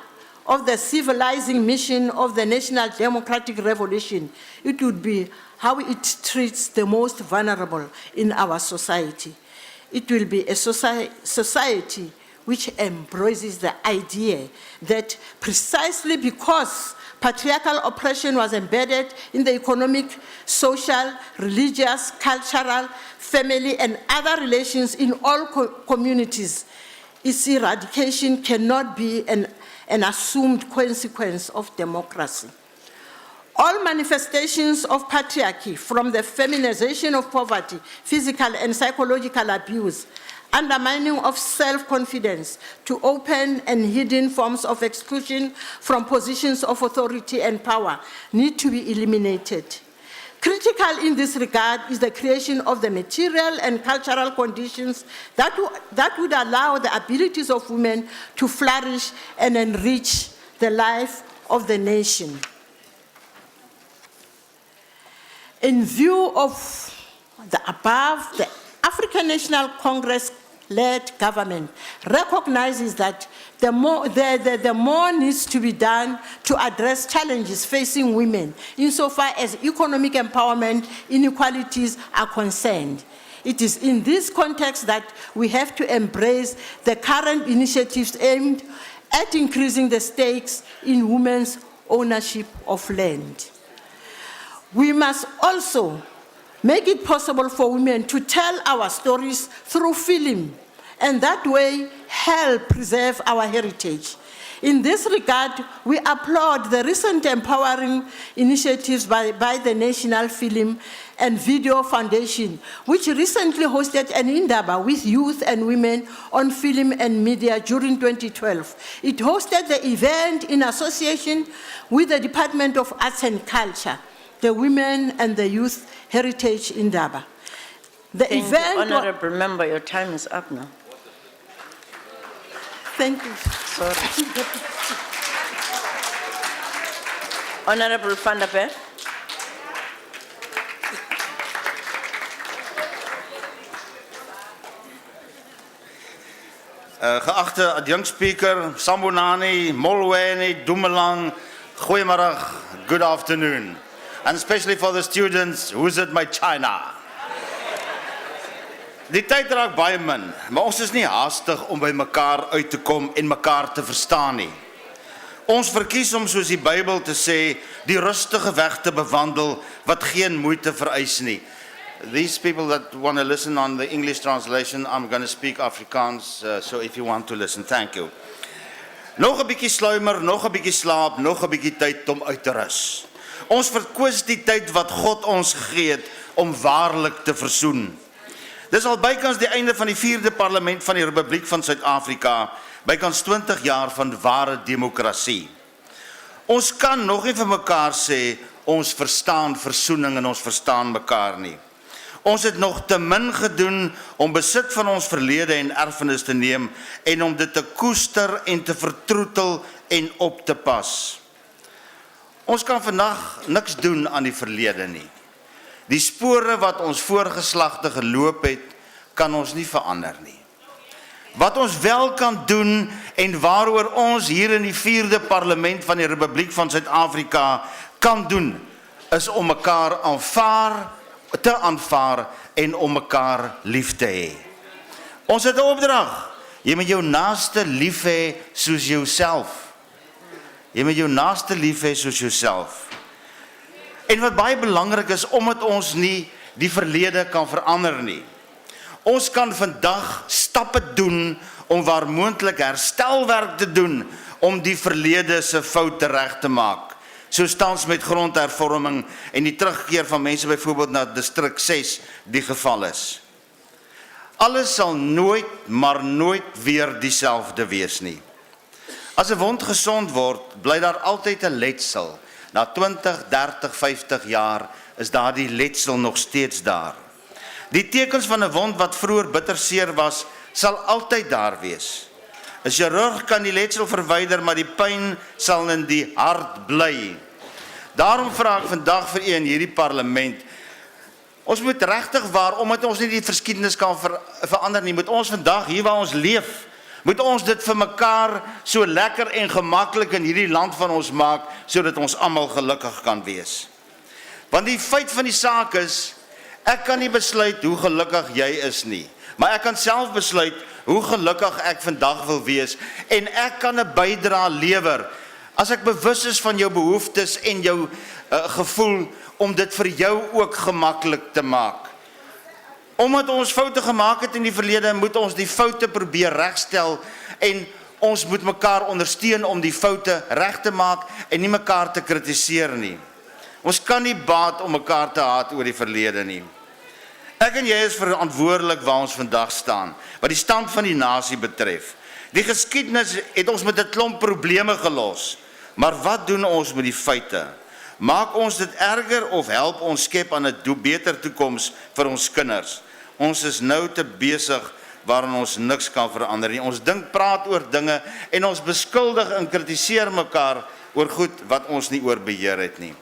of the civilizing mission of the National Democratic Revolution, it would be how it treats the most vulnerable in our society. It will be a society which embraces the idea that precisely because patriarchal oppression was embedded in the economic, social, religious, cultural, family, and other relations in all communities, its eradication cannot be an assumed consequence of democracy. All manifestations of patriarchy, from the feminization of poverty, physical and psychological abuse, undermining of self-confidence, to open and hidden forms of exclusion from positions of authority and power, need to be eliminated. Critical in this regard is the creation of the material and cultural conditions that would allow the abilities of women to flourish and enrich the life of the nation. In view of the above, the African National Congress-led government recognizes that the more needs to be done to address challenges facing women insofar as economic empowerment inequalities are concerned. It is in this context that we have to embrace the current initiatives aimed at increasing the stakes in women's ownership of land. We must also make it possible for women to tell our stories through film, and that way help preserve our heritage. In this regard, we applaud the recent empowering initiatives by the National Film and Video Foundation, which recently hosted an Indaba with youth and women on film and media during 2012. It hosted the event in association with the Department of Arts and Culture, the Women and the Youth Heritage Indaba. The Thank event. you, Honorable Member, your time is up now. Thank you. Sorry. Honorable Van der Berg. Geachte adjunct-speaker, Sambonani, Molweni, Dumelang, goeiemiddag, good afternoon. And especially for the students, who's at my China? Die tyd raak baie min, maar ons is nie haastig om by mekaar uit te kom en mekaar te verstaan nie. Ons verkies om soos die Bybel te sê, die rustige weg te bewandel wat geen moeite vereis nie. These people that want to listen on the English translation, I'm going to speak Afrikaans, so if you want to listen, thank you. Nog 'n bietjie sluimer, nog 'n bietjie slaap, nog 'n bietjie tyd om uit te rus. Ons verkwis die tyd wat God ons gegee het om waarlik te versoen. Dis al bykans die einde van die 4de parlement van die Republiek van Suid-Afrika, bykans 20 jaar van ware demokrasie. Ons kan nog nie vir mekaar sê, ons verstaan versoening en ons verstaan mekaar nie. Ons het nog te min gedoen om besit van ons verlede en erfenis te neem en om dit te koester en te vertroetel en op te pas. Ons kan vandag niks doen aan die verlede nie. Die spore wat ons voorgeslagte geloop het, kan ons nie verander nie. Wat ons wel kan doen en waaroor ons hier in die 4de parlement van die Republiek van Suid-Afrika kan doen, is om mekaar te aanvaar en om mekaar lief te hê. Ons het 'n opdrag. Jy moet jou naaste lief hê soos jouself. Jy moet jou naaste lief hê soos jouself. En wat baie belangrik is, omdat ons nie die verlede kan verander nie. Ons kan vandag stappe doen om waar moontlik herstelwerk te doen om die verlede se foute reg te maak. Soos tans met grondhervorming en die terugkeer van mense byvoorbeeld na distrik 6 die geval is. Alles sal nooit, maar nooit weer dieselfde wees nie. As 'n wond gesond word, bly daar altyd 'n letsel. Na 20, 30, 50 jaar is daardie letsel nog steeds daar. Die tekens van 'n wond wat vroeër bitterseer was, sal altyd daar wees. 'n Chirurg kan die letsel verwyder, maar die pyn sal in die hart bly. Daarom vra ek vandag vir u in hierdie parlement, ons moet regtig waar, omdat ons nie die geskiedenis kan verander nie, moet ons vandag hier waar ons leef, moet ons dit vir mekaar so lekker en gemaklik in hierdie land van ons maak, sodat ons almal gelukkig kan wees. Want die feit van die saak is, ek kan nie besluit hoe gelukkig jy is nie, maar ek kan self besluit hoe gelukkig ek vandag wil wees, en ek kan 'n bydrae lewer, as ek bewus is van jou behoeftes en jou gevoel, om dit vir jou ook gemaklik te maak. Omdat ons foute gemaak het in die verlede, moet ons die foute probeer regstel, en ons moet mekaar ondersteun om die foute reg te maak, en nie mekaar te kritiseer nie. Ons kan nie baat om mekaar te haat oor die verlede nie. Ek en jy is verantwoordelik waar ons vandag staan, wat die stand van die nasie betref. Die geskiedenis het ons met 'n klomp probleme gelos, maar wat doen ons met die feite? Maak ons dit erger of help ons skep aan 'n beter toekoms vir ons kinders? Ons is nou te besig waarin ons niks kan verander nie. Ons praat oor dinge en ons beskuldig en kritiseer mekaar oor goed wat ons nie oor beheer het nie.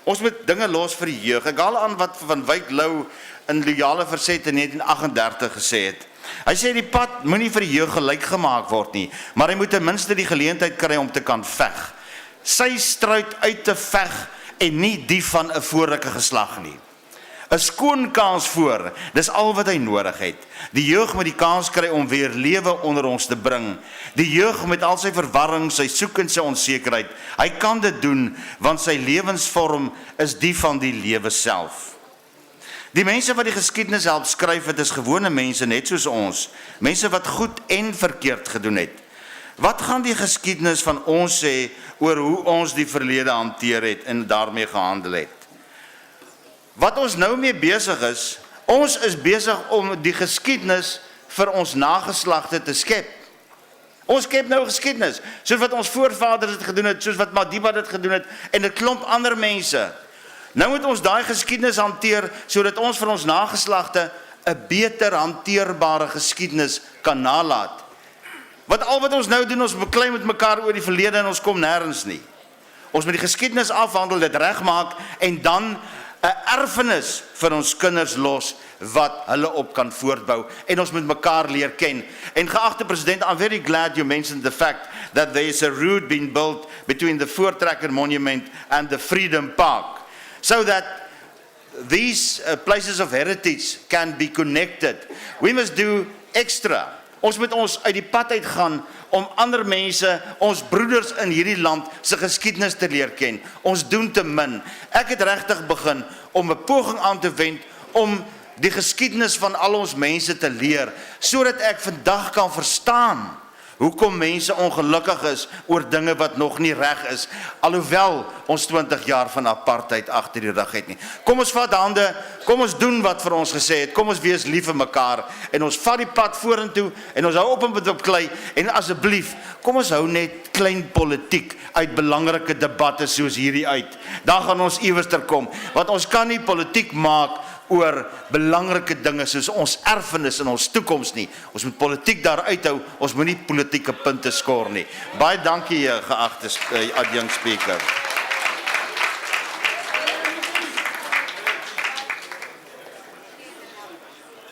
Ons moet dinge los vir die jeug. Ek haal aan wat Van Wyk Lou in Loyale Verzet in 1938 gesê het. Hy sê die pad moenie vir die jeug gelyk gemaak word nie, maar hy moet ten minste die geleentheid kry om te kan veg. Sy stryd uit te veg en nie die van 'n vorige geslag nie. 'n Skoon kans voor, dis al wat hy nodig het. Die jeug moet die kans kry om weer lewe onder ons te bring. Die jeug met al sy verwarring, sy soek en sy onsekerheid, hy kan dit doen, want sy lewensvorm is die van die lewe self. Die mense wat die geskiedenis help skryf, het is gewone mense net soos ons, mense wat goed en verkeerd gedoen het. Wat gaan die geskiedenis van ons sê oor hoe ons die verlede hanteer het en daarmee gehandel het? Wat ons nou mee besig is, ons is besig om die geskiedenis vir ons nageslagte te skep. Ons skep nou geskiedenis, soos wat ons voorvaders het gedoen het, soos wat Madiba dit gedoen het, en 'n klomp ander mense. Nou moet ons daai geskiedenis hanteer, sodat ons vir ons nageslagte 'n beter hanteerbare geskiedenis kan nalat. Want al wat ons nou doen, ons beklei met mekaar oor die verlede en ons kom nêrens nie. Ons moet die geskiedenis afhandel, dit regmaak en dan 'n erfenis vir ons kinders los wat hulle op kan voortbou en ons moet mekaar leer ken. En geagte president, I'm very glad you mentioned the fact that there is a road being built between the Voortrekker Monument and the Freedom Park, so that these places of heritage can be connected. We must do extra Ons moet ons uit die pad uitgaan om ander mense, ons broeders in hierdie land se geskiedenis te leer ken. Ons doen te min. Ek het regtig begin om 'n poging aan te wend om die geskiedenis van al ons mense te leer, sodat ek vandag kan verstaan hoekom mense ongelukkig is oor dinge wat nog nie reg is, alhoewel ons 20 jaar van apartheid agter die rug het nie. Kom ons vat hande, kom ons doen wat vir ons gesê het, kom ons wees lief vir mekaar, en ons vat die pad vorentoe, en ons hou op met op klei, en asseblief, kom ons hou net klein politiek uit belangrike debatte soos hierdie uit. Dan gaan ons iewerster kom, want ons kan nie politiek maak oor belangrike dinge soos ons erfenis en ons toekoms nie. Ons moet politiek daar uithou, ons moet nie politieke punte skoor nie. Baie dankie, geagte adjunct speaker.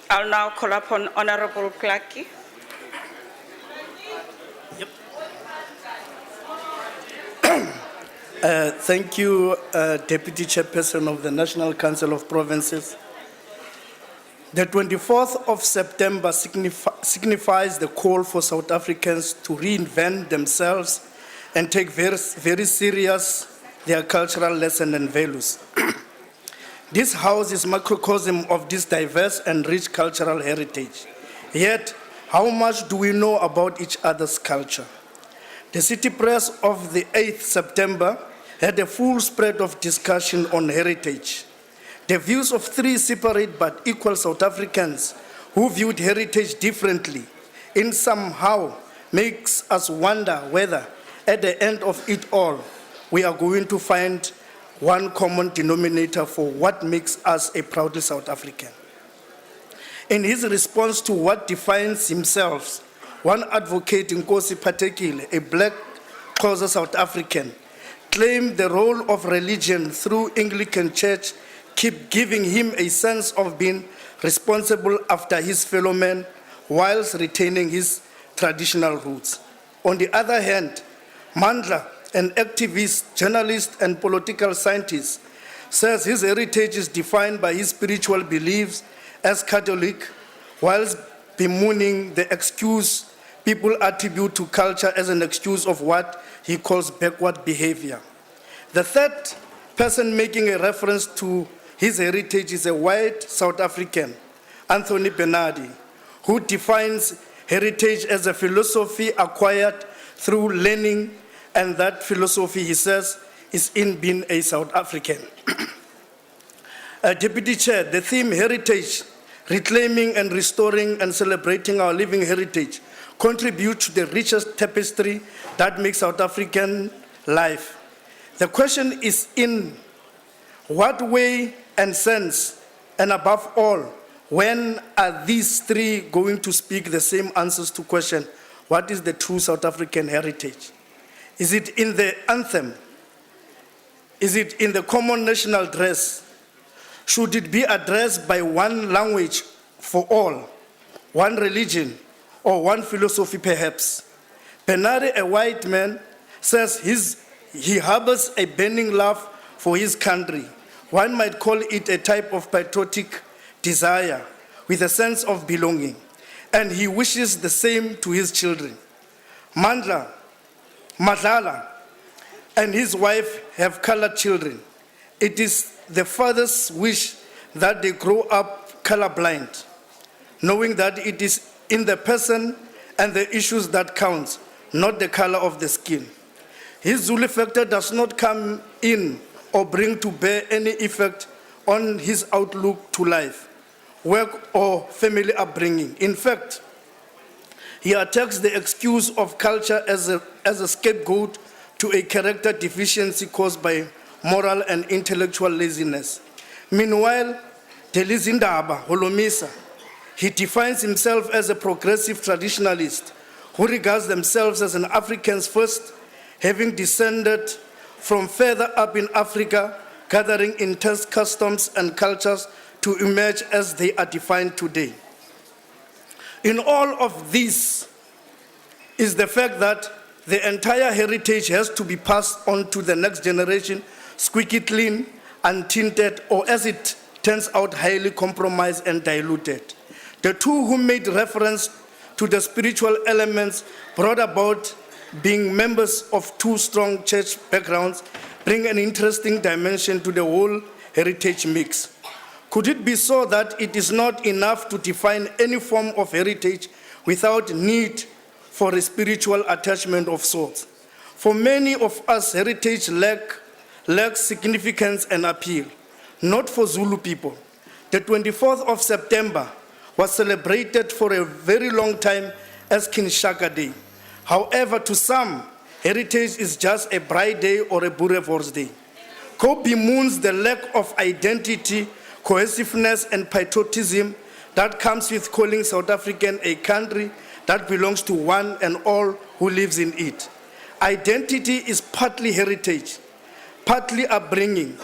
I'll now call upon Honorable Clarke. Thank you, Deputy Chairperson of the National Council of Provinces. The 24th of September signifies the call for South Africans to reinvent themselves and take very serious their cultural lessons and values. This house is microcosm of this diverse and rich cultural heritage. Yet, how much do we know about each other's culture? The City Press of the 8th September had a full spread of discussion on heritage. The views of three separate but equal South Africans who viewed heritage differently in somehow makes us wonder whether at the end of it all, we are going to find one common denominator for what makes us a proudly South African. In his response to what defines himself, one advocate, Nkosi Patekile, a black Xhosa South African, claimed the role of religion through Anglican Church keep giving him a sense of being responsible after his fellow men whilst retaining his traditional roots. On the other hand, Mandla, an activist, journalist, and political scientist, says his heritage is defined by his spiritual beliefs as Catholic, whilst bemoaning the excuse people attribute to culture as an excuse of what he calls backward behavior. The third person making a reference to his heritage is a white South African, Anthony Bernardi, who defines heritage as a philosophy acquired through learning, and that philosophy, he says, is in being a South African. Deputy Chair, the theme heritage, reclaiming and restoring and celebrating our living heritage, contribute to the richest tapestry that makes South African life. The question is in what way and sense, and above all, when are these three going to speak the same answers to question, what is the true South African heritage? Is it in the anthem? Is it in the common national dress? Should it be addressed by one language for all, one religion, or one philosophy perhaps? Bernardi, a white man, says he harbors a burning love for his country. One might call it a type of patriotic desire with a sense of belonging, and he wishes the same to his children. Madlala and his wife have colored children. It is the father's wish that they grow up colorblind, knowing that it is in the person and the issues that count, not the color of the skin. His Zulu factor does not come in or bring to bear any effect on his outlook to life, work, or family upbringing. In fact, he attacks the excuse of culture as a scapegoat to a character deficiency caused by moral and intellectual laziness. Meanwhile, Delizindaba Holomisa, he defines himself as a progressive traditionalist who regards themselves as an African's first, having descended from further up in Africa, gathering intense customs and cultures to emerge as they are defined today. In all of this is the fact that the entire heritage has to be passed on to the next generation, squeaky clean, untinted, or as it turns out, highly compromised and diluted. The two who made reference to the spiritual elements brought about being members of two strong church backgrounds bring an interesting dimension to the whole heritage mix. Could it be so that it is not enough to define any form of heritage without need for a spiritual attachment of sorts? For many of us, heritage lacks significance and appeal, not for Zulu people. The 24th of September was celebrated for a very long time as King Shaka Day. However, to some, heritage is just a Braai Day or a Boerewors Day. Ko bemoans the lack of identity, cohesiveness, and patriotism that comes with calling South African a country that belongs to one and all who lives in it. Identity is partly heritage, partly upbringing,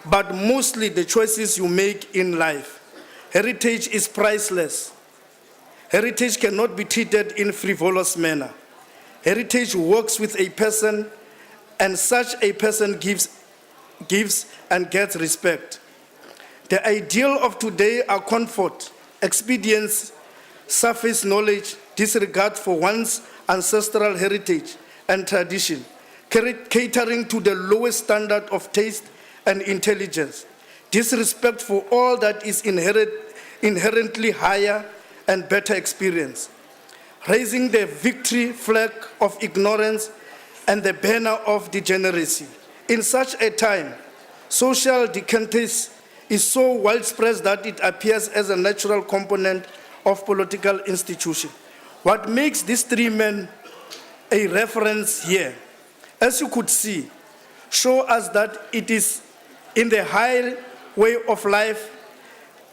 but mostly the choices you make in life. Heritage is priceless. Heritage cannot be treated in frivolous manner. Heritage works with a person, and such a person gives and gets respect. The ideal of today are comfort, expedience, surface knowledge, disregard for one's ancestral heritage and tradition, catering to the lowest standard of taste and intelligence, disrespect for all that is inherently higher and better experience, raising the victory flag of ignorance and the banner of degeneracy. In such a time, social decadency is so widespread that it appears as a natural component of political institution. What makes these three men a reference here, as you could see, show us that it is in the high way of life.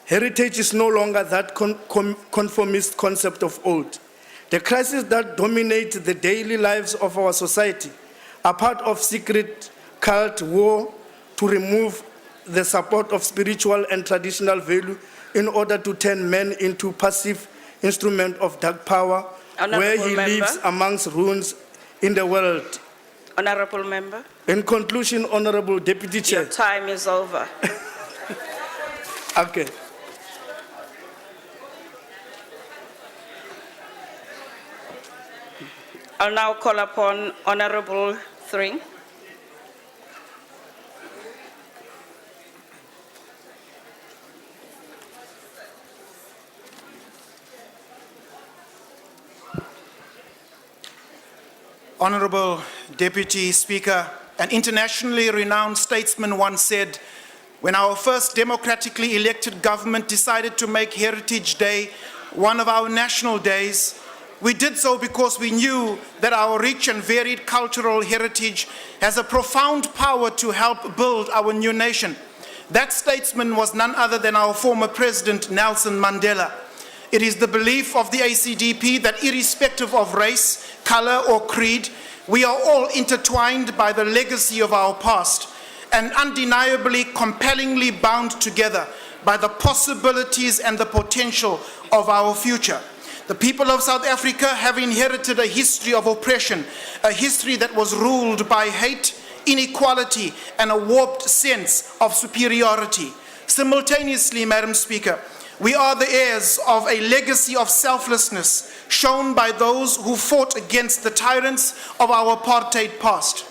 Heritage is no longer that conformist concept of old. The crises that dominate the daily lives of our society are part of secret cult war to remove the support of spiritual and traditional value in order to turn men into passive instrument of dark power, where he lives amongst ruins in the world. Honorable member. In conclusion, Honorable Deputy Chair. Your time is over. Okay. I'll now call upon Honorable Thring. Honorable Deputy Speaker, an internationally renowned statesman once said, when our first democratically elected government decided to make Heritage Day one of our national days, we did so because we knew that our rich and varied cultural heritage has a profound power to help build our new nation. That statesman was none other than our former President, Nelson Mandela. It is the belief of the ACDP that irrespective of race, color, or creed, we are all intertwined by the legacy of our past and undeniably, compellingly bound together by the possibilities and the potential of our future. The people of South Africa have inherited a history of oppression, a history that was ruled by hate, inequality, and a warped sense of superiority. Simultaneously, Madam Speaker, we are the heirs of a legacy of selflessness shown by those who fought against the tyrants of our apartheid past.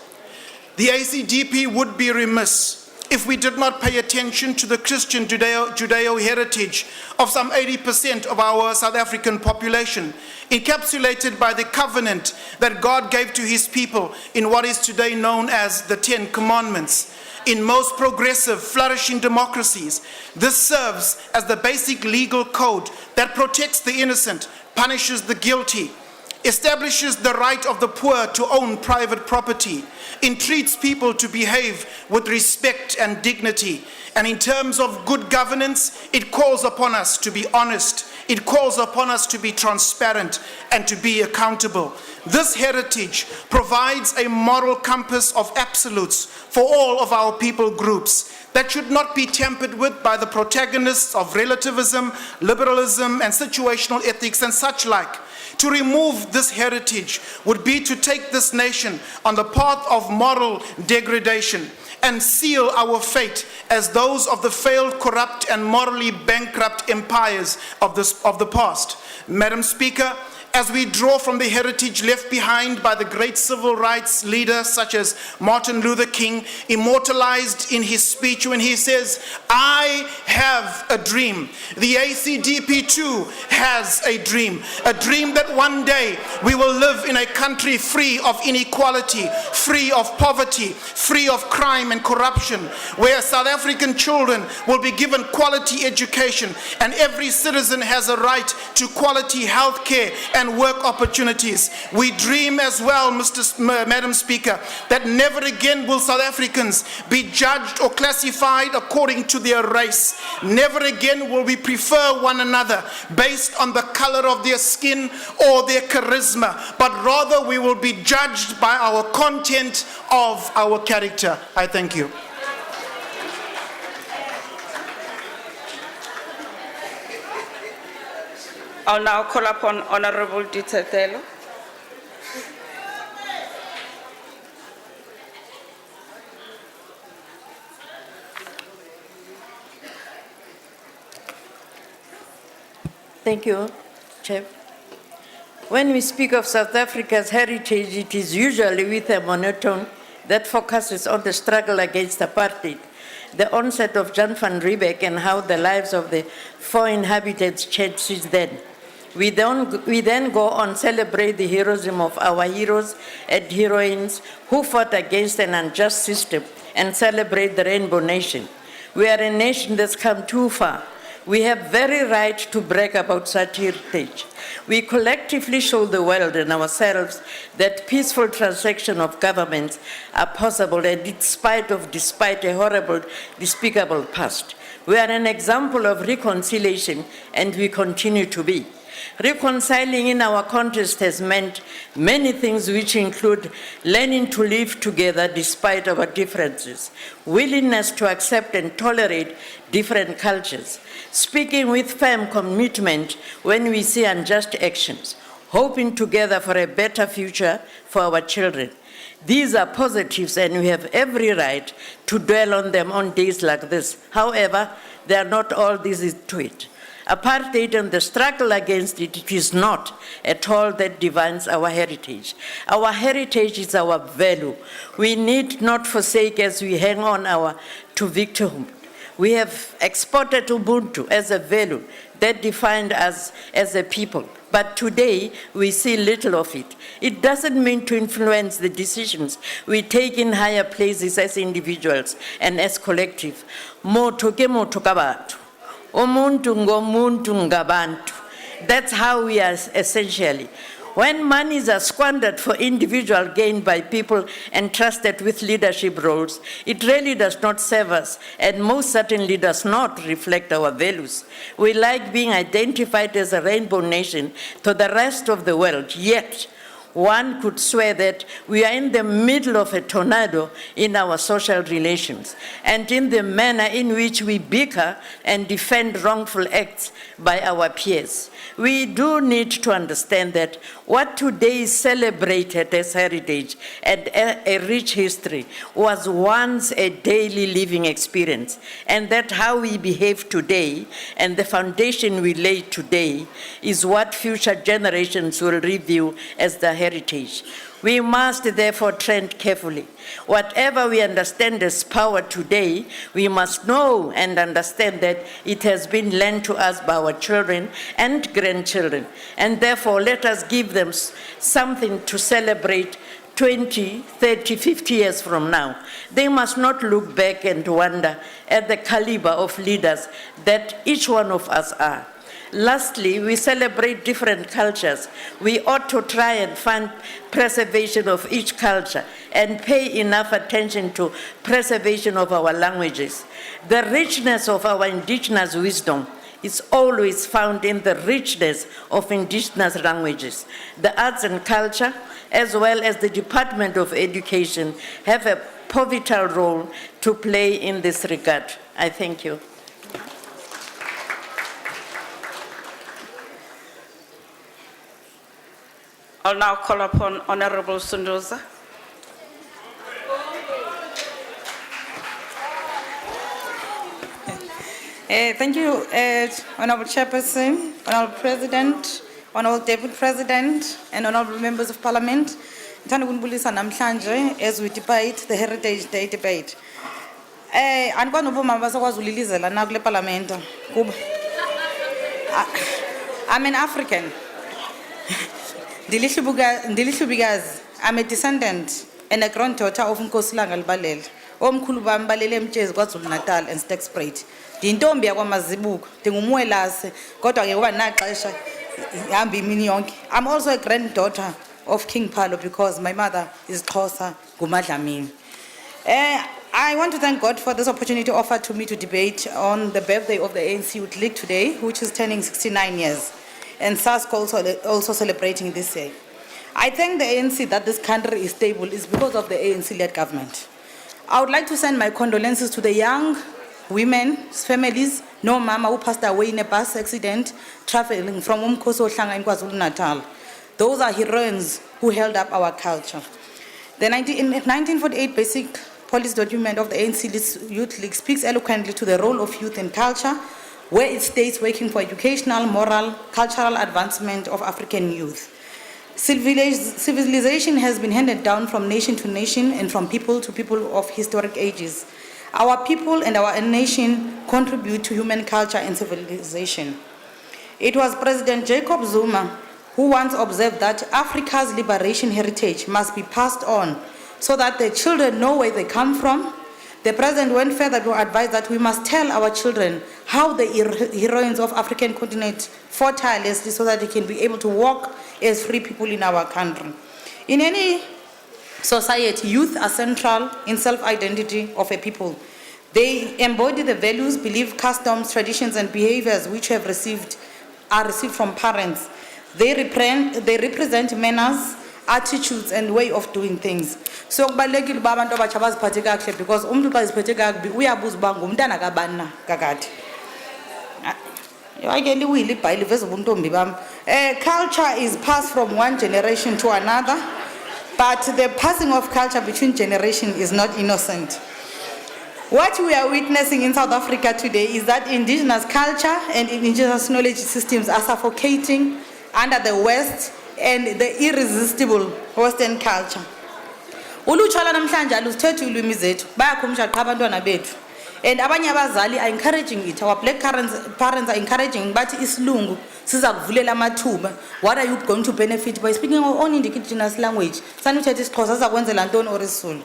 The ACDP would be remiss if we did not pay attention to the Christian Judeo heritage of some 80% of our South African population, encapsulated by the covenant that God gave to his people in what is today known as the Ten Commandments. In most progressive, flourishing democracies, this serves as the basic legal code that protects the innocent, punishes the guilty, establishes the right of the poor to own private property, entreats people to behave with respect and dignity, and in terms of good governance, it calls upon us to be honest, it calls upon us to be transparent and to be accountable. This heritage provides a moral compass of absolutes for all of our people groups that should not be tampered with by the protagonists of relativism, liberalism, and situational ethics and such like. To remove this heritage would be to take this nation on the path of moral degradation and seal our fate as those of the failed, corrupt, and morally bankrupt empires of the past. Madam Speaker, as we draw from the heritage left behind by the great civil rights leaders such as Martin Luther King, immortalized in his speech when he says, "I have a dream." The ACDP too has a dream that one day we will live in a country free of inequality, free of poverty, free of crime and corruption, where South African children will be given quality education and every citizen has a right to quality health care and work opportunities. We dream as well, Madam Speaker, that never again will South Africans be judged or classified according to their race. Never again will we prefer one another based on the color of their skin or their charisma, but rather we will be judged by our content of our character. I thank you. I'll now call upon Honorable Ditetelo. Thank you, Chair. When we speak of South Africa's heritage, it is usually with a monotone that focuses on the struggle against apartheid, the onset of Jan van Riebeeck, and how the lives of the four inhabitants changed since then. We then go on celebrate the heroism of our heroes and heroines who fought against an unjust system and celebrate the Rainbow Nation. We are a nation that's come too far. We have very right to brag about such heritage. We collectively show the world and ourselves that peaceful transaction of governments are possible, and despite a horrible, despicable past. We are an example of reconciliation, and we continue to be. Reconciling in our context has meant many things, which include learning to live together despite our differences, willingness to accept and tolerate different cultures, speaking with firm commitment when we see unjust actions, hoping together for a better future for our children. These are positives, and we have every right to dwell on them on days like this. However, they are not all there is to it. Apartheid and the struggle against it, it is not at all that defines our heritage. Our heritage is our value. We need not forsake as we hang on to victimhood. We have exported Ubuntu as a value that defined us as a people. But today, we see little of it. It doesn't mean to influence the decisions we take in higher places as individuals and as collective. Moto ke moto ka batho. Umuntu ngomuntu ngabantu. That's how we are essentially. When monies are squandered for individual gain by people entrusted with leadership roles, it really does not serve us, and most certainly does not reflect our values. We like being identified as a rainbow nation to the rest of the world, yet one could swear that we are in the middle of a tornado in our social relations and in the manner in which we bicker and defend wrongful acts by our peers. We do need to understand that what today is celebrated as heritage and a rich history was once a daily living experience, and that how we behave today and the foundation we lay today is what future generations will review as the heritage. We must therefore tread carefully. Whatever we understand as power today, we must know and understand that it has been lent to us by our children and grandchildren. And therefore, let us give them something to celebrate 20, 30, 50 years from now. They must not look back and wonder at the caliber of leaders that each one of us are. Lastly, we celebrate different cultures. We ought to try and find preservation of each culture and pay enough attention to preservation of our languages. The richness of our indigenous wisdom is always found in the richness of indigenous languages. The arts and culture, as well as the Department of Education, have a pivotal role to play in this regard. I thank you. I'll now call upon Honorable Sundoza. Thank you, Honorable Chairperson, Honorable President, Honorable Deputy President and honorable members of Parliament, ngithanda ukunibulisa namhlanje as we debate the Heritage Day debate. Andikwazi uboma basakwazi ulilizela na kule parliament kuba I'm an African. Ndilihlubikazi. I'm a descendant and a granddaughter of Nkosi Langa Libalele. Omkhulu bami balele eMtshezi kwaZulu Natal and Sterkspruit. Ndintombi yakwaMazibuko, ndingumwelase kodwa ke kuba naxesha ihamba imini yonke. I'm also a granddaughter of King Phalo because my mother is Xhosa nguMadlamini. I want to thank God for this opportunity offered to me to debate on the birthday of the ANC Youth League today, which is turning 69 years, and SASCO also celebrating this year. I thank the ANC that this country is stable is because of the ANC-led government. I would like to send my condolences to the young women's families, no mama who passed away in a bus accident traveling from Umkhosi Ohlanga in KwaZulu-Natal. Those are heroines who held up our culture. The 1948 basic policy document of the ANC Youth League speaks eloquently to the role of youth in culture, where it states working for educational, moral, cultural advancement of African youth. Civilization has been handed down from nation to nation and from people to people of historic ages. Our people and our nation contribute to human culture and civilization. It was President Jacob Zuma who once observed that Africa's liberation heritage must be passed on so that the children know where they come from. The president went further to advise that we must tell our children how the heroines of African continent fought tirelessly so that they can be able to walk as free people in our country. In any society, youth are central in self-identity of a people. They embody the values, beliefs, customs, traditions, and behaviors which are received from parents. They represent manners, attitudes, and way of doing things. So kubalulekile uba abantu abatsha baziphathe kakuhle because umuntu xa eziphethe kakubi uyabuza uba ngumntana kabani na kakade. Culture is passed from one generation to another, but the passing of culture between generations is not innocent. What we are witnessing in South Africa today is that indigenous culture and indigenous knowledge systems are suffocating under the West and the irresistible Western culture. Ulutsha namhlanje aluzithethe ulwimi zethu bayakhumsha qha abantwana bethu, and abanye abazali are encouraging it. Our black parents are encouraging bathi isilungu siza kuvulela amathuba. What are you going to benefit by speaking our own indigenous language? Sanuthethe isiXhosa sizakwenzela ntoni or isiZulu?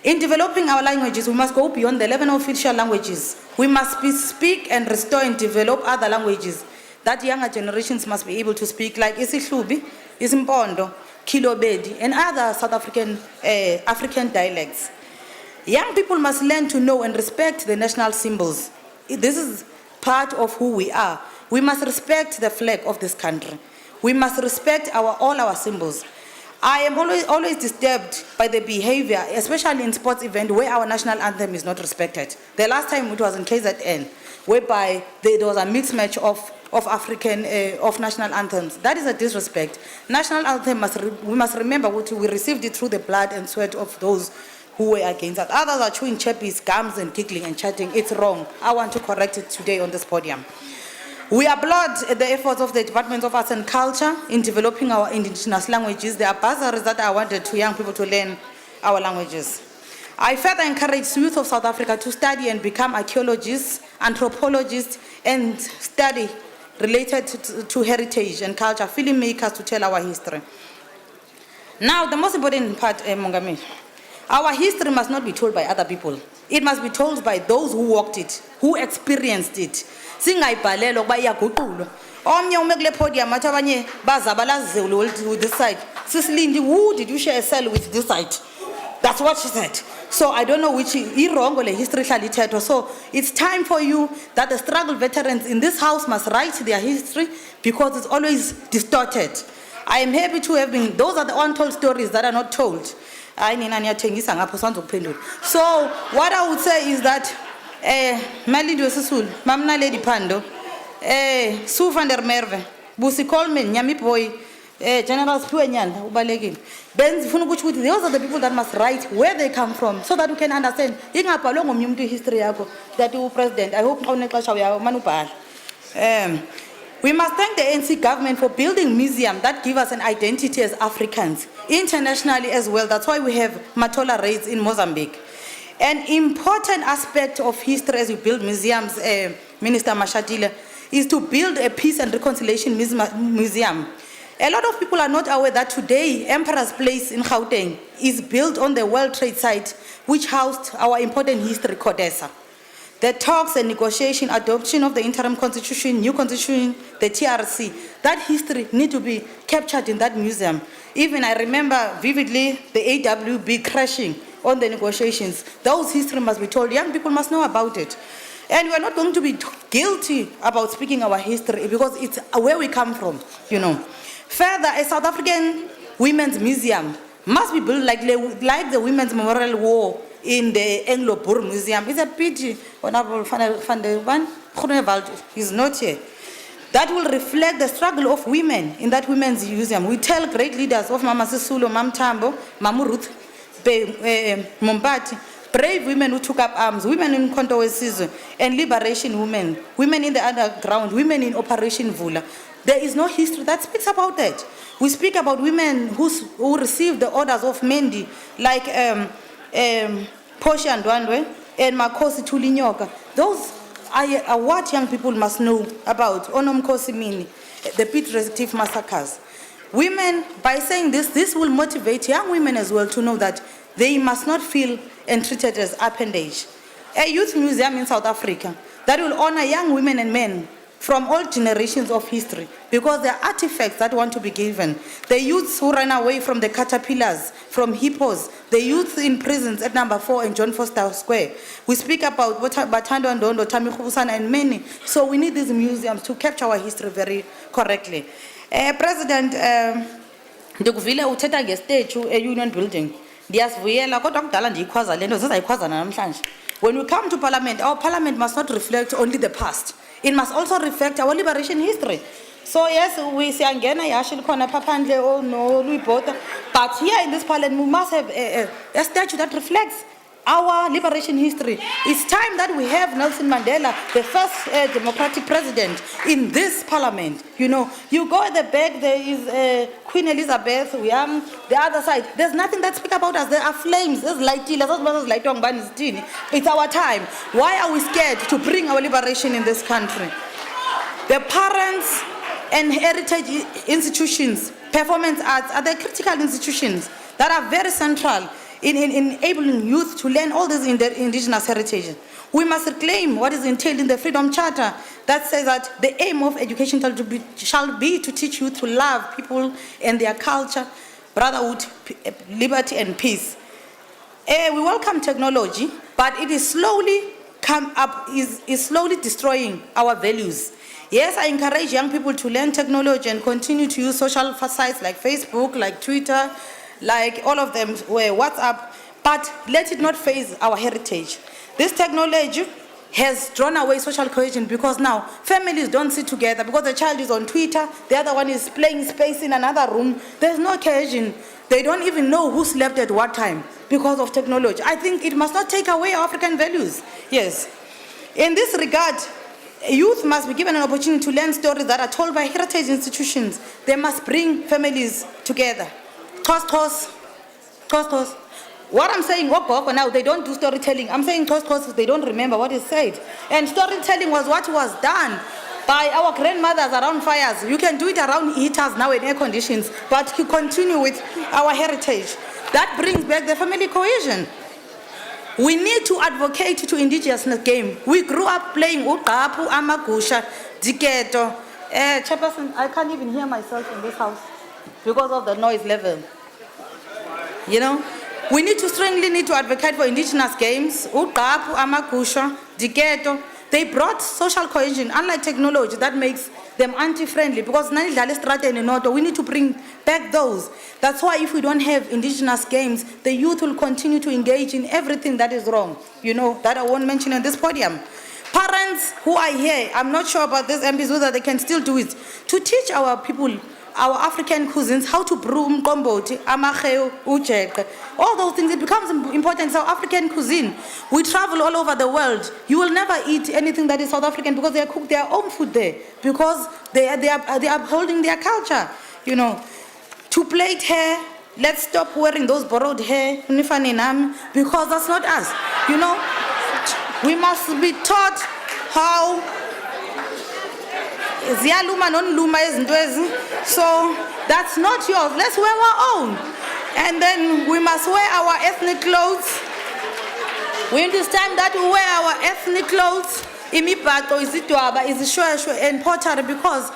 In developing our languages, we must go beyond the 11 official languages. We must speak and restore and develop other languages that younger generations must be able to speak, like isiHlubi, isiMpondo, Kilobedi, and other South African African dialects. Young people must learn to know and respect the national symbols. This is part of who we are. We must respect the flag of this country. We must respect all our symbols. I am always disturbed by the behavior, especially in sports events where our national anthem is not respected. The last time it was in KZN, whereby there was a mixed match of national anthems. That is a disrespect. National anthem we must remember we received it through the blood and sweat of those who were against us. Others are chewing chappies, gums, and giggling and chatting. It's wrong. I want to correct it today on this podium. We applaud the efforts of the Department of Arts and Culture in developing our indigenous languages. There are bursaries that are awarded to young people to learn our languages. I further encourage youth of South Africa to study and become archaeologists, anthropologists, and study related to heritage and culture, filmmakers to tell our history. Now, the most important part, Mongameli, our history must not be told by other people. It must be told by those who walked it, who experienced it. Singayibhalelwa ukuba iyaguqulwa. Omnye ume kule podium athi abanye bazabalaze with this side. Sisilindi, who did you share a cell with this side? That's what she said. So I don't know which wrong or history hlala ithethwa. So it's time for you that the struggle veterans in this house must write their history because it's always distorted. I am happy to have been, those are the untold stories that are not told. So what I would say is that Malindo Sisulu, Mamna Lady Pando, Sue van der Merwe, Busi Coleman, Nyami Boy, General Spuenyan, Ubalegin. Those are the people that must write where they come from so that we can understand. History that you president. I hope Manupal. We must thank the ANC government for building museums that give us an identity as Africans, internationally as well. That's why we have Matola raids in Mozambique. An important aspect of history as we build museums, Minister Mashatile, is to build a peace and reconciliation museum. A lot of people are not aware that today, Emperor's Place in Gauteng is built on the World Trade Site, which housed our important history, CODESA. The talks and negotiation, adoption of the interim constitution, new constitution, the TRC, that history need to be captured in that museum. Even I remember vividly the AWB crashing on the negotiations. Those history must be told. Young people must know about it. And we're not going to be guilty about speaking our history because it's where we come from, you know. Further, a South African Women's Museum must be built like the Women's Memorial War in the Anglo-Boer Museum. It's a pity Honorable van der Groenewald is not here. That will reflect the struggle of women in that women's museum. We tell great leaders of Mama Sisulu, Mam Tambo, Mamu Ruth Mombati, brave women who took up arms, women in Konto Wesizwe, and liberation women, women in the underground, women in Operation Vula. There is no history that speaks about that. We speak about women who received the orders of Mendi, like Portia Ndwandwe and Makosi Tulinyoka. Those are what young people must know about Onom Kosimini, the Piet Retief massacres. Women, by saying this will motivate young women as well to know that they must not feel treated as appendage. A youth museum in South Africa that will honor young women and men from all generations of history, because there are artifacts that want to be given. The youths who ran away from the caterpillars, from hippos, the youth in prisons at number 4 and John Foster Square. We speak about Batando Ndondo, Tami Khubusana, and many. So we need these museums to capture our history very correctly. President, ndikuvile uthetha ngestage e-Union Building. Ndiyasivuyela kodwa kudala ndiyikhwaza lento zizayikhwaza namhlanje. When we come to Parliament, our Parliament must not reflect only the past. It must also reflect our liberation history. So yes, we siyangena yasho likhona phaphandle or no luyibhoda, but here in this Parliament we must have a statue that reflects our liberation history. It's time that we have Nelson Mandela, the first democratic president in this Parliament. You know, you go at the back, there is Queen Elizabeth, the other side. There's nothing that speaks about us. There are flames, there's light, it's our time. Why are we scared to bring our liberation in this country? The parents and heritage institutions, performance arts, are the critical institutions that are very central in enabling youth to learn all this indigenous heritage. We must reclaim what is entailed in the Freedom Charter that says that the aim of education shall be to teach youth to love people and their culture, brotherhood, liberty and peace. We welcome technology, but it is slowly slowly destroying our values. Yes, I encourage young people to learn technology and continue to use social sites like Facebook, like Twitter, like all of them, WhatsApp, but let it not phase our heritage. This technology has drawn away social cohesion because now families don't sit together because the child is on Twitter, the other one is playing space in another room. There's no cohesion. They don't even know who slept at what time because of technology. I think it must not take away our African values. Yes. In this regard, youth must be given an opportunity to learn stories that are told by heritage institutions. They must bring families together. Toss. What I'm saying, now they don't do storytelling. I'm saying toss, they don't remember what is said. And storytelling was what was done by our grandmothers around fires. You can do it around heaters now in air conditions, but you continue with our heritage. That brings back the family cohesion. We need to advocate to indigenous game. We grew up playing uqaphu, amagusha, diketo. Chairperson, I can't even hear myself in this house because of the noise level. You know, we strongly need to advocate for indigenous games, uqaphu, amagusha, diketo. They brought social cohesion, unlike technology that makes them anti-friendly, because we need to bring back those. That's why if we don't have indigenous games, the youth will continue to engage in everything that is wrong, you know, that I won't mention on this podium. Parents who are here, I'm not sure about this MPs whether they can still do it, to teach our people our African cuisines, how to brew umqombothi, amageu, ujeqe. All those things, it becomes important. It's our African cuisine. We travel all over the world. You will never eat anything that is South African because they cook their own food there, because they are upholding their culture, you know. To plait hair, let's stop wearing those borrowed hair, because that's not us, you know. We must be taught how ziyaluma nonluma izinto ezi. So that's not yours. Let's wear our own. And then we must wear our ethnic clothes. We understand that we wear our ethnic clothes. Imibhaco, izidwaba, izishweshwe and pottery, because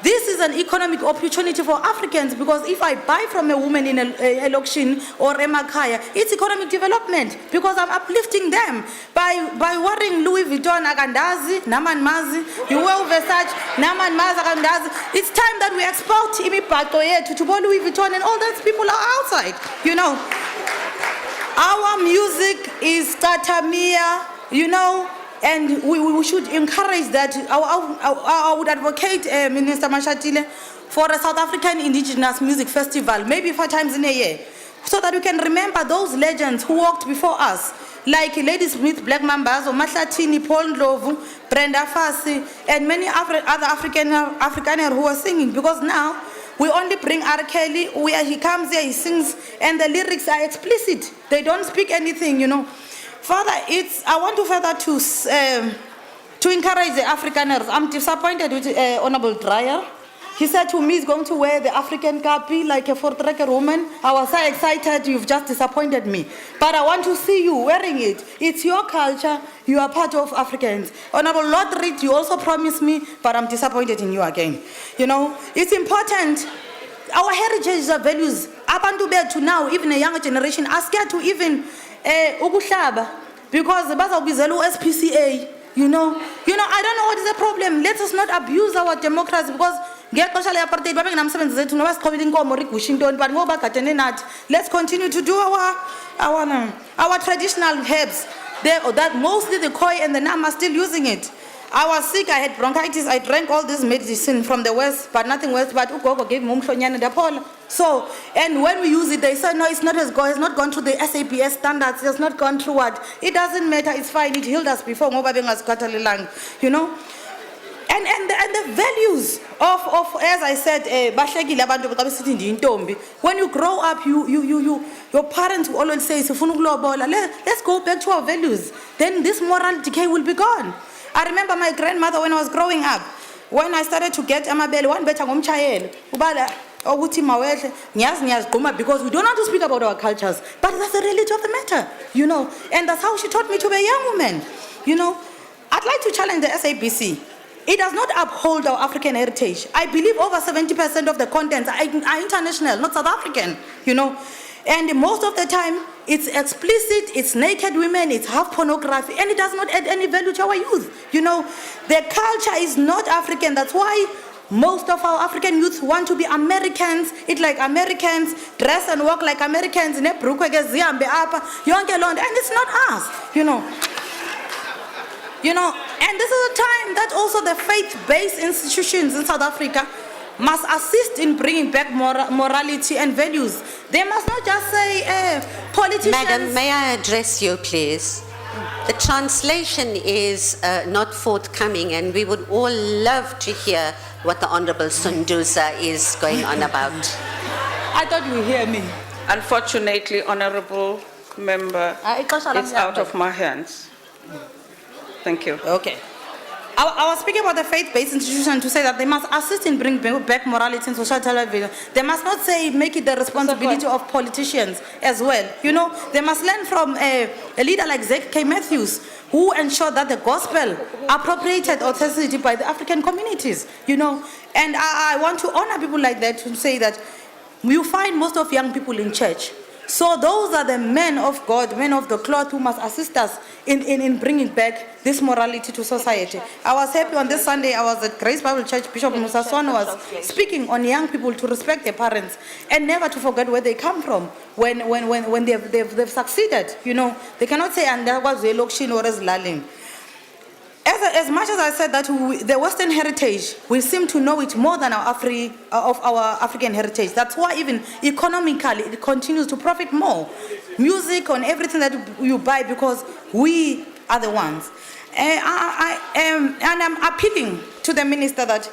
this is an economic opportunity for Africans, because if I buy from a woman in a lokshin or emakaya, it's economic development, because I'm uplifting them by wearing Louis Vuitton akandazi, naman mazi, you wear Versace, naman mazi akandazi. It's time that we export imibhaco yethu to Louis Vuitton, and all those people are outside, you know. Our music is tatamia, you know. And we should encourage that. I would advocate, Minister Mashatile, for a South African Indigenous Music Festival, maybe 4 times in a year, so that we can remember those legends who walked before us, like Lady Smith, Black Mambazo, Mahlatini, Paul Ndlovu, Brenda Fassie, and many other Afrikaners who are singing, because now we only bring R. Kelly, where he comes here, he sings, and the lyrics are explicit. They don't speak anything, you know. Further, I want to further to encourage the Afrikaners. I'm disappointed with Honorable Dreyer. He said to me he's going to wear the African kapi like a Voortrekker woman. I was so excited, you've just disappointed me. But I want to see you wearing it. It's your culture, you are part of Africans. Honorable Lord Reed, you also promised me, but I'm disappointed in you again. You know, it's important. Our heritage, our values, abantu bethu now, even a younger generation, are scared to even ukuhlaba, because bazawubizela uSPCA, you know. I don't know what is the problem. Let us not abuse our democracy, because ngexesha le-apartheid babengenamsebenzi zethu noba siqhobile inkomo rigusha intoni, but ngoba bagadene nathi, let's continue to do our traditional herbs. That mostly the Khoi and the Nam are still using it. I was sick, I had bronchitis, I drank all this medicine from the West, but nothing worse, but ugogo gave me umhlonyane dapola. So, and when we use it, they say, no, it's not gone through the SAPS standards, it's not gone through what? It doesn't matter, it's fine, it healed us before, you know? And the values of as I said, when you grow up, your parents will always say, let's go back to our values. Then this moral decay will be gone. I remember my grandmother when I was growing up, when I started to get amabele, one better ngomchayela, ubala ukuthi mawehle, ngiyazi goma, because we don't want to speak about our cultures, but that's the reality of the matter, you know. And that's how she taught me to be a young woman, you know. I'd like to challenge the SABC. It does not uphold our African heritage. I believe over 70% of the contents are international, not South African, you know. And most of the time, it's explicit, it's naked women, it's half pornography, and it does not add any value to our youth. You know, the culture is not African. That's why most of our African youth want to be Americans, eat like Americans, dress and walk like Americans, and it's not us, you know. And this is a time that also the faith-based institutions in South Africa must assist in bringing back morality and values. They must not just say politicians... Madam, may I address you, please? The translation is not forthcoming, and we would all love to hear what the Honorable Sunduza is going on about. I thought you would hear me. Unfortunately, Honorable Member, it's out of my hands. Thank you. Okay. I was speaking about the faith-based institution to say that they must assist in bringing back morality and social television. They must not say make it the responsibility of politicians as well. You know, they must learn from a leader like Zach K. Matthews, who ensured that the gospel appropriated authenticity by the African communities. You know, and I want to honor people like that, to say that you find most of young people in church. So those are the men of God, men of the cloth, who must assist us in bringing back this morality to society. I was happy on this Sunday, I was at Grace Bible Church, Bishop Musaswan was speaking on young people to respect their parents and never to forget where they come from when they've succeeded. You know, they cannot say, and that was the election or as laling. As much as I said that the Western heritage, we seem to know it more than our African heritage. That's why even economically it continues to profit more. Music on everything that you buy because we are the ones. And I'm appealing to the minister that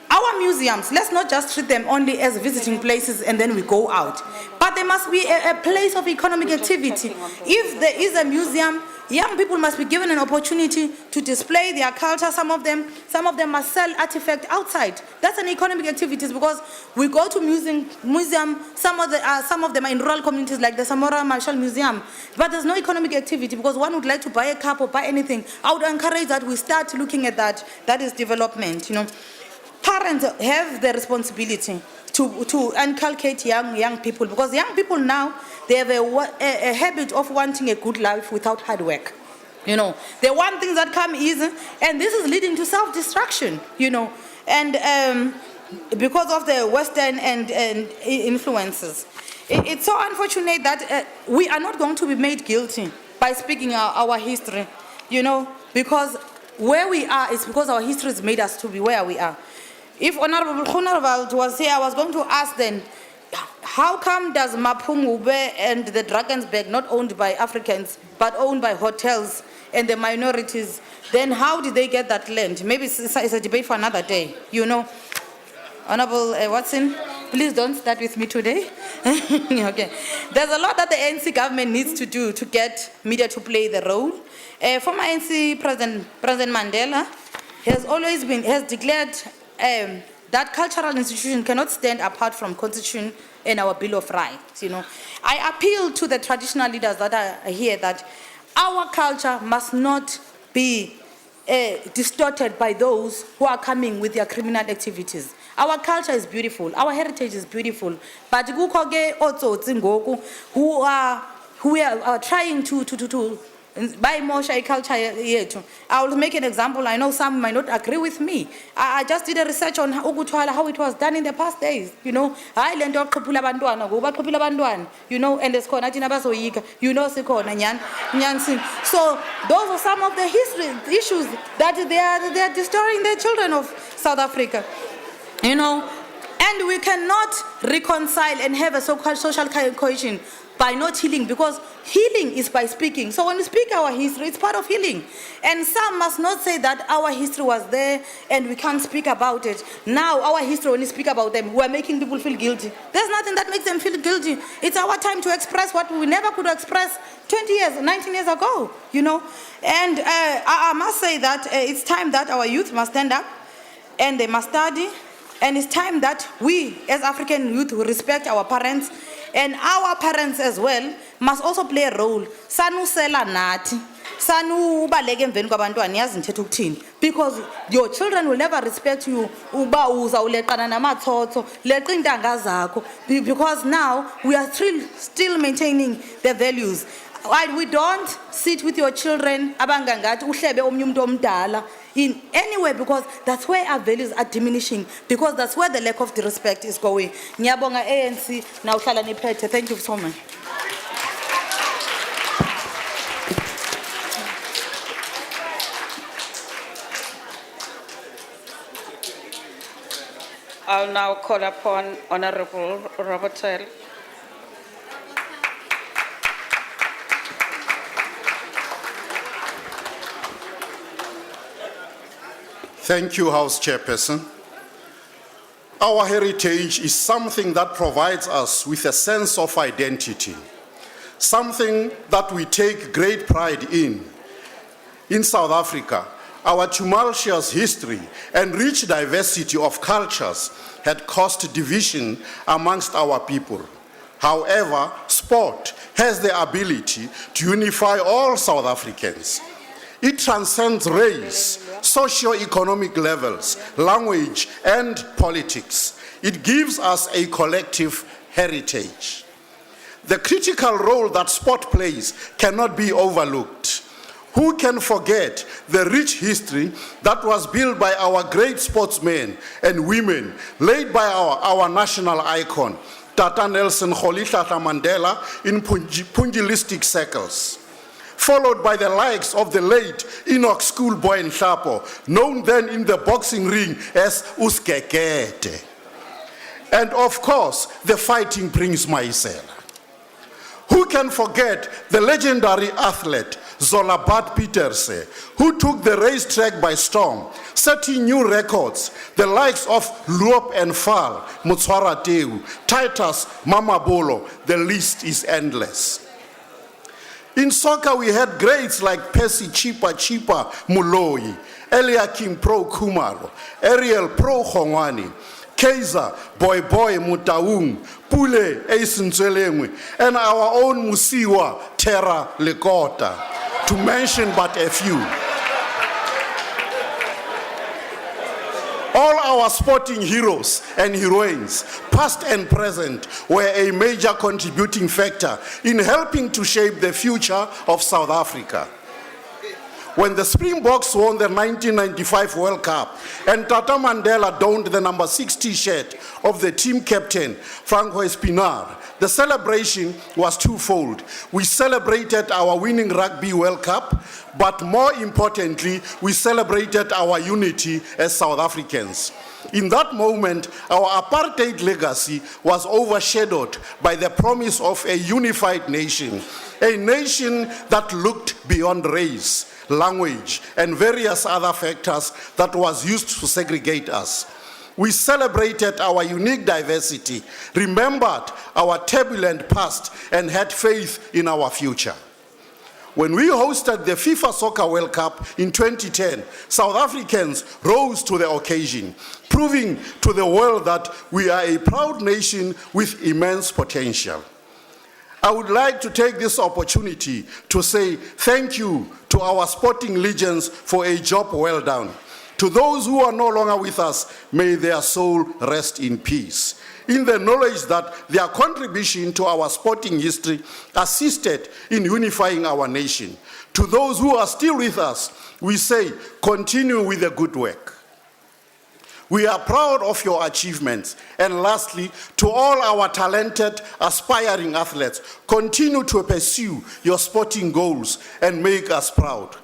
our museums, let's not just treat them only as visiting places and then we go out. But there must be a place of economic activity. If there is a museum, young people must be given an opportunity to display their culture. Some of them must sell artifacts outside. That's an economic activity because we go to museum. Some of them are in rural communities like the Samora Marshall Museum. But there's no economic activity because one would like to buy a cup or buy anything. I would encourage that we start looking at that. That is development, you know. Parents have the responsibility to inculcate young people because young people now, they have a habit of wanting a good life without hard work. You know, they want things that come easy, and this is leading to self-destruction, you know, and because of the Western and influences. It's so unfortunate that we are not going to be made guilty by speaking our history, you know, because where we are is because our history has made us to be where we are. If Honorable Groenewald was here, I was going to ask then, how come does Mapungube and the Drakensberg not owned by Africans, but owned by hotels and the minorities? Then how did they get that land? Maybe it's a debate for another day, you know. Honorable Watson, please don't start with me today. Okay. There's a lot that the ANC government needs to do to get media to play the role. Former ANC President Mandela has declared that cultural institution cannot stand apart from Constitution and our Bill of Rights. You know, I appeal to the traditional leaders that are here that our culture must not be distorted by those who are coming with their criminal activities. Our culture is beautiful. Our heritage is beautiful. But who are trying to by more culture yethu. I will make an example. I know some might not agree with me. I just did a research on how it was done in the past days. You know, you know, and there's you know, so those are some of the issues that they are destroying the children of South Africa. You know, and we cannot reconcile and have a so-called social cohesion by not healing, because healing is by speaking. So when we speak our history, it's part of healing. And some must not say that our history was there and we can't speak about it. Now our history, when we speak about them, we're making people feel guilty. There's nothing that makes them feel guilty. It's our time to express what we never could express 20 years, 19 years ago, you know. And I must say that it's time that our youth must stand up and they must study. And it's time that we, as African youth, will respect our parents, and our parents as well must also play a role. Sanusela nati, sanu baleke emveni kwabantwana yazi nthetha ukuthini, because your children will never respect you uba uza uleqana namathotho leqa intanga zakho, because now we are still maintaining the values. We don't sit with your children abangangathi uhlebe omnye umuntu omdala in anywhere, because that's where our values are diminishing, because that's where the lack of the respect is going. Ngiyabonga ANC na uhlala niphethe. Thank you so much. I'll now call upon Honorable Robert Tell. Thank you, House Chairperson. Our heritage is something that provides us with a sense of identity, something that we take great pride in. In South Africa, our tumultuous history and rich diversity of cultures had caused division amongst our people. However, sport has the ability to unify all South Africans. It transcends race, socio-economic levels, language, and politics. It gives us a collective heritage. The critical role that sport plays cannot be overlooked. Who can forget the rich history that was built by our great sportsmen and women, laid by our national icon, Tata Nelson Rolihlahla Mandela, in pugilistic circles? followed by the likes of the late Enoch Schoolboy Nhlapo, known then in the boxing ring as Uskekete. And of course, the fighting Prince Maisela. Who can forget the legendary athlete Zola Bart Pieterse, who took the racetrack by storm, setting new records, the likes of Luop and Fal, Motswara Teu, Titus Mamabolo, the list is endless. In soccer, we had greats like Percy Chipa Muloi, Eliakim Pro Kumaro, Ariel Pro Khongwani, Kaiser Boy Mutaung, Pule Eisenzelengwe, and our own Musiwa Terra Lekota, to mention but a few. All our sporting heroes and heroines, past and present, were a major contributing factor in helping to shape the future of South Africa. When the Springboks won the 1995 World Cup and Tata Mandela donned the number 6 t-shirt of the team captain, Franco Espinar, the celebration was twofold. We celebrated our winning Rugby World Cup, but more importantly, we celebrated our unity as South Africans. In that moment, our apartheid legacy was overshadowed by the promise of a unified nation, a nation that looked beyond race, language, and various other factors that was used to segregate us. We celebrated our unique diversity, remembered our turbulent past, and had faith in our future. When we hosted the FIFA Soccer World Cup in 2010, South Africans rose to the occasion, proving to the world that we are a proud nation with immense potential. I would like to take this opportunity to say thank you to our sporting legends for a job well done. To those who are no longer with us, may their soul rest in peace, in the knowledge that their contribution to our sporting history assisted in unifying our nation. To those who are still with us, we say, continue with the good work. We are proud of your achievements. And lastly, to all our talented, aspiring athletes, continue to pursue your sporting goals and make us proud.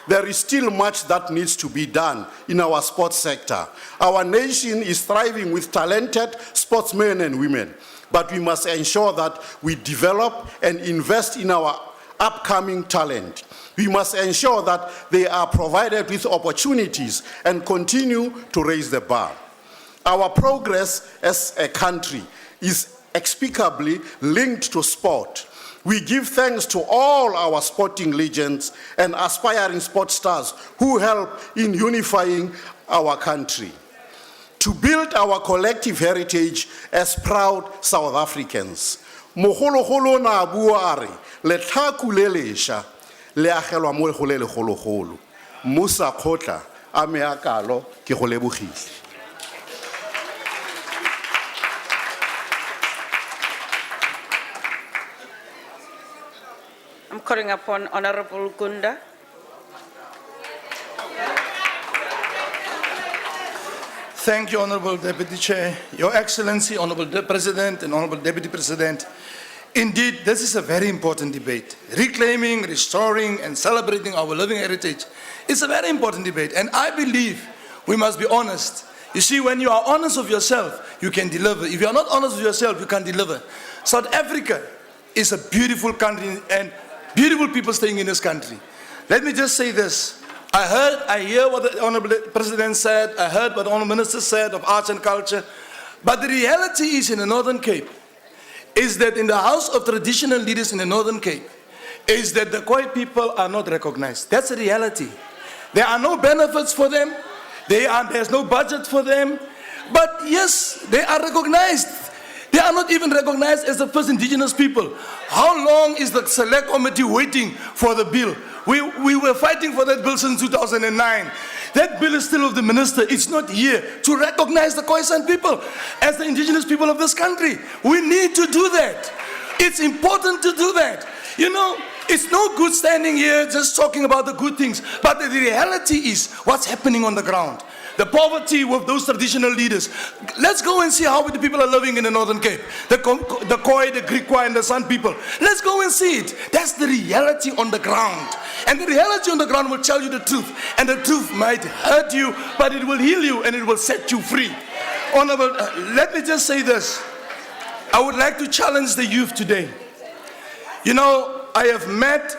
There is still much that needs to be done in our sports sector. Our nation is thriving with talented sportsmen and women, but we must ensure that we develop and invest in our upcoming talent. We must ensure that they are provided with opportunities and continue to raise the bar. Our progress as a country is inexplicably linked to sport. We give thanks to all our sporting legends and aspiring sport stars who help in unifying our country. To build our collective heritage as proud South Africans. Mogologolo na bua a re, letlhaku le lesha le agelwa mo go le legologolo. Musa Kgotla a me a kalo ke go lebogile. I'm calling upon Honorable Gunda. Thank you, Honorable Deputy Chair, Your Excellency, Honorable President and Honorable Deputy President. Indeed, this is a very important debate. Reclaiming, restoring, and celebrating our living heritage is a very important debate. And I believe we must be honest. You see, when you are honest with yourself, you can deliver. If you are not honest with yourself, you can't deliver. South Africa is a beautiful country and beautiful people staying in this country. Let me just say this. I hear what the Honorable President said, I heard what the Honorable Minister said of arts and culture, but the reality is in the Northern Cape, is that in the House of Traditional Leaders in the Northern Cape, is that the Khoi people are not recognized. That's the reality. There are no benefits for them, there's no budget for them, but yes, they are recognized. They are not even recognized as the first indigenous people. How long is the Select Committee waiting for the bill? We were fighting for that bill since 2009. That bill is still with the minister. It's not here to recognize the Khoisan people as the indigenous people of this country. We need to do that. It's important to do that. You know, it's no good standing here just talking about the good things, but the reality is what's happening on the ground. the poverty with those traditional leaders. Let's go and see how the people are living in the Northern Cape. The Khoi, the Griqua, and the San people. Let's go and see it. That's the reality on the ground. And the reality on the ground will tell you the truth. And the truth might hurt you, but it will heal you and it will set you free. Honorable, let me just say this. I would like to challenge the youth today. You know, I have met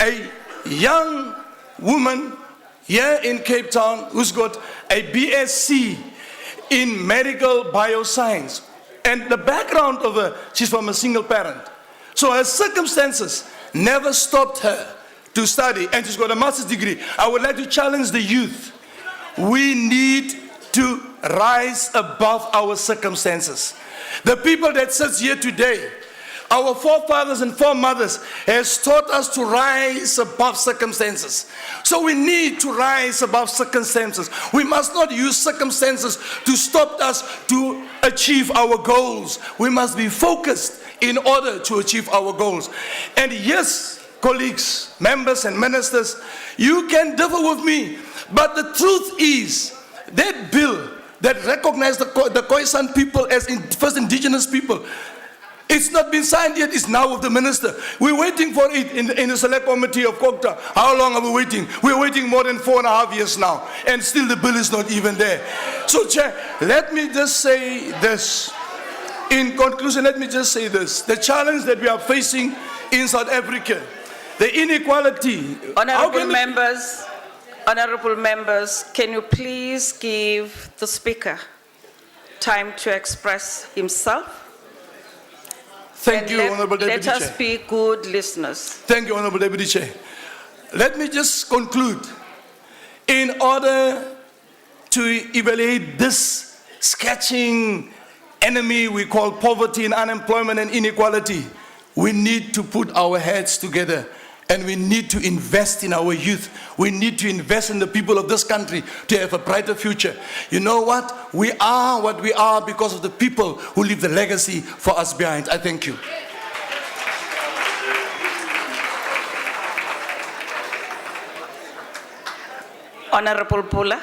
a young woman here in Cape Town who's got a BSc in medical bioscience. And the background of her, she's from a single parent. So her circumstances never stopped her to study, and she's got a master's degree. I would like to challenge the youth. We need to rise above our circumstances. The people that sits here today, our forefathers and foremothers, has taught us to rise above circumstances. So we need to rise above circumstances. We must not use circumstances to stop us to achieve our goals. We must be focused in order to achieve our goals. And yes, colleagues, members and ministers, you can differ with me, but the truth is that bill that recognized the Khoisan people as first indigenous people, it's not been signed yet. It's now with the minister. We're waiting for it in the select committee of COGTA. How long are we waiting? We're waiting more than 4.5 years now, and still the bill is not even there. So, Chair, let me just say this. In conclusion, let me just say this. The challenge that we are facing in South Africa, the inequality. Honorable members, can you please give the speaker time to express himself? Thank you, Honorable Deputy Chair. Let us be good listeners. Thank you, Honorable Deputy Chair. Let me just conclude. In order to evaluate this sketching enemy we call poverty and unemployment and inequality, we need to put our heads together. And we need to invest in our youth. We need to invest in the people of this country to have a brighter future. You know what? We are what we are because of the people who leave the legacy for us behind. I thank you. Honorable Pula.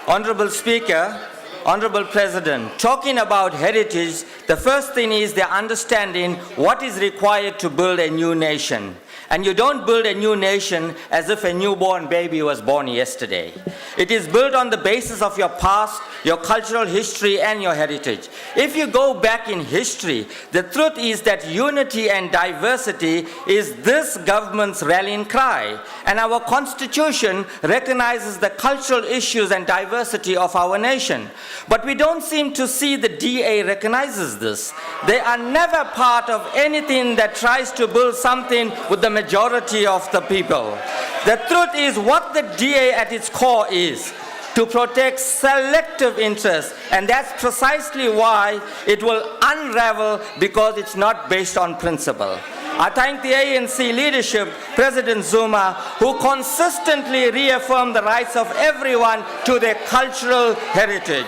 Honorable Speaker, Honorable President, talking about heritage, the first thing is the understanding what is required to build a new nation. And you don't build a new nation as if a newborn baby was born yesterday. It is built on the basis of your past, your cultural history, and your heritage. If you go back in history, the truth is that unity and diversity is this government's rallying cry. And our constitution recognizes the cultural issues and diversity of our nation. But we don't seem to see the DA recognizes this. They are never part of anything that tries to build something with the majority of the people. The truth is what the DA at its core is, to protect selective interests, and that's precisely why it will unravel, because it's not based on principle. I thank the ANC leadership, President Zuma, who consistently reaffirmed the rights of everyone to their cultural heritage.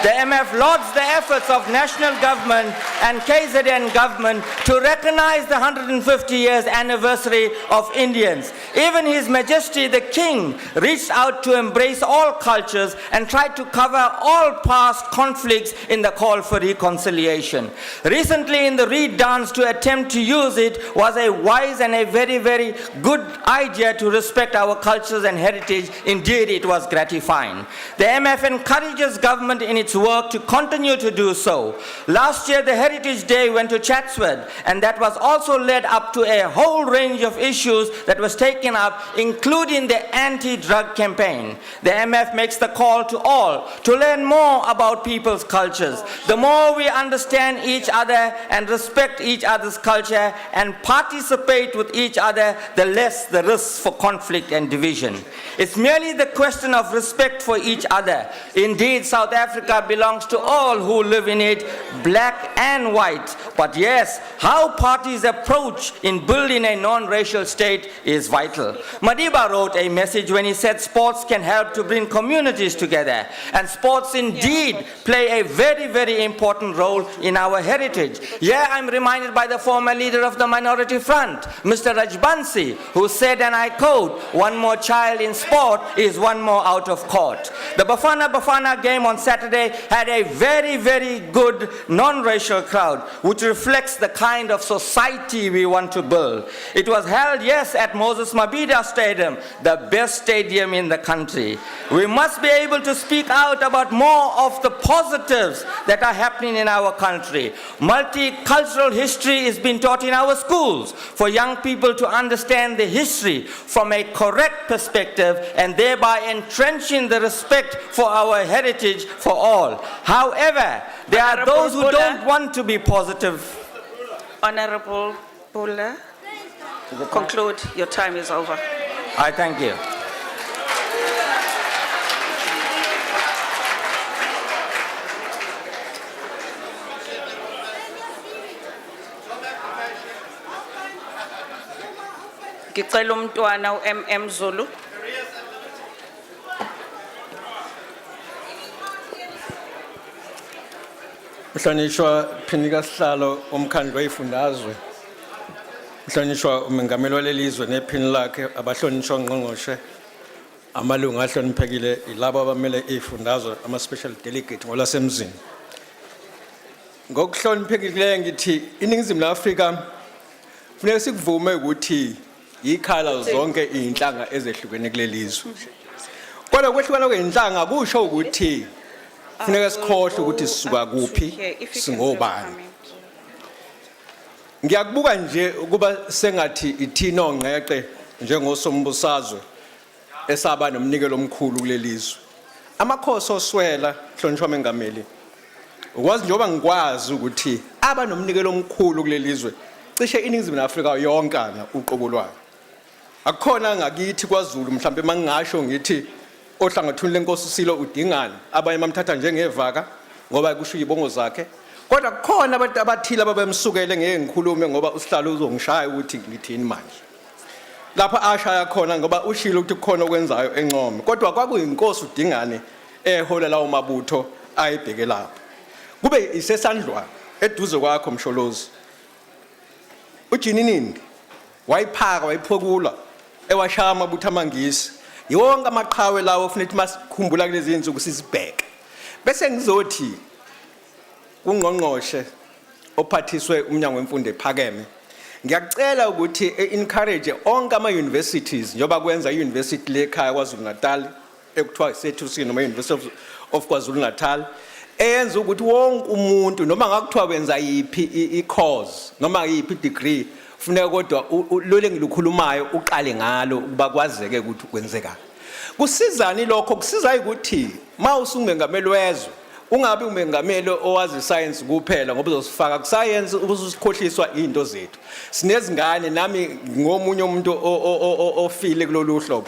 The MF lauds the efforts of national government and KZN government to recognize the 150 years anniversary of Indians. Even His Majesty the King reached out to embrace all cultures and tried to cover all past conflicts in the call for reconciliation. Recently in the Reed dance, to attempt to use it was a wise and a very, very good idea to respect our cultures and heritage. Indeed, it was gratifying. The MF encourages government in its work to continue to do so. Last year, the Heritage Day went to Chatsworth, and that was also led up to a whole range of issues that was taken up, including the anti-drug campaign. The MF makes the call to all to learn more about people's cultures. The more we understand each other and respect each other's culture and participate with each other, the less the risk for conflict and division. It's merely the question of respect for each other. Indeed, South Africa Africa belongs to all who live in it, black and white. But yes, how parties approach in building a non-racial state is vital. Madiba wrote a message when he said sports can help to bring communities together. And sports indeed play a very, very important role in our heritage. Yeah, I'm reminded by the former leader of the Minority Front, Mr. Rajbansi, who said, and I quote, "One more child in sport is one more out of court." The Bafana Bafana game on Saturday had a very, very good non-racial crowd, which reflects the kind of society we want to build. It was held, yes, at Moses Mabhida Stadium, the best stadium in the country. We must be able to speak out about more of the positives that are happening in our country. Multicultural history is being taught in our schools for young people to understand the history from a correct perspective and thereby entrenching the respect for our heritage for all. However, there are those who don't want to be positive. Honorable Bula, conclude. Your time is over. I thank you. Ngicela umntwana uMM Zulu. Mhlonishwa Phinika Sihlalo umkhandlu wezifundazwe. Mhlonishwa umengameli walelizwe nephini lakhe, abahlonishwa ngqongqoshe, amalungu ahloniphekile ilabo abamele izifundazwe, ama special delegate ngolasemzini. Ngokuhloniphekileyo ngithi iningizimu Afrika kufanele sikuvume ukuthi ikhala zonke izinhlanga ezehlukene kulelizwe. Kodwa kwehlukana kweinhlanga kusho ukuthi kufanele sikhohle ukuthi sisuka kuphi, singobani. Ngiyakubuka nje ukuba sengathi ithina ongqeqe njengosombusazwe esaba nomnikelo omkhulu kulelizwe. Amakhosi oswela hlonishwa mengameli. Ukwazi njengoba ngikwazi ukuthi aba nomnikelo omkhulu kulelizwe cishe iningizimu Afrika yonkana uqobo lwayo. Akukhona ngakithi kwaZulu mhlambe mangingasho ngithi ohlangathuni lenkosi Silo udingana abanye bamthatha njengevaka ngoba kusho izibongo zakhe. Kodwa kukhona abantu abathile ababemsukele ngeke ngikhulume ngoba usihlalo uzongishaya ukuthi ngithini manje. Lapha ashaya khona ngoba ushilo ukuthi kukhona okwenzayo encome. Kodwa kwakuyinkosi udingane ehola lawo mabutho ayibheke lapha. Kube isesandlwa eduze kwakho Msholozi. Ujininini wayiphaka wayiphokula ewashaya amabutho amangisi. Yonke amaqhawe lawo kufanele masikhumbula kulezi insuku sisibheke. Bese ngizothi ungqongqoshe ophathiswe umnyango wemfundo ephakeme. Ngiyacela ukuthi encourage onke ama universities njoba kwenza iuniversity lekhaya kwaZulu Natal ekuthiwa iSetusini noma University of KwaZulu Natal eyenza ukuthi wonke umuntu noma ngakuthiwa wenza yipi i-course noma yipi degree kufuneka kodwa lole ngilukhulumayo uqale ngalo ukuba kwazeke ukuthi kwenzeka. Kusizani lokho kusiza ukuthi mawusungumengameli wezwe ungabi umengameli owazi science kuphela ngoba uzosifaka ku science ubusikhohliswa izinto zethu. Sinezingane nami ngomunye umuntu ofile kulolu hlobo.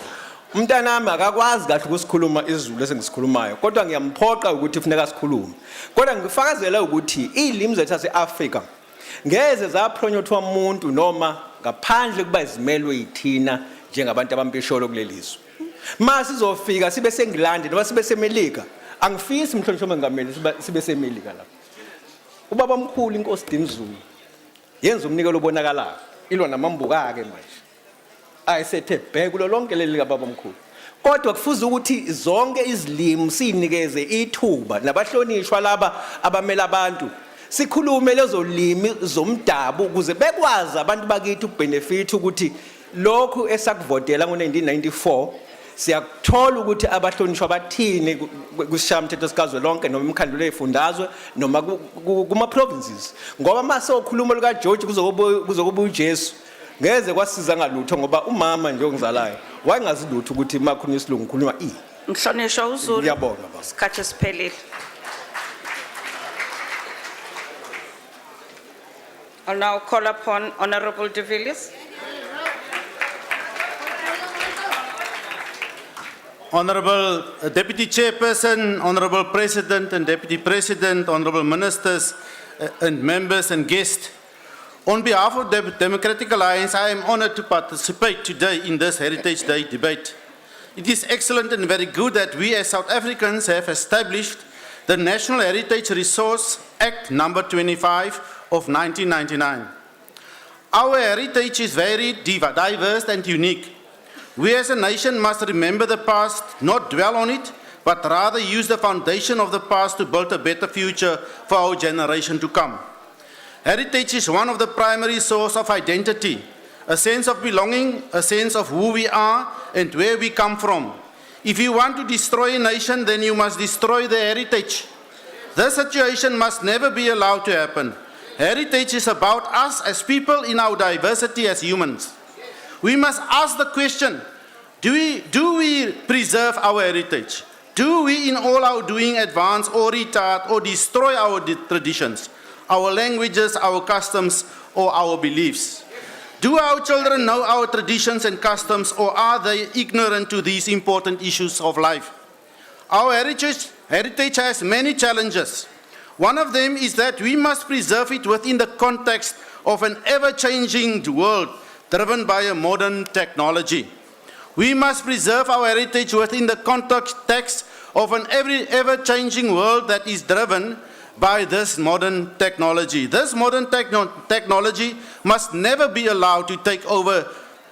Umntanami akakwazi kahle ukusikhuluma isiZulu esengisikhulumayo kodwa ngiyamphoqa ukuthi kufuneka sikhulume. Kodwa ngifakazela ukuthi izilimi zethu zaseAfrika ngeze zaphronyothwa umuntu noma ngaphandle kuba izimelwe yithina njengabantu abampisholo kulelizwe. Mase sizofika sibe seNgilandi noma sibe seMelika angifisi mhlonishwa mengameli sibe seMelika lapha. Ubaba omkhulu inkosi Dinizulu yenza umnikelo obonakalayo ilwa namambuka ke manje. Ayisethe bheke kulo lonke leli kababa omkhulu. Kodwa kufuze ukuthi zonke izilimi sinikeze ithuba nabahlonishwa laba abamela abantu. Sikhulume lezo limi zomdabu ukuze bekwazi abantu bakithi ukubenefit ukuthi lokhu esakuvotela ngo1994 siyakuthola ukuthi abahlonishwa bathini kusishamthetho sikazwe lonke noma imikhandlo lezifundazwe noma kuma provinces ngoba mase okhuluma lika George kuzokuba uJesu ngeze kwasiza ngalutho ngoba umama nje ongizalayo wayengazi lutho ukuthi makhulunywa isilungu khulunywa Mhlonishwa uZulu. Ngiyabonga baba. Isikhathi siphelile. I'll now call upon Honorable De Villiers. Honorable Deputy Chairperson, Honorable President and Deputy President, Honorable Ministers and members and guests, on behalf of the Democratic Alliance, I am honored to participate today in this Heritage Day debate. It is excellent and very good that we as South Africans have established the National Heritage Resource Act number 25 of 1999. Our heritage is very diverse and unique. We as a nation must remember the past, not dwell on it, but rather use the foundation of the past to build a better future for our generation to come. Heritage is one of the primary sources of identity, a sense of belonging, a sense of who we are and where we come from. If you want to destroy a nation, then you must destroy the heritage. This situation must never be allowed to happen. Heritage is about us as people in our diversity as humans. We must ask the question, do we preserve our heritage? Do we in all our doing advance or retard or destroy our traditions, our languages, our customs, or our beliefs? Do our children know our traditions and customs, or are they ignorant to these important issues of life? Our heritage has many challenges. One of them is that we must preserve it within the context of an ever-changing world driven by a modern technology. We must preserve our heritage within the context of an ever-changing world that is driven by this modern technology. This modern technology must never be allowed to take over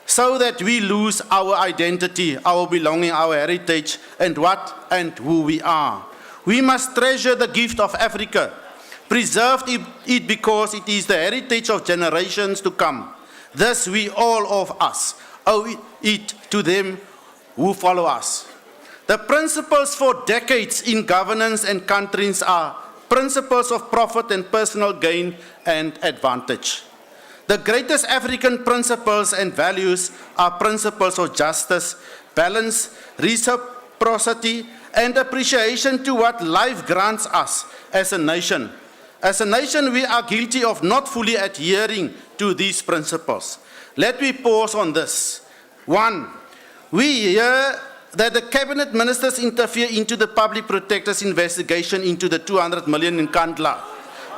so that we lose our identity, our belonging, our heritage, and what and who we are. We must treasure the gift of Africa, preserve it because it is the heritage of generations to come. Thus, we all of us owe it to them who follow us. The principles for decades in governance and countries are principles of profit and personal gain and advantage. The greatest African principles and values are principles of justice, balance, reciprocity, and appreciation to what life grants us as a nation. As a nation, we are guilty of not fully adhering to these principles. Let me pause on this. 1, we hear that the cabinet ministers interfere into the public protector's investigation into the 200 million in Kandla.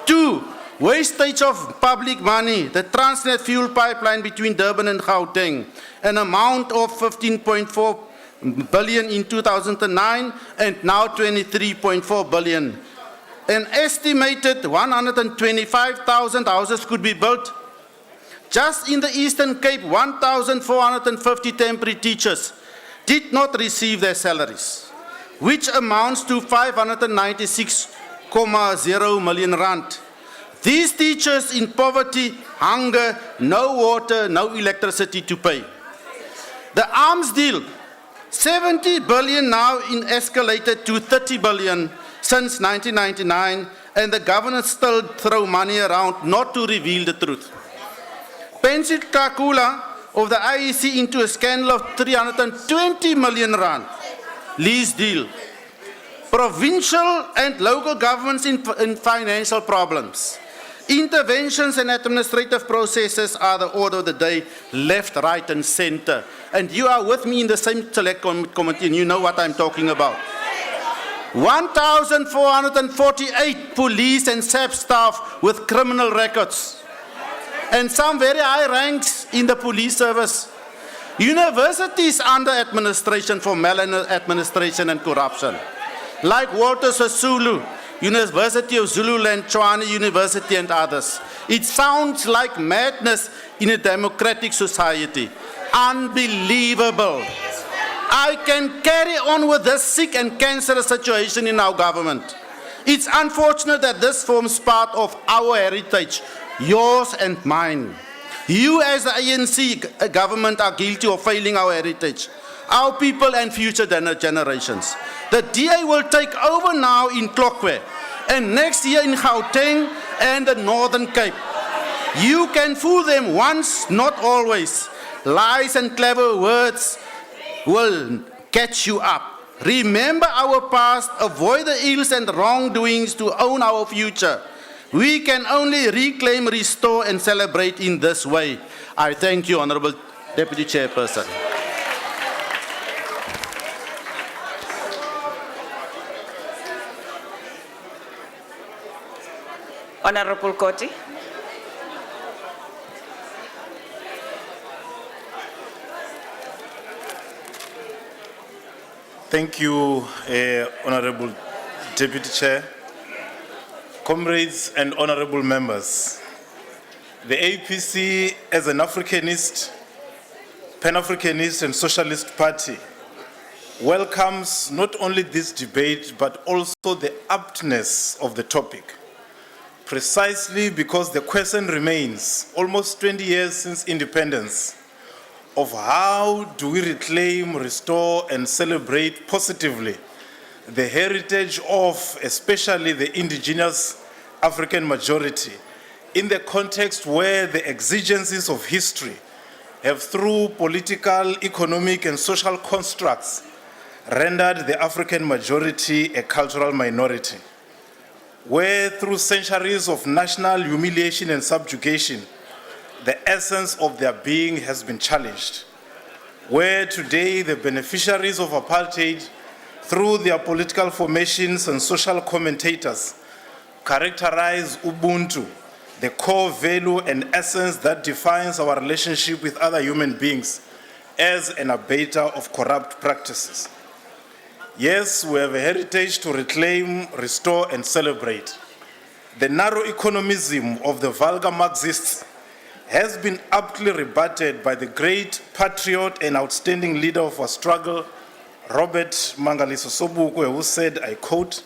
2, wastage of public money, the Transnet fuel pipeline between Durban and Gauteng, an amount of 15.4 billion in 2009 and now 23.4 billion. An estimated 125,000 houses could be built. Just in the Eastern Cape, 1,450 temporary teachers did not receive their salaries, which amounts to 596.0 million rand. These teachers in poverty, hunger, no water, no electricity to pay. The arms deal, 70 billion now escalated to 30 billion since 1999, and the government still throw money around not to reveal the truth. Pencil Takula of the IEC into a scandal of 320 million rand lease deal. Provincial and local governments in financial problems. Interventions and administrative processes are the order of the day, left, right, and center. And you are with me in the same select committee, and you know what I'm talking about. 1,448 police and SAP staff with criminal records, and some very high ranks in the police service. Universities under administration for maladministration and corruption, like Walter Sisulu, University of Zululand, Tshwane University, and others. It sounds like madness in a democratic society. Unbelievable. I can carry on with this sick and cancerous situation in our government. It's unfortunate that this forms part of our heritage, yours and mine. You as the ANC government are guilty of failing our heritage, our people and future generations. The DA will take over now in Tlokwe, and next year in Gauteng and the Northern Cape. You can fool them once, not always. Lies and clever words will catch you up. Remember our past, avoid the ills and wrongdoings to own our future. We can only reclaim, restore, and celebrate in this way. I thank you, Honorable Deputy Chairperson. Honorable Koti. Thank you, Honorable Deputy Chair. Comrades and honorable members, the APC as an Africanist, Pan-Africanist and Socialist Party welcomes not only this debate but also the aptness of the topic, precisely because the question remains, almost 20 years since independence, of how do we reclaim, restore and celebrate positively the heritage of especially the indigenous African majority in the context where the exigencies of history have through political, economic and social constructs rendered the African majority a cultural minority, where through centuries of national humiliation and subjugation, the essence of their being has been challenged, where today the beneficiaries of apartheid, through their political formations and social commentators, characterize Ubuntu, the core value and essence that defines our relationship with other human beings, as an abater of corrupt practices. Yes, we have a heritage to reclaim, restore and celebrate. The narrow economism of the vulgar Marxists has been aptly rebutted by the great patriot and outstanding leader of our struggle, Robert Mangaliso Sobukwe, who said, I quote,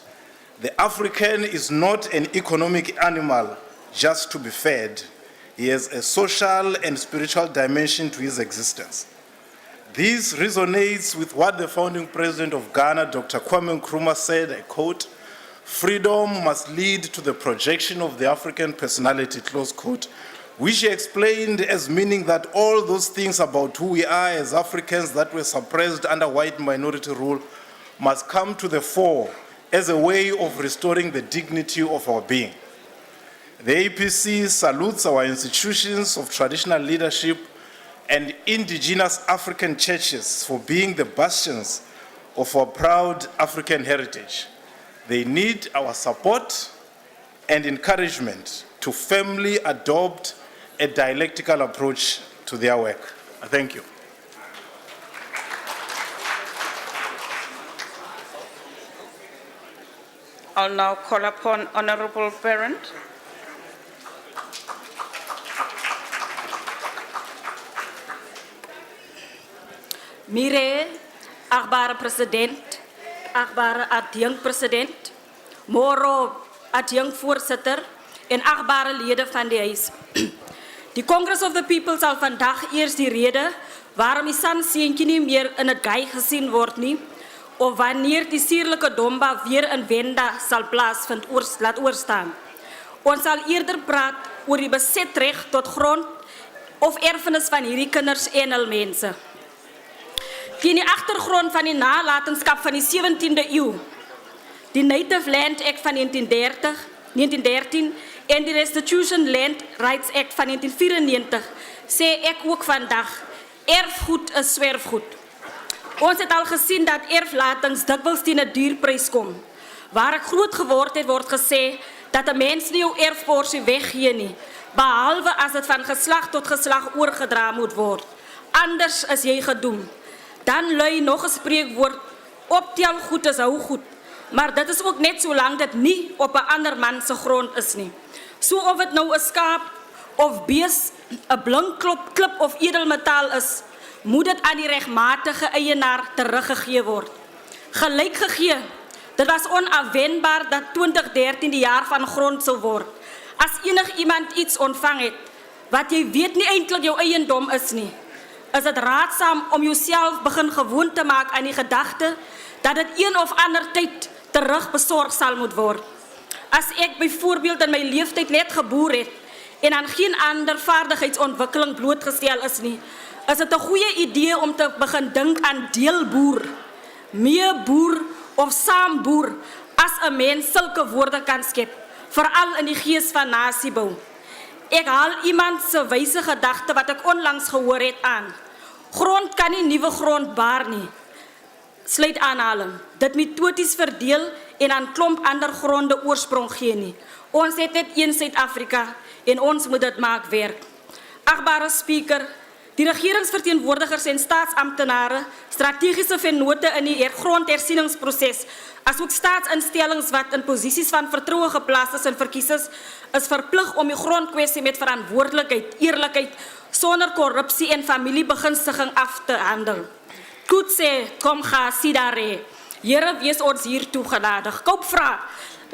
"The African is not an economic animal just to be fed. He has a social and spiritual dimension to his existence." This resonates with what the founding president of Ghana, Dr. Kwame Nkrumah, said, I quote, "Freedom must lead to the projection of the African personality," close quote, which he explained as meaning that all those things about who we are as Africans that were suppressed under white minority rule must come to the fore as a way of restoring the dignity of our being. The APC salutes our institutions of traditional leadership and indigenous African churches for being the bastions of our proud African heritage. They need our support and encouragement to firmly adopt a dialectical approach to their work. Thank you. I'll now call upon Honorable Parent. Mire, achtbare president, achtbare adjunct-president, Moro adjunct-voorzitter en achtbare lede van die huis. Die Congress of the People sal vandag eers die rede waarom die Sanseentjie nie meer in 'n gei gesien word nie, of wanneer die suurlike Domba weer in Venda sal plaasvind laat oorstaan. Ons sal eerder praat oor die besetreg tot grond of erfenis van hierdie kinders en hul mense. Teen die agtergrond van die nalatenskap van die 17de eeu, die Native Land Act van 1913 en die Restitution Land Rights Act van 1994, sê ek ook vandag, erfgoed is swerfgoed. Ons het al gesien dat erflatings dikwels teen 'n duur prys kom. Waar ek groot geword het, word gesê dat 'n mens nie jou erfporsie weggee nie, behalwe as dit van geslag tot geslag oorgedra moet word. Anders is jy gedoem. Dan lui nog 'n spreekwoord, optel goed is hou goed. Maar dit is ook net solank dit nie op 'n ander man se grond is nie. So of dit nou 'n skaap of bees, 'n blink klip of edelmetaal is, moet dit aan die regmatige eienaar teruggegee word. Gelyk gegee. Dit was onafwendbaar dat 2013 die jaar van grond sou word. As enigiemand iets ontvang het wat jy weet nie eintlik jou eiendom is nie, is dit raadsaam om jouself begin gewoon te maak aan die gedagte dat dit een of ander tyd terugbesorg sal moet word. As ek byvoorbeeld in my leeftyd net geboer het en aan geen ander vaardigheidsontwikkeling blootgestel is nie, is dit 'n goeie idee om te begin dink aan deelboer, meeboer of saamboer as 'n mens sulke woorde kan skep, veral in die gees van nasiebou. Ek haal iemand se wyse gedagte wat ek onlangs gehoor het aan. Grond kan nie nuwe grond baar nie. Sluit aanhaling. Dit metodies verdeel en aan klomp ander gronde oorsprong gee nie. Ons het net een Suid-Afrika en ons moet dit maak werk. Agbare Speaker, die regeringsverteenwoordigers en staatsamptenare, strategiese vennote in die grondhersieningsproses, asook staatsinstellings wat in posisies van vertroue geplaas is en verkies is verplig om die grondkwessie met verantwoordelikheid, eerlikheid, sonder korrupsie en familiebegunstiging af te handel. Goed sê, kom ga, sidare. Here, wees ons hier toegeladig. Koop vra,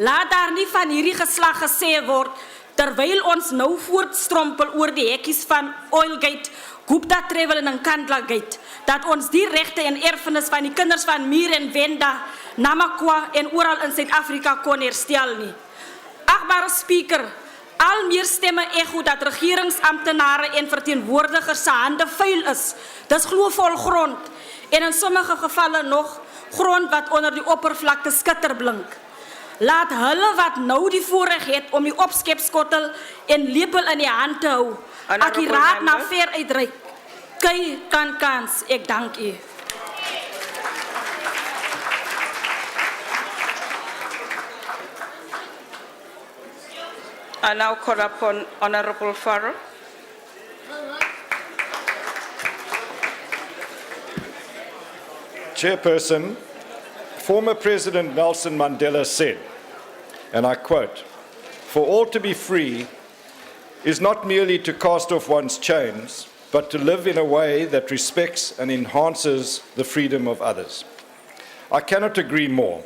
laat daar nie van hierdie geslag gesê word, terwyl ons nou voortstrompel oor die hekkies van Oilgate, Gupta Travel en Nkandla Gate, dat ons die regte en erfenis van die kinders van Mir en Venda, Namakwa en oral in Suid-Afrika kon herstel nie. Agbare Speaker, al meer stemme echo dat regeringsamptenare en verteenwoordigers se hande vuil is. Dis gloofvol grond en in sommige gevalle nog grond wat onder die oppervlakte skitterblink. Laat hulle wat nou die voorreg het om die opskepskottel en lepel in die hand te hou, akkuraat na ver uitreik. Kei kan kans, ek dank u. I now call upon Honorable Farrow. Chairperson, former President Nelson Mandela said, and I quote, "For all to be free is not merely to cast off one's chains, but to live in a way that respects and enhances the freedom of others." I cannot agree more.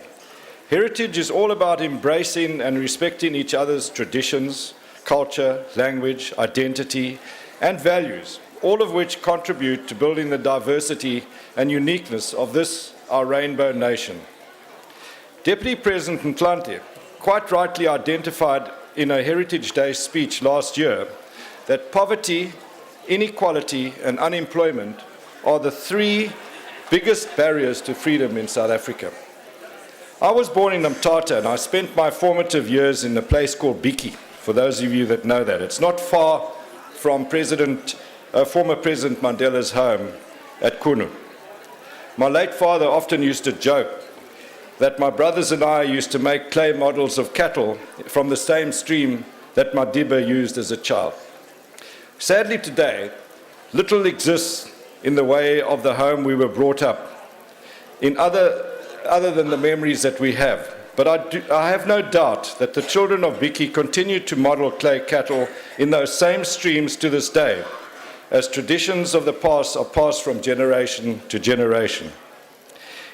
Heritage is all about embracing and respecting each other's traditions, culture, language, identity, and values, all of which contribute to building the diversity and uniqueness of this, our rainbow nation. Deputy President Ntlanthe quite rightly identified in a Heritage Day speech last year that poverty, inequality, and unemployment are the three biggest barriers to freedom in South Africa. I was born in Mthatha and I spent my formative years in a place called Biki, for those of you that know that. It's not far from former President Mandela's home at Kunu. My late father often used to joke that my brothers and I used to make clay models of cattle from the same stream that Madiba used as a child. Sadly today, little exists in the way of the home we were brought up, in other than the memories that we have. But I have no doubt that the children of Biki continue to model clay cattle in those same streams to this day, as traditions of the past are passed from generation to generation.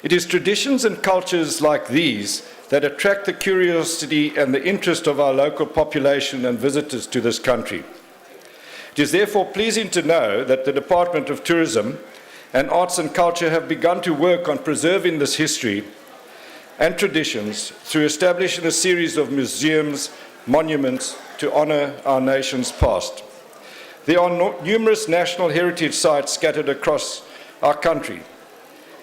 It is traditions and cultures like these that attract the curiosity and the interest of our local population and visitors to this country. It is therefore pleasing to know that the Department of Tourism and Arts and Culture have begun to work on preserving this history and traditions through establishing a series of museums, monuments to honor our nation's past. There are numerous national heritage sites scattered across our country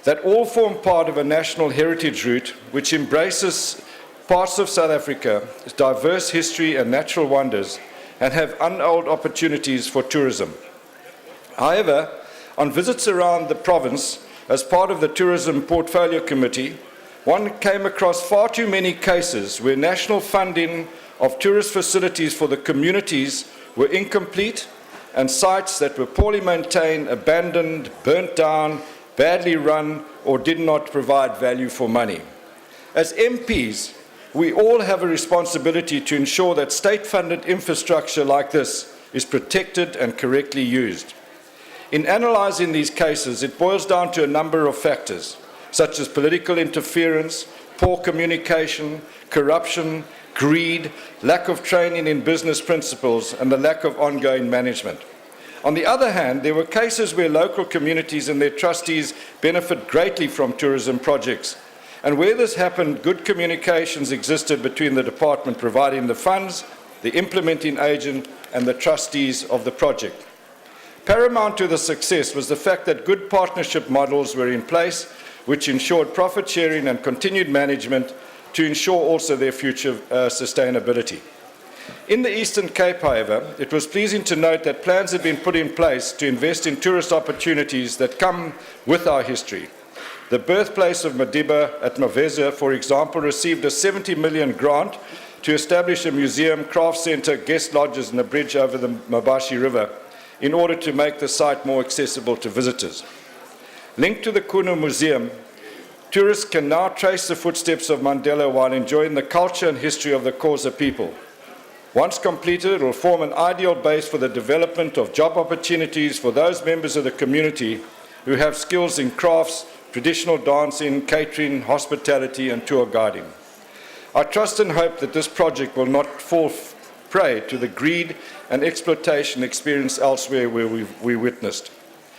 that all form part of a national heritage route which embraces parts of South Africa's diverse history and natural wonders and have untold opportunities for tourism. However, on visits around the province as part of the Tourism Portfolio Committee, one came across far too many cases where national funding of tourist facilities for the communities were incomplete and sites that were poorly maintained, abandoned, burnt down, badly run, or did not provide value for money. As MPs, we all have a responsibility to ensure that state-funded infrastructure like this is protected and correctly used. In analysing these cases, it boils down to a number of factors, such as political interference, poor communication, corruption, greed, lack of training in business principles, and the lack of ongoing management. On the other hand, there were cases where local communities and their trustees benefit greatly from tourism projects. And where this happened, good communications existed between the department providing the funds, the implementing agent, and the trustees of the project. Paramount to the success was the fact that good partnership models were in place, which ensured profit sharing and continued management to ensure also their future sustainability. In the Eastern Cape, however, it was pleasing to note that plans had been put in place to invest in tourist opportunities that come with our history. The birthplace of Madiba at Maveza, for example, received a 70 million grant to establish a museum, craft centre, guest lodges and a bridge over the Mabashi River in order to make the site more accessible to visitors. Linked to the Kuno Museum, tourists can now trace the footsteps of Mandela while enjoying the culture and history of the Xhosa people. Once completed, it will form an ideal base for the development of job opportunities for those members of the community who have skills in crafts, traditional dancing, catering, hospitality and tour guiding. I trust and hope that this project will not fall prey to the greed and exploitation experienced elsewhere where we witnessed.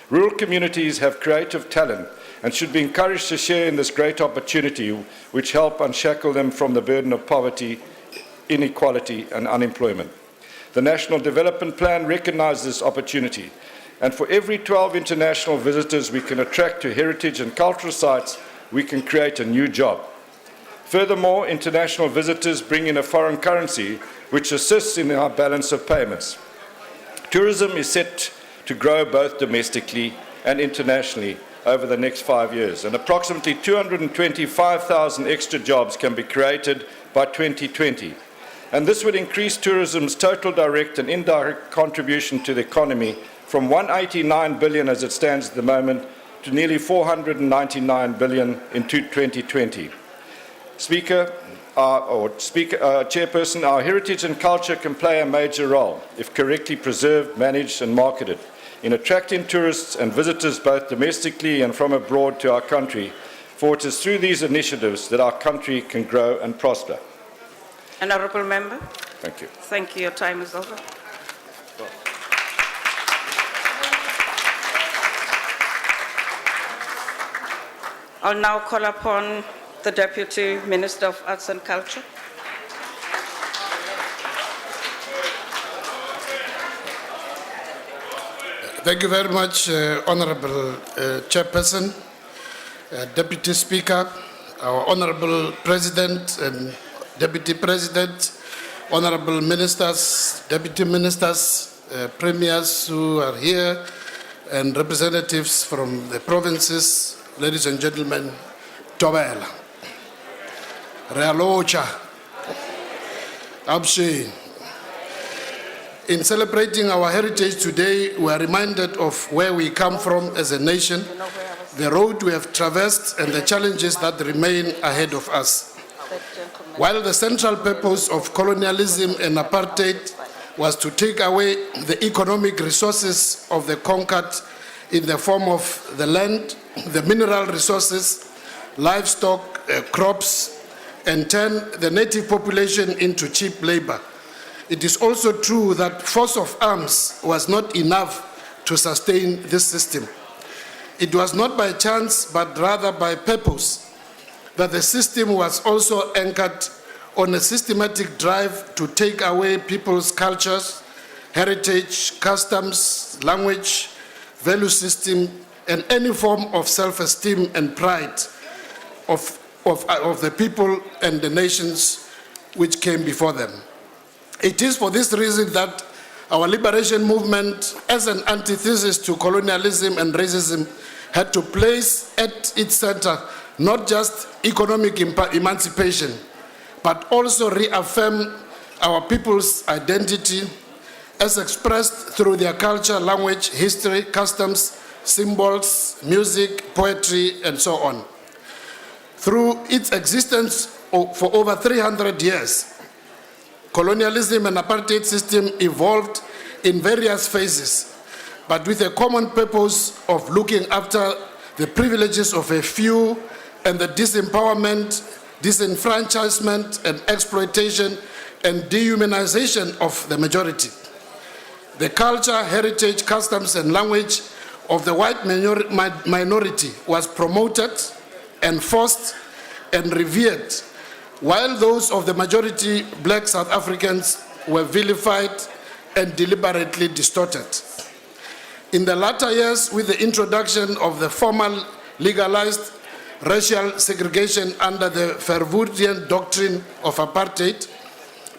Rural communities have creative talent and should be encouraged to share in this great opportunity which help unshackle them from the burden of poverty, inequality and unemployment. The National Development Plan recognises this opportunity, and for every 12 international visitors we can attract to heritage and cultural sites, we can create a new job. Furthermore, international visitors bring in a foreign currency which assists in our balance of payments. Tourism is set to grow both domestically and internationally over the next 5 years, and approximately 225,000 extra jobs can be created by 2020. And this would increase tourism's total direct and indirect contribution to the economy from 189 billion as it stands at the moment to nearly 499 billion in 2020. Chairperson, our heritage and culture can play a major role if correctly preserved, managed and marketed in attracting tourists and visitors both domestically and from abroad to our country, for it is through these initiatives that our country can grow and prosper. Honourable Member. Thank you. Thank you. Your time is over. I'll now call upon the Deputy Minister of Arts and Culture. Thank you very much, Honourable Chairperson, Deputy Speaker, our Honourable President and Deputy President, Honourable Ministers, Deputy Ministers, Premiers who are here, and representatives from the provinces, ladies and gentlemen, Tobela, Realocha, Abshe. In celebrating our heritage today, we are reminded of where we come from as a nation, the road we have traversed, and the challenges that remain ahead of us. While the central purpose of colonialism and apartheid was to take away the economic resources of the conquered in the form of the land, the mineral resources, livestock, crops, and turn the native population into cheap labor, it is also true that force of arms was not enough to sustain this system. It was not by chance, but rather by purpose, that the system was also anchored on a systematic drive to take away people's cultures, heritage, customs, language, value system, and any form of self-esteem and pride of the people and the nations which came before them. It is for this reason that our liberation movement, as an antithesis to colonialism and racism, had to place at its center not just economic emancipation, but also reaffirm our people's identity as expressed through their culture, language, history, customs, symbols, music, poetry, and so on. Through its existence for over 300 years, colonialism and apartheid system evolved in various phases, but with a common purpose of looking after the privileges of a few and the disempowerment, disenfranchisement, and exploitation and dehumanization of the majority. The culture, heritage, customs, and language of the white minority was promoted, enforced, and revered, while those of the majority black South Africans were vilified and deliberately distorted. In the latter years, with the introduction of the formal legalized racial segregation under the Verwoerdian doctrine of apartheid,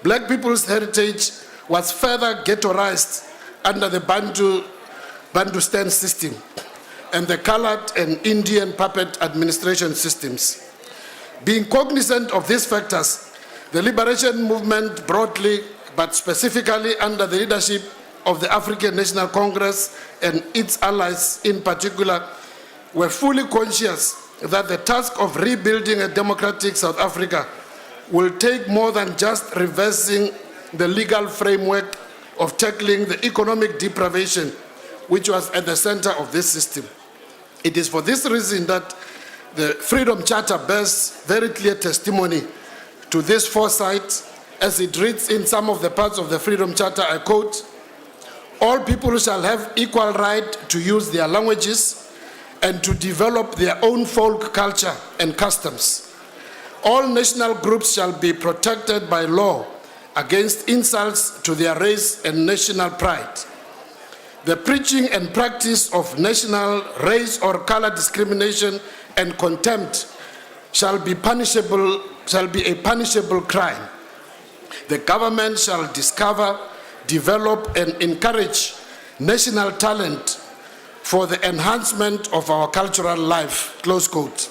black people's heritage was further ghettoized under the Bantustan system, and the colored and Indian puppet administration systems. Being cognizant of these factors, the liberation movement broadly, but specifically under the leadership of the African National Congress and its allies in particular, were fully conscious that the task of rebuilding a democratic South Africa will take more than just reversing the legal framework of tackling the economic deprivation which was at the center of this system. It is for this reason that the Freedom Charter bears very clear testimony to this foresight, as it reads in some of the parts of the Freedom Charter, I quote, "All people shall have equal right to use their languages and to develop their own folk culture and customs. All national groups shall be protected by law against insults to their race and national pride. The preaching and practice of national, race, or color discrimination and contempt shall be a punishable crime. The government shall discover, develop, and encourage national talent for the enhancement of our cultural life," close quote.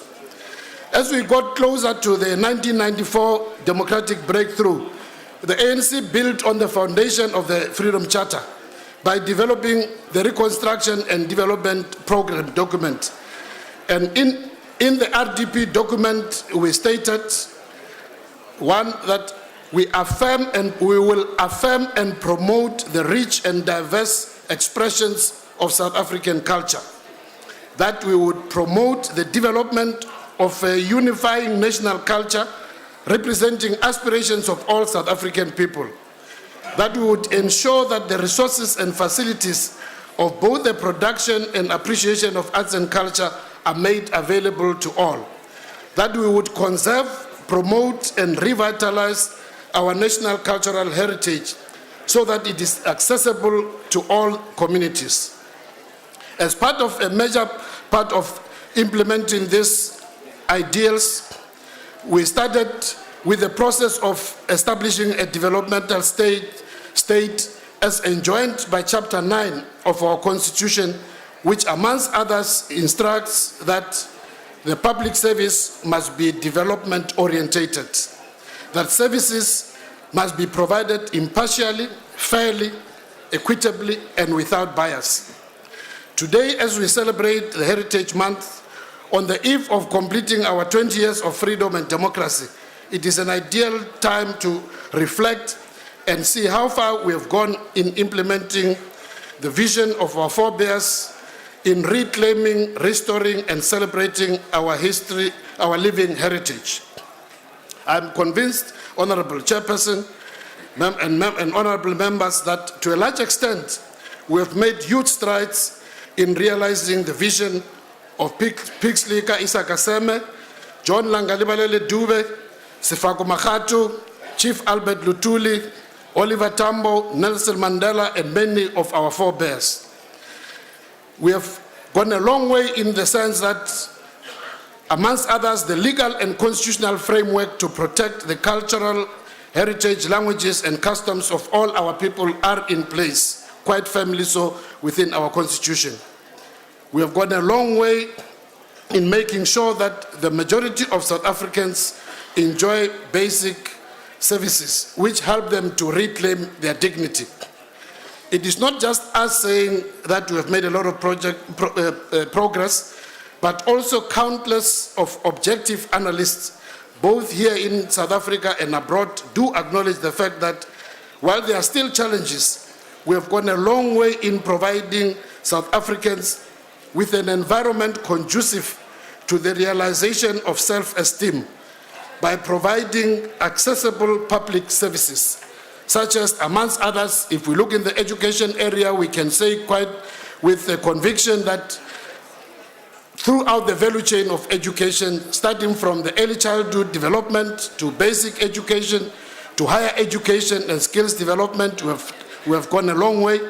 As we got closer to the 1994 democratic breakthrough, the ANC built on the foundation of the Freedom Charter by developing the Reconstruction and Development Program document. And in the RDP document, we stated, one, that we will affirm and promote the rich and diverse expressions of South African culture, that we would promote the development of a unifying national culture representing aspirations of all South African people, that we would ensure that the resources and facilities of both the production and appreciation of arts and culture are made available to all, that we would conserve, promote, and revitalize our national cultural heritage so that it is accessible to all communities. As part of a major part of implementing these ideals, we started with the process of establishing a developmental state as enjoined by Chapter 9 of our Constitution, which amongst others instructs that the public service must be development orientated, that services must be provided impartially, fairly, equitably, and without bias. Today, as we celebrate the Heritage Month, on the eve of completing our 20 years of freedom and democracy, it is an ideal time to reflect and see how far we have gone in implementing the vision of our forebears in reclaiming, restoring, and celebrating our history, our living heritage. I'm convinced, Honorable Chairperson and honorable members, that to a large extent, we have made huge strides in realizing the vision of Pixlika Isakaseme, John Langalibalele Dube, Sefako Makatu, Chief Albert Lutuli, Oliver Tambo, Nelson Mandela, and many of our forebears. We have gone a long way in the sense that, amongst others, the legal and constitutional framework to protect the cultural heritage, languages, and customs of all our people are in place, quite firmly so within our Constitution. We have gone a long way in making sure that the majority of South Africans enjoy basic services which help them to reclaim their dignity. It is not just us saying that we have made a lot of progress, but also countless of objective analysts, both here in South Africa and abroad, do acknowledge the fact that while there are still challenges, we have gone a long way in providing South Africans with an environment conducive to the realization of self-esteem by providing accessible public services, such as, amongst others, if we look in the education area, we can say quite with a conviction that throughout the value chain of education, starting from the early childhood development to basic education, to higher education and skills development, we have gone a long way.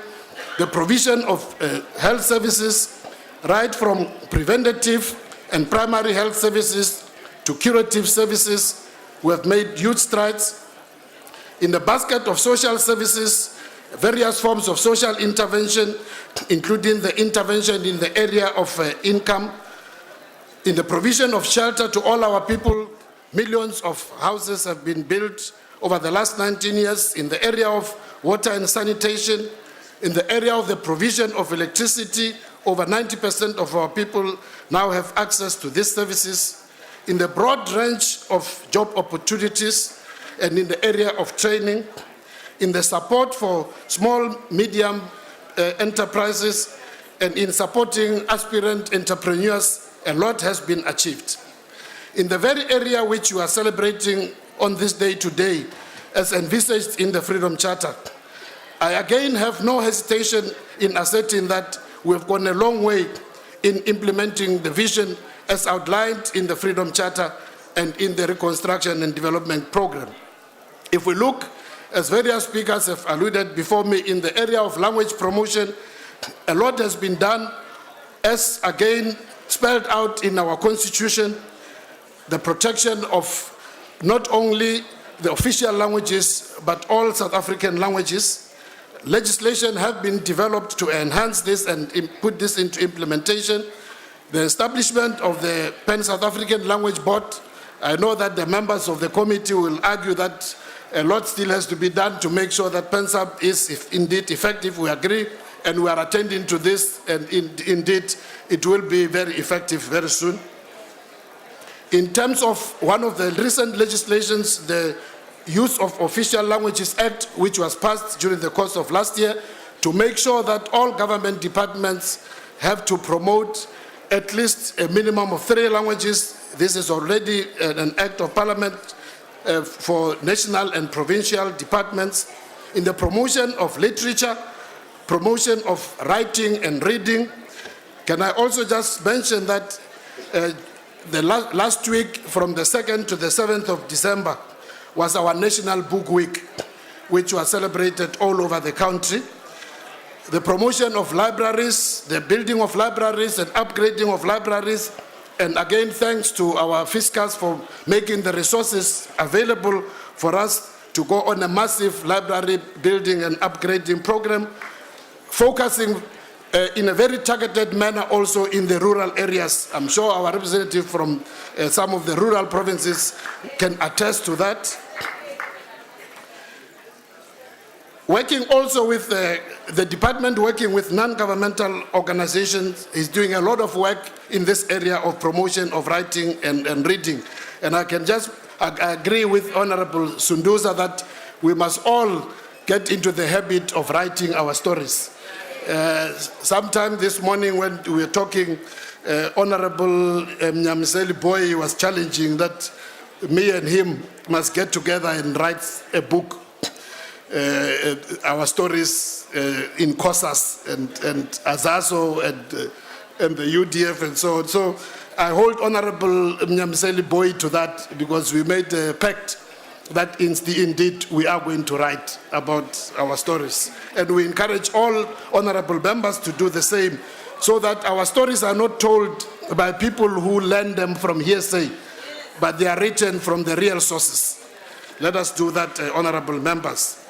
The provision of health services, right from preventative and primary health services to curative services, we have made huge strides. In the basket of social services, various forms of social intervention, including the intervention in the area of income, in the provision of shelter to all our people. Millions of houses have been built over the last 19 years in the area of water and sanitation, in the area of the provision of electricity. Over 90% of our people now have access to these services, in the broad range of job opportunities, and in the area of training, in the support for small, medium enterprises, and in supporting aspirant entrepreneurs. A lot has been achieved. In the very area which you are celebrating on this day today, as envisaged in the Freedom Charter, I again have no hesitation in asserting that we've gone a long way in implementing the vision as outlined in the Freedom Charter and in the Reconstruction and Development Program. If we look, as various speakers have alluded before me, in the area of language promotion, a lot has been done, as again spelled out in our Constitution, the protection of not only the official languages, but all South African languages. Legislation have been developed to enhance this and put this into implementation. The establishment of the Pan-South African Language Board, I know that the members of the committee will argue that a lot still has to be done to make sure that PenSAB is indeed effective. We agree, and we are attending to this, and indeed it will be very effective very soon. In terms of one of the recent legislations, the Use of Official Languages Act, which was passed during the course of last year, to make sure that all government departments have to promote at least a minimum of 3 languages. This is already an act of parliament for national and provincial departments. In the promotion of literature, promotion of writing and reading. Can I also just mention that the last week, from the 2nd to the 7th of December, was our National Book Week, which was celebrated all over the country. The promotion of libraries, the building of libraries and upgrading of libraries, and again, thanks to our fiscals for making the resources available for us to go on a massive library building and upgrading program, focusing in a very targeted manner also in the rural areas. I'm sure our representative from some of the rural provinces can attest to that. Working also with the department, working with non-governmental organizations, is doing a lot of work in this area of promotion of writing and reading. And I can just agree with Honorable Sunduza that we must all get into the habit of writing our stories. Sometime this morning when we were talking, Honorable Mnyamiseli Boy was challenging that me and him must get together and write a book, our stories in COSAS and Azaso and the UDF and so on. So I hold Honorable Mnyamiseli Boy to that, because we made a pact that indeed we are going to write about our stories. And we encourage all honorable members to do the same, so that our stories are not told by people who learn them from hearsay, but they are written from the real sources. Let us do that, honorable members.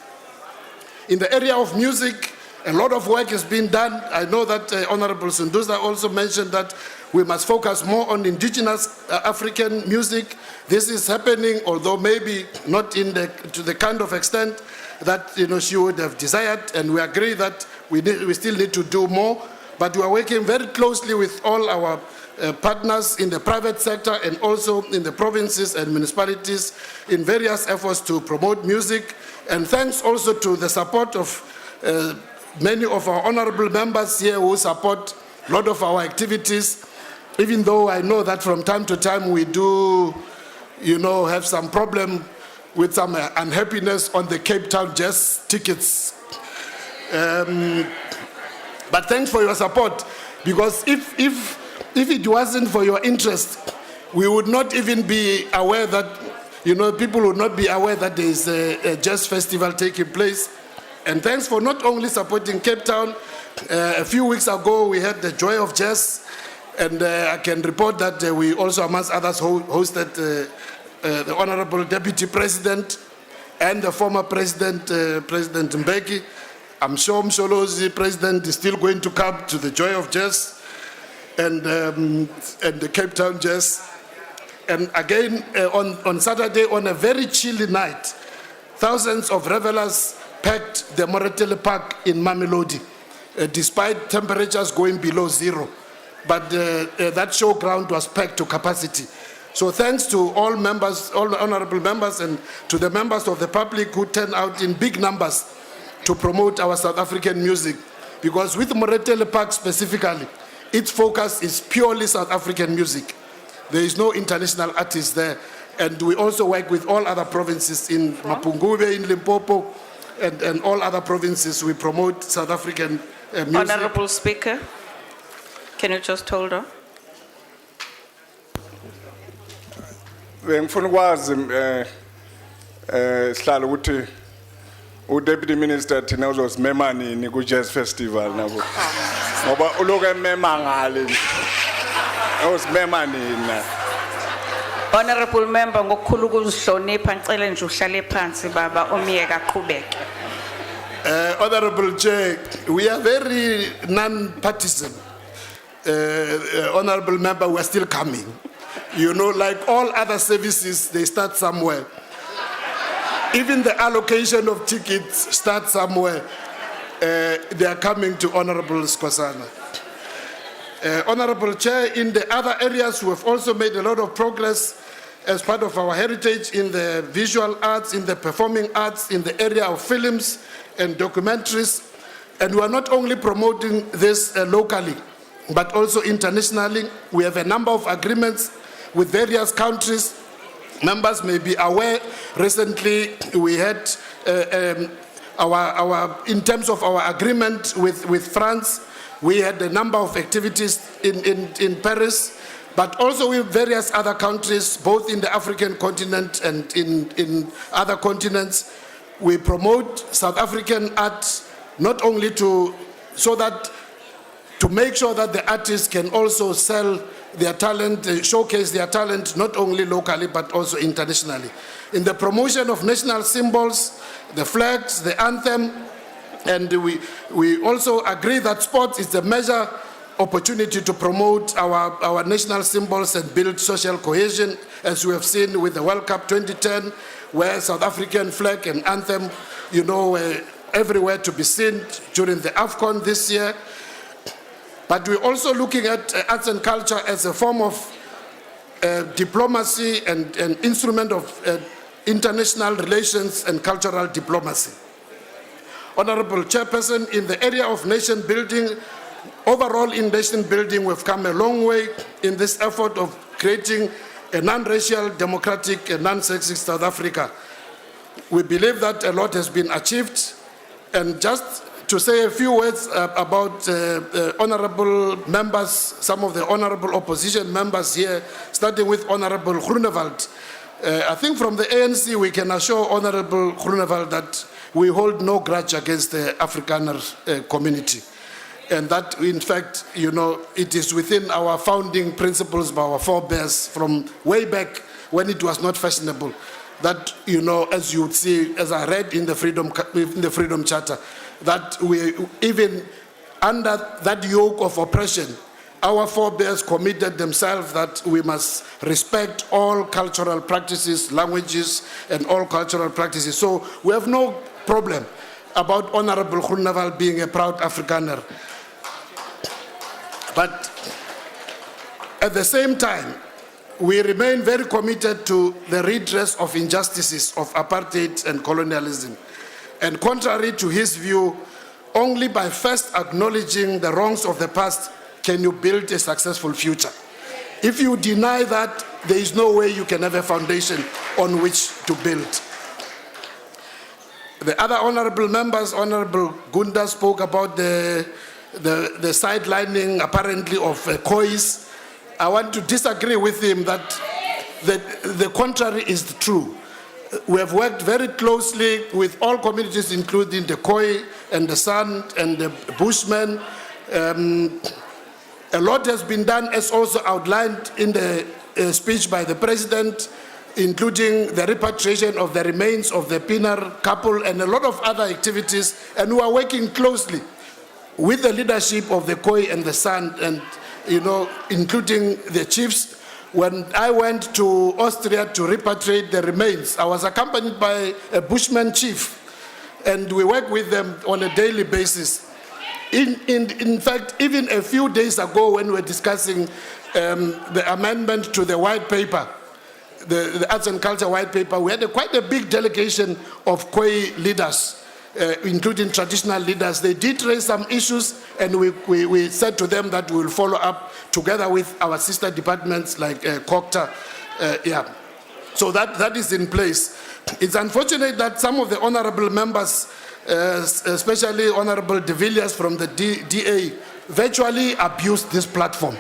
In the area of music, a lot of work is being done. I know that Honorable Sunduza also mentioned that we must focus more on indigenous African music. This is happening, although maybe not to the kind of extent that she would have desired, and we agree that we still need to do more. But we are working very closely with all our partners in the private sector and also in the provinces and municipalities in various efforts to promote music. And thanks also to the support of many of our honorable members here who support a lot of our activities, even though I know that from time to time we do, have some problem with some unhappiness on the Cape Town Jazz tickets. But thanks for your support, because if it wasn't for your interest, we would not even be aware that, people would not be aware that there is a jazz festival taking place. And thanks for not only supporting Cape Town. A few weeks ago, we had the Joy of Jazz, and I can report that we also, amongst others, hosted the Honorable Deputy President and the former President, President Mbeki, I'm sure Msholozi, President, is still going to come to the Joy of Jazz and the Cape Town Jazz. And again, on Saturday, on a very chilly night, thousands of revelers packed the Moretele Park in Mamelodi, despite temperatures going below zero. But that showground was packed to capacity. So thanks to all members, all the honorable members, and to the members of the public who turned out in big numbers to promote our South African music. Because with Moretele Park specifically, its focus is purely South African music. There is no international artist there. And we also work with all other provinces in Mapungube, in Limpopo, and all other provinces. We promote South African music. Honorable Speaker, can you just hold on? Ngifuna ukwazi sihlalo ukuthi uDeputy Minister thina uzosimema nini ku Jazz Festival nabo. Ngoba uloke emema ngale. Uzosimema nini? Honorable Member, ngokukhulu ukuzihlonipha ngicela nje uhlale phansi baba umiyeka aqhubeke. Honorable Chair, we are very non-partisan. Honorable Member, we are still coming. You know, like all other services, they start somewhere. Even the allocation of tickets starts somewhere. They are coming to Honorable Skosana. Honorable Chair, in the other areas, we have also made a lot of progress as part of our heritage in the visual arts, in the performing arts, in the area of films and documentaries. And we are not only promoting this locally, but also internationally. We have a number of agreements with various countries. Members may be aware, recently we had in terms of our agreement with France, we had a number of activities in Paris, but also with various other countries, both in the African continent and in other continents. We promote South African art not only to make sure that the artists can also sell their talent, showcase their talent, not only locally, but also internationally. In the promotion of national symbols, the flags, the anthem, and we also agree that sport is a major opportunity to promote our national symbols and build social cohesion, as we have seen with the World Cup 2010, where South African flag and anthem, you know, were everywhere to be seen during the AFCON this year. But we're also looking at arts and culture as a form of diplomacy and an instrument of international relations and cultural diplomacy. Honorable Chairperson, in the area of nation building, overall in nation building, we've come a long way in this effort of creating a non-racial, democratic, and non-sexist South Africa. We believe that a lot has been achieved, and just to say a few words about honorable members, some of the honorable opposition members here, starting with Honorable Groenewald. I think from the ANC we can assure Honorable Groenewald that we hold no grudge against the Afrikaner community. And that, in fact, you know, it is within our founding principles by our forebears from way back when it was not fashionable. That, you know, as you would see, as I read in the Freedom Charter, that we, even under that yoke of oppression, our forebears committed themselves that we must respect all cultural practices, languages, and all cultural practices. So we have no problem about Honorable Groenewald being a proud Afrikaner. But at the same time, we remain very committed to the redress of injustices of apartheid and colonialism. And contrary to his view, only by first acknowledging the wrongs of the past can you build a successful future. If you deny that, there is no way you can have a foundation on which to build. The other honorable members, Honorable Gunda spoke about the sidelining apparently of COIS. I want to disagree with him that the contrary is true. We have worked very closely with all communities, including the Khoi and the San and the Bushmen. A lot has been done, as also outlined in the speech by the President. including the repatriation of the remains of the Pinar couple and a lot of other activities. And we are working closely with the leadership of the Khoi and the San, and including the chiefs. When I went to Austria to repatriate the remains, I was accompanied by a Bushman chief, and we work with them on a daily basis. In fact, even a few days ago, when we were discussing the amendment to the white paper, the Arts and Culture white paper, we had quite a big delegation of Khoi leaders, including traditional leaders. They did raise some issues, and we said to them that we will follow up together with our sister departments like COCTA. So that is in place. It's unfortunate that some of the honorable members, especially Honorable De Villiers from the DA, virtually abused this platform.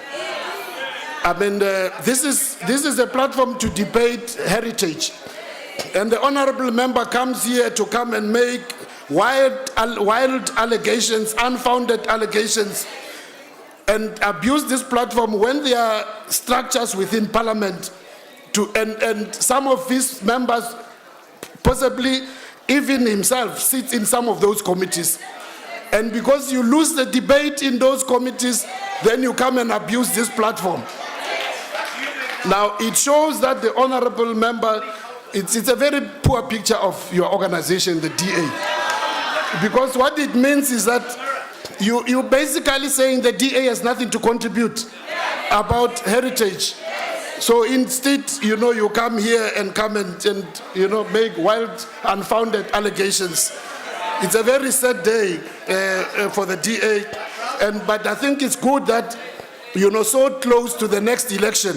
I mean, this is a platform to debate heritage. And the honorable member comes here to come and make wild allegations, unfounded allegations, and abuse this platform when there are structures within parliament and some of these members, possibly even himself, sits in some of those committees. And because you lose the debate in those committees, then you come and abuse this platform. Now, it shows that the honorable member, it's a very poor picture of your organization, the DA. Because what it means is that you're basically saying the DA has nothing to contribute about heritage. So instead, you come here and make wild, unfounded allegations. It's a very sad day for the DA. But I think it's good that, so close to the next election,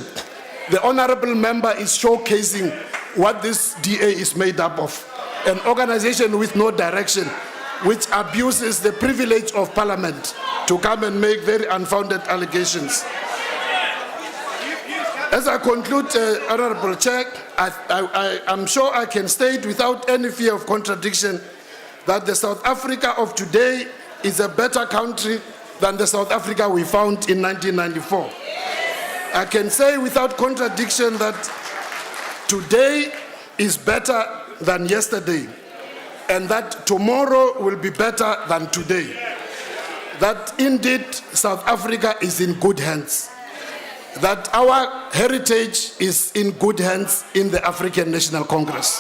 the honorable member is showcasing what this DA is made up of. An organization with no direction, which abuses the privilege of parliament to come and make very unfounded allegations. As I conclude, Honorable Chair, I'm sure I can state without any fear of contradiction that the South Africa of today is a better country than the South Africa we found in 1994. I can say without contradiction that today is better than yesterday, and that tomorrow will be better than today. That indeed South Africa is in good hands. That our heritage is in good hands in the African National Congress.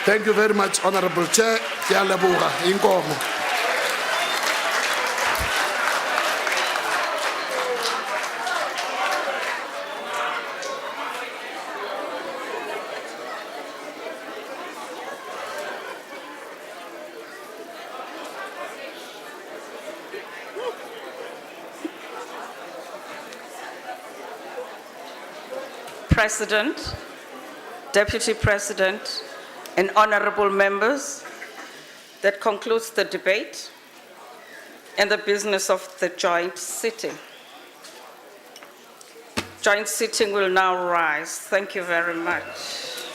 Thank you very much, Honorable Chair. Ke a leboga. Inkomo. President, Deputy President, and honorable members, that concludes the debate and the business of the joint sitting. Joint sitting will now rise. Thank you very much.